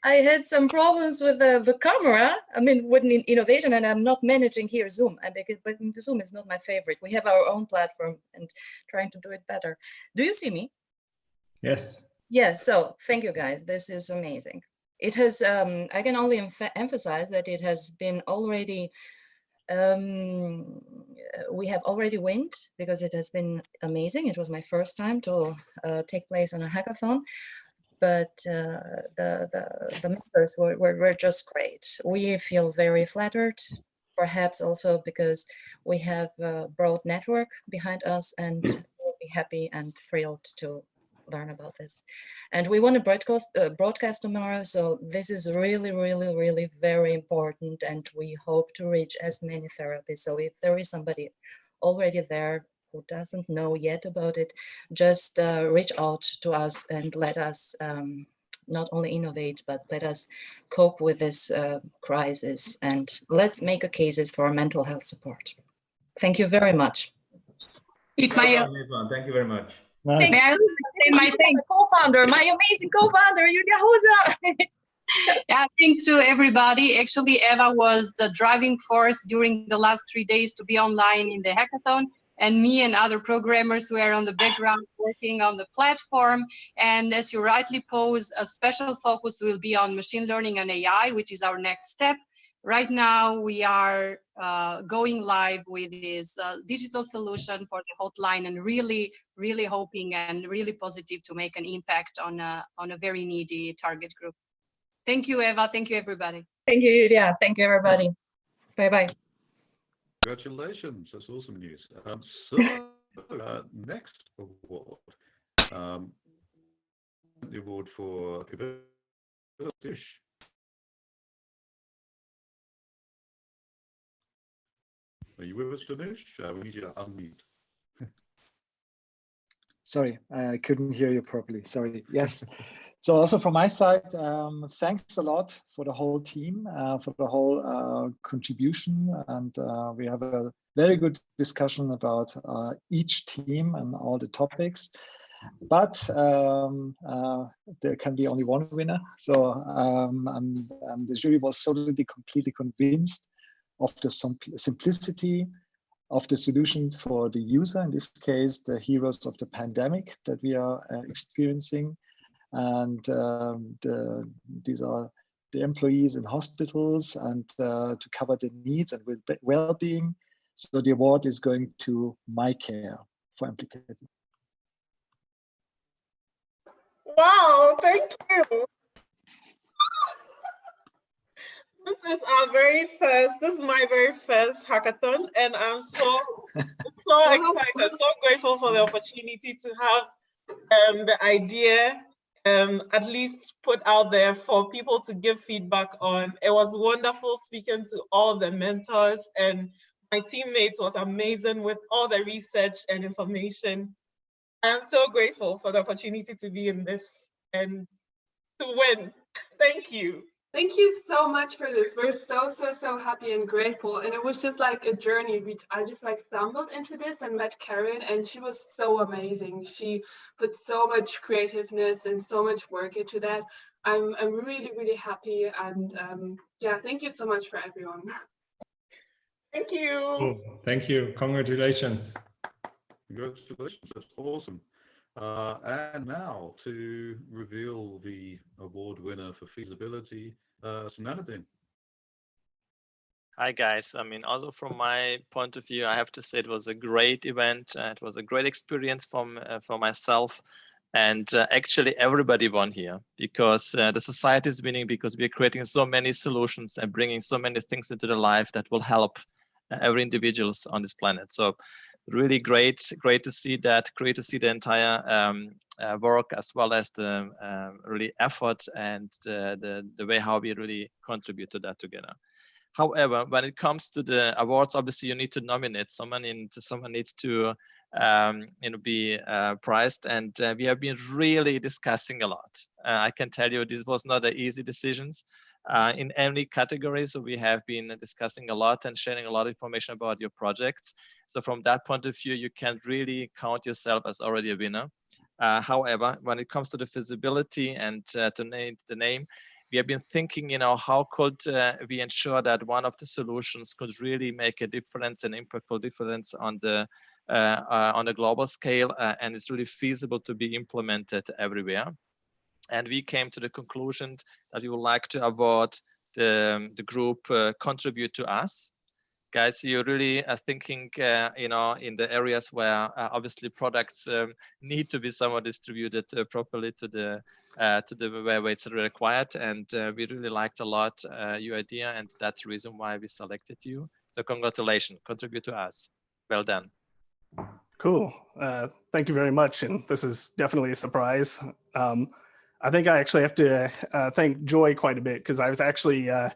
I had some problems with the camera. I mean, with innovation, and I'm not managing here Zoom. But Zoom is not my favorite. We have our own platform and trying to do it better. Do you see me? Yes. Yeah, so thank you guys. This is amazing. It has, I can only emphasize that it has been already, we have already won because it has been amazing. It was my first time to take place on a hackathon, but the members were just great. We feel very flattered, perhaps also because we have a broad network behind us, and we'll be happy and thrilled to learn about this. And we want to broadcast tomorrow, so this is really very important, and we hope to reach as many therapists. So if there is somebody already there who doesn't know yet about it, just reach out to us and let us not only innovate, but let us cope with this crisis, and let's make a cases for mental health support. Thank you very much. Thank you very much. Nice. May I say my co-founder, my amazing co-founder, Julia Hosa. Yeah, thanks to everybody. Actually, Eva was the driving force during the last 3 days to be online in the hackathon, and me and other programmers were on the background working on the platform. And as you rightly posed, a special focus will be on machine learning and AI, which is our next step. Right now, we are going live with this digital solution for the hotline, and really hoping and really positive to make an impact on a very needy target group. Thank you, Eva. Thank you, everybody. Thank you, Julia. Thank you, everybody. Bye-bye. Congratulations. That's awesome news. Next award. The award for Dish. Are you with us, Dinesh? We need you to unmute. Sorry, I couldn't hear you properly. Sorry. Yes. So also from my side, thanks a lot for the whole team, for the whole contribution. And we have a very good discussion about each team and all the topics. But there can be only one winner. So and the jury was solidly completely convinced of the simplicity of the solution for the user, in this case, the heroes of the pandemic that we are experiencing. And these are the employees in hospitals and to cover the needs and well-being. So the award is going to MyCare for implicated. Wow, thank you. This is my very first hackathon, and I'm so excited, so grateful for the opportunity to have the idea at least put out there for people to give feedback on. It was wonderful speaking to all the mentors, and my teammates was amazing with all the research and information. I'm so grateful for the opportunity to be in this and to win. Thank you. Thank you so much for this. We're so happy and grateful. And it was just like a journey. I just like stumbled into this and met Karen, and she was so amazing. She put so much creativeness and so much work into that. I'm really happy, and yeah, thank you so much for everyone. Thank you. Cool. Thank you. Congratulations. Congratulations. That's awesome. And now to reveal the award winner for feasibility, Sanadin. Hi guys. I mean, also from my point of view, I have to say it was a great event. It was a great experience for myself, and actually everybody won here because the society is winning because we're creating so many solutions and bringing so many things into the life that will help every individuals on this planet. So really great to see that, great to see the entire work as well as the really effort and the way how we really contribute to that together. However, when it comes to the awards, obviously you need to nominate someone, someone needs to be prized, and we have been really discussing a lot. I can tell you this was not an easy decisions. In any category, so we have been discussing a lot and sharing a lot of information about your projects. So from that point of view, you can really count yourself as already a winner. However, when it comes to the feasibility and to name the name, we have been thinking, how could we ensure that one of the solutions could really make a difference, an impactful difference on the global scale, and it's really feasible to be implemented everywhere. And we came to the conclusion that we would like to award the group Contribute to Us. Guys, you really are thinking, in the areas where obviously products need to be somewhat distributed properly to the where it's required. And we really liked a lot your idea, and that's the reason why we selected you. So congratulations, Contribute to Us. Well done. Cool. Thank you very much. And this is definitely a surprise. I think I actually have to thank Joy quite a bit because I was actually, I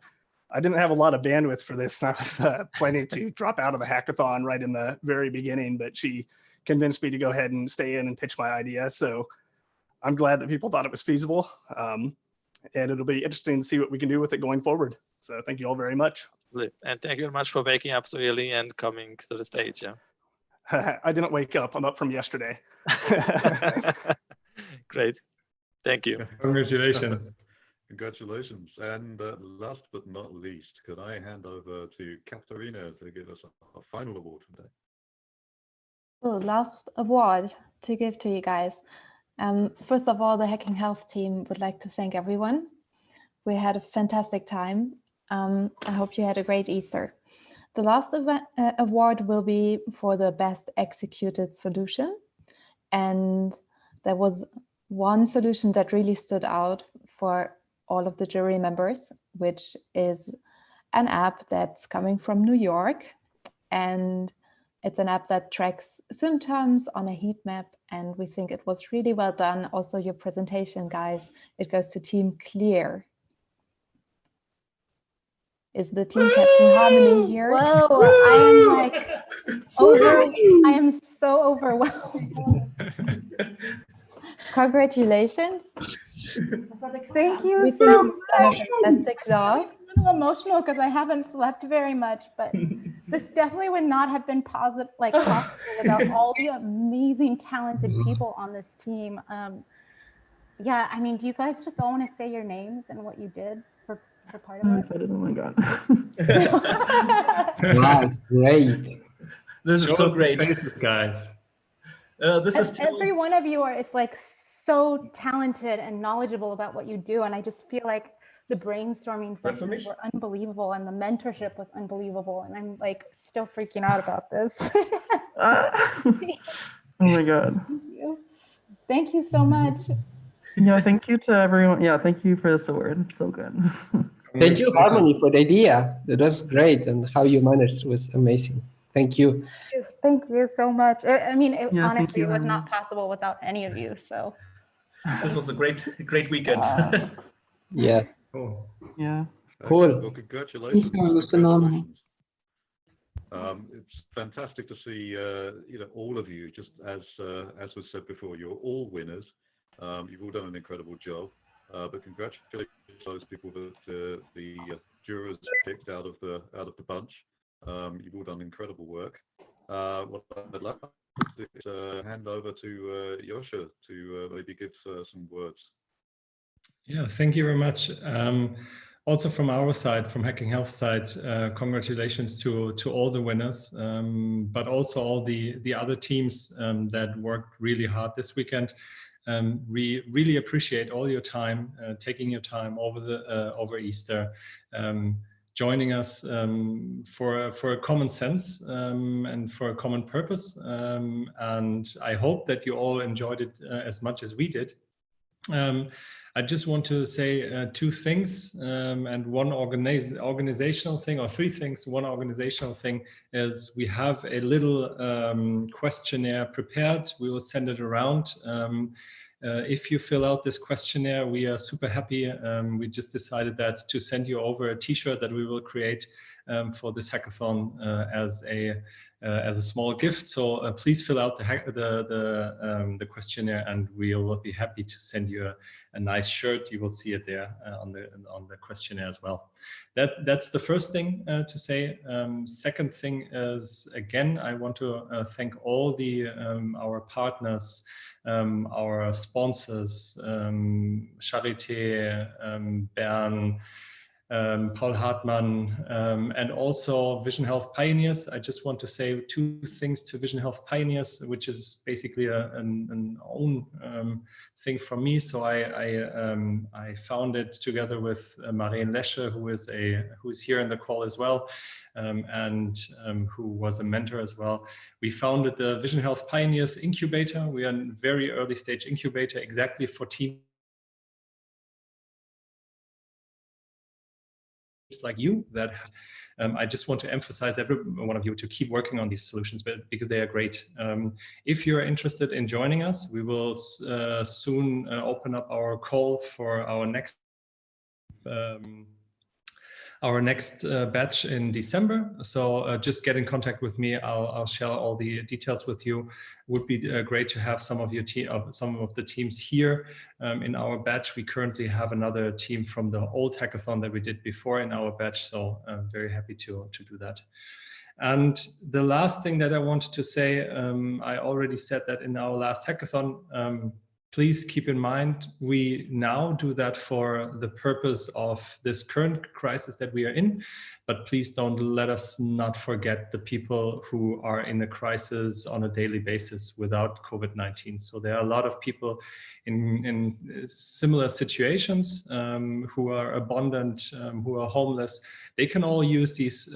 didn't have a lot of bandwidth for this, and I was planning to drop out of the hackathon right in the very beginning, but she convinced me to go ahead and stay in and pitch my idea. So I'm glad that people thought it was feasible, and it'll be interesting to see what we can do with it going forward. So thank you all very much. And thank you very much for waking up so early and coming to the stage. Yeah. I didn't wake up. I'm up from yesterday. Great. Thank you. Congratulations. Congratulations. And last but not least, could I hand over to Katharina to give us a final award today? So last award to give to you guys. First of all, the Hacking Health team would like to thank everyone. We had a fantastic time. I hope you had a great Easter. The last award will be for the best executed solution. And there was one solution that really stood out for all of the jury members, which is an app that's coming from New York. And it's an app that tracks symptoms on a heat map. And we think it was really well done. Also, your presentation, guys, it goes to Team Clear. Is the team Captain Harmony here? Whoa, I am so overwhelmed. Congratulations. Thank you We so think you've done a much. fantastic job. I'm a little emotional because I haven't slept very much, but this definitely would not have been possible without all the amazing, talented people on this team. Yeah, I mean, do you guys just all want to say your names and what you did for part of it? Oh my God. Wow, great. This is Show so us the great. faces, guys. This is Every one of you is like so talented and knowledgeable about what you do, and I just feel like the brainstorming sessions were unbelievable and the mentorship was unbelievable, and I'm like still freaking out about this. Oh my God. Thank you so much. Yeah, thank you to everyone. Yeah, thank you for this award. It's so good. Thank you, Harmony, for the idea. That was great, and how you managed was amazing. Thank you. Thank you so much. I mean, Yeah, thank honestly, you, it was Harmony. not possible without any of you. So This was a great weekend. Yeah. Cool. Yeah. Cool. Well, congratulations. This one was phenomenal. It's fantastic to see all of you. Just as was said before, you're all winners. You've all done an incredible job. But congratulations to those people that the jurors picked out of the bunch. You've all done incredible work. What I'd like to hand over to Yosha to maybe give some words. Yeah, thank you very much. Also from our side, from Hacking Health side, congratulations to all the winners, but also all the other teams that worked really hard this weekend. We really appreciate all your time, taking your time over Easter, joining us for a common sense and for a common purpose. And I hope that you all enjoyed it as much as we did. I just want to say two things and one organizational thing, or three things. One organizational thing is we have a little questionnaire prepared. We will send it around. If you fill out this questionnaire, we are super happy. We just decided that to send you over a t-shirt that we will create for this hackathon as a small gift. So please fill out the questionnaire, and we'll be happy to send you a nice shirt. You will see it there on the questionnaire as well. That's the first thing to say. Second thing is, again, I want to thank all our partners, our sponsors, Charité, Bern, Paul Hartmann, and also Vision Health Pioneers. I just want to say two things to Vision Health Pioneers, which is basically an own thing from me. So I found it together with Marijn Lesche, who is here in the call as well, and who was a mentor as well. We founded the Vision Health Pioneers Incubator. We are a very early stage incubator exactly for teams like you that I just want to emphasize every one of you to keep working on these solutions because they are great. If you're interested in joining us, we will soon open up our call for our next batch in December. So just get in contact with me. I'll share all the details with you. Would be great to have some of the teams here in our batch. We currently have another team from the old hackathon that we did before in our batch. So I'm very happy to do that. And the last thing that I wanted to say, I already said that in our last hackathon. Please keep in mind, we now do that for the purpose of this current crisis that we are in, but please don't let us not forget the people who are in a crisis on a daily basis without COVID-19. So there are a lot of people in similar situations who are abundant, who are homeless. They can all use these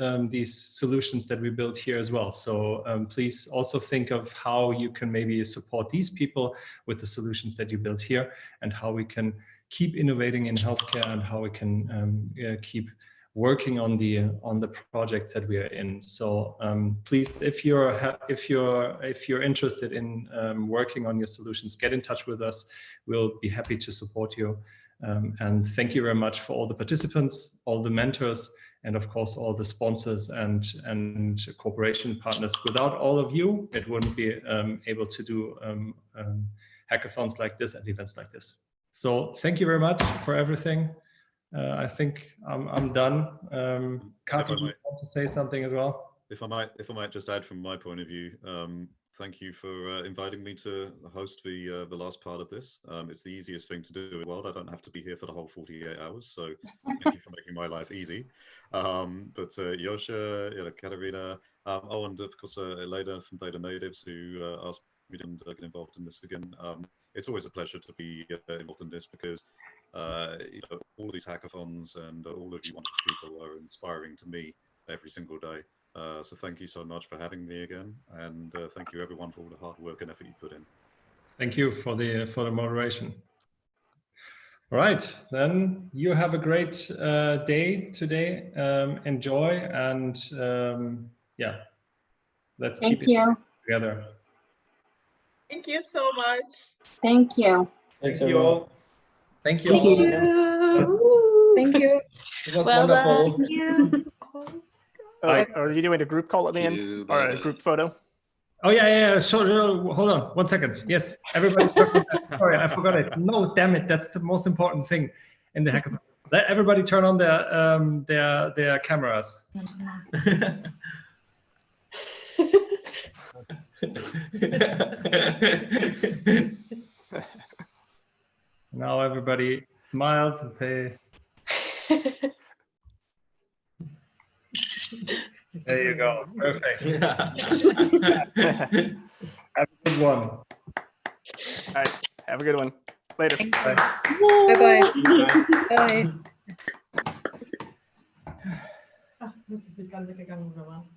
solutions that we built here as well. So please also think of how you can maybe support these people with the solutions that you built here, and how we can keep innovating in healthcare, and how we can keep working on the projects that we are in. So please, if you're interested in working on your solutions, get in touch with us. We'll be happy to support you. And thank you very much for all the participants, all the mentors, and of course all the sponsors and cooperation partners. Without all of you, it wouldn't be able to do hackathons like this and events like this. So thank you very much for everything. I think I'm done. Kati, you want to say something as well? If I might just add from my point of view, thank you for inviting me to host the last part of this. It's the easiest thing to do in the world. I don't have to be here for the whole 48 hours. So thank you for making my my life easy. But Yosha, Katarina, oh, and of course Elena from Data Natives, who asked me to get involved in this again. It's always a pleasure to be involved in this because all of these hackathons and all of you wonderful people are inspiring to me every single day. So thank you so much for having me again, and thank you everyone for all the hard work and effort you put in. Thank you for the moderation. All right, then you have a great day today. Enjoy, and yeah, let's keep it together. Thank you so much. Thank you. Thank you all. Thank you Thank all. you. Thank you. It was Well wonderful. done. Thank you. Are you doing a group call at the end or a group photo? Oh yeah. So hold on 1 second. Yes, everybody. Sorry, I forgot it. No, damn it. That's the most important thing in the hackathon. Let everybody turn on their cameras. Now everybody smiles and say. There you go. Perfect. Have a good one. All right. Have a good one. Later. Bye. Bye-bye. Bye. Das ist natürlich ganz weggegangen, wunderbar.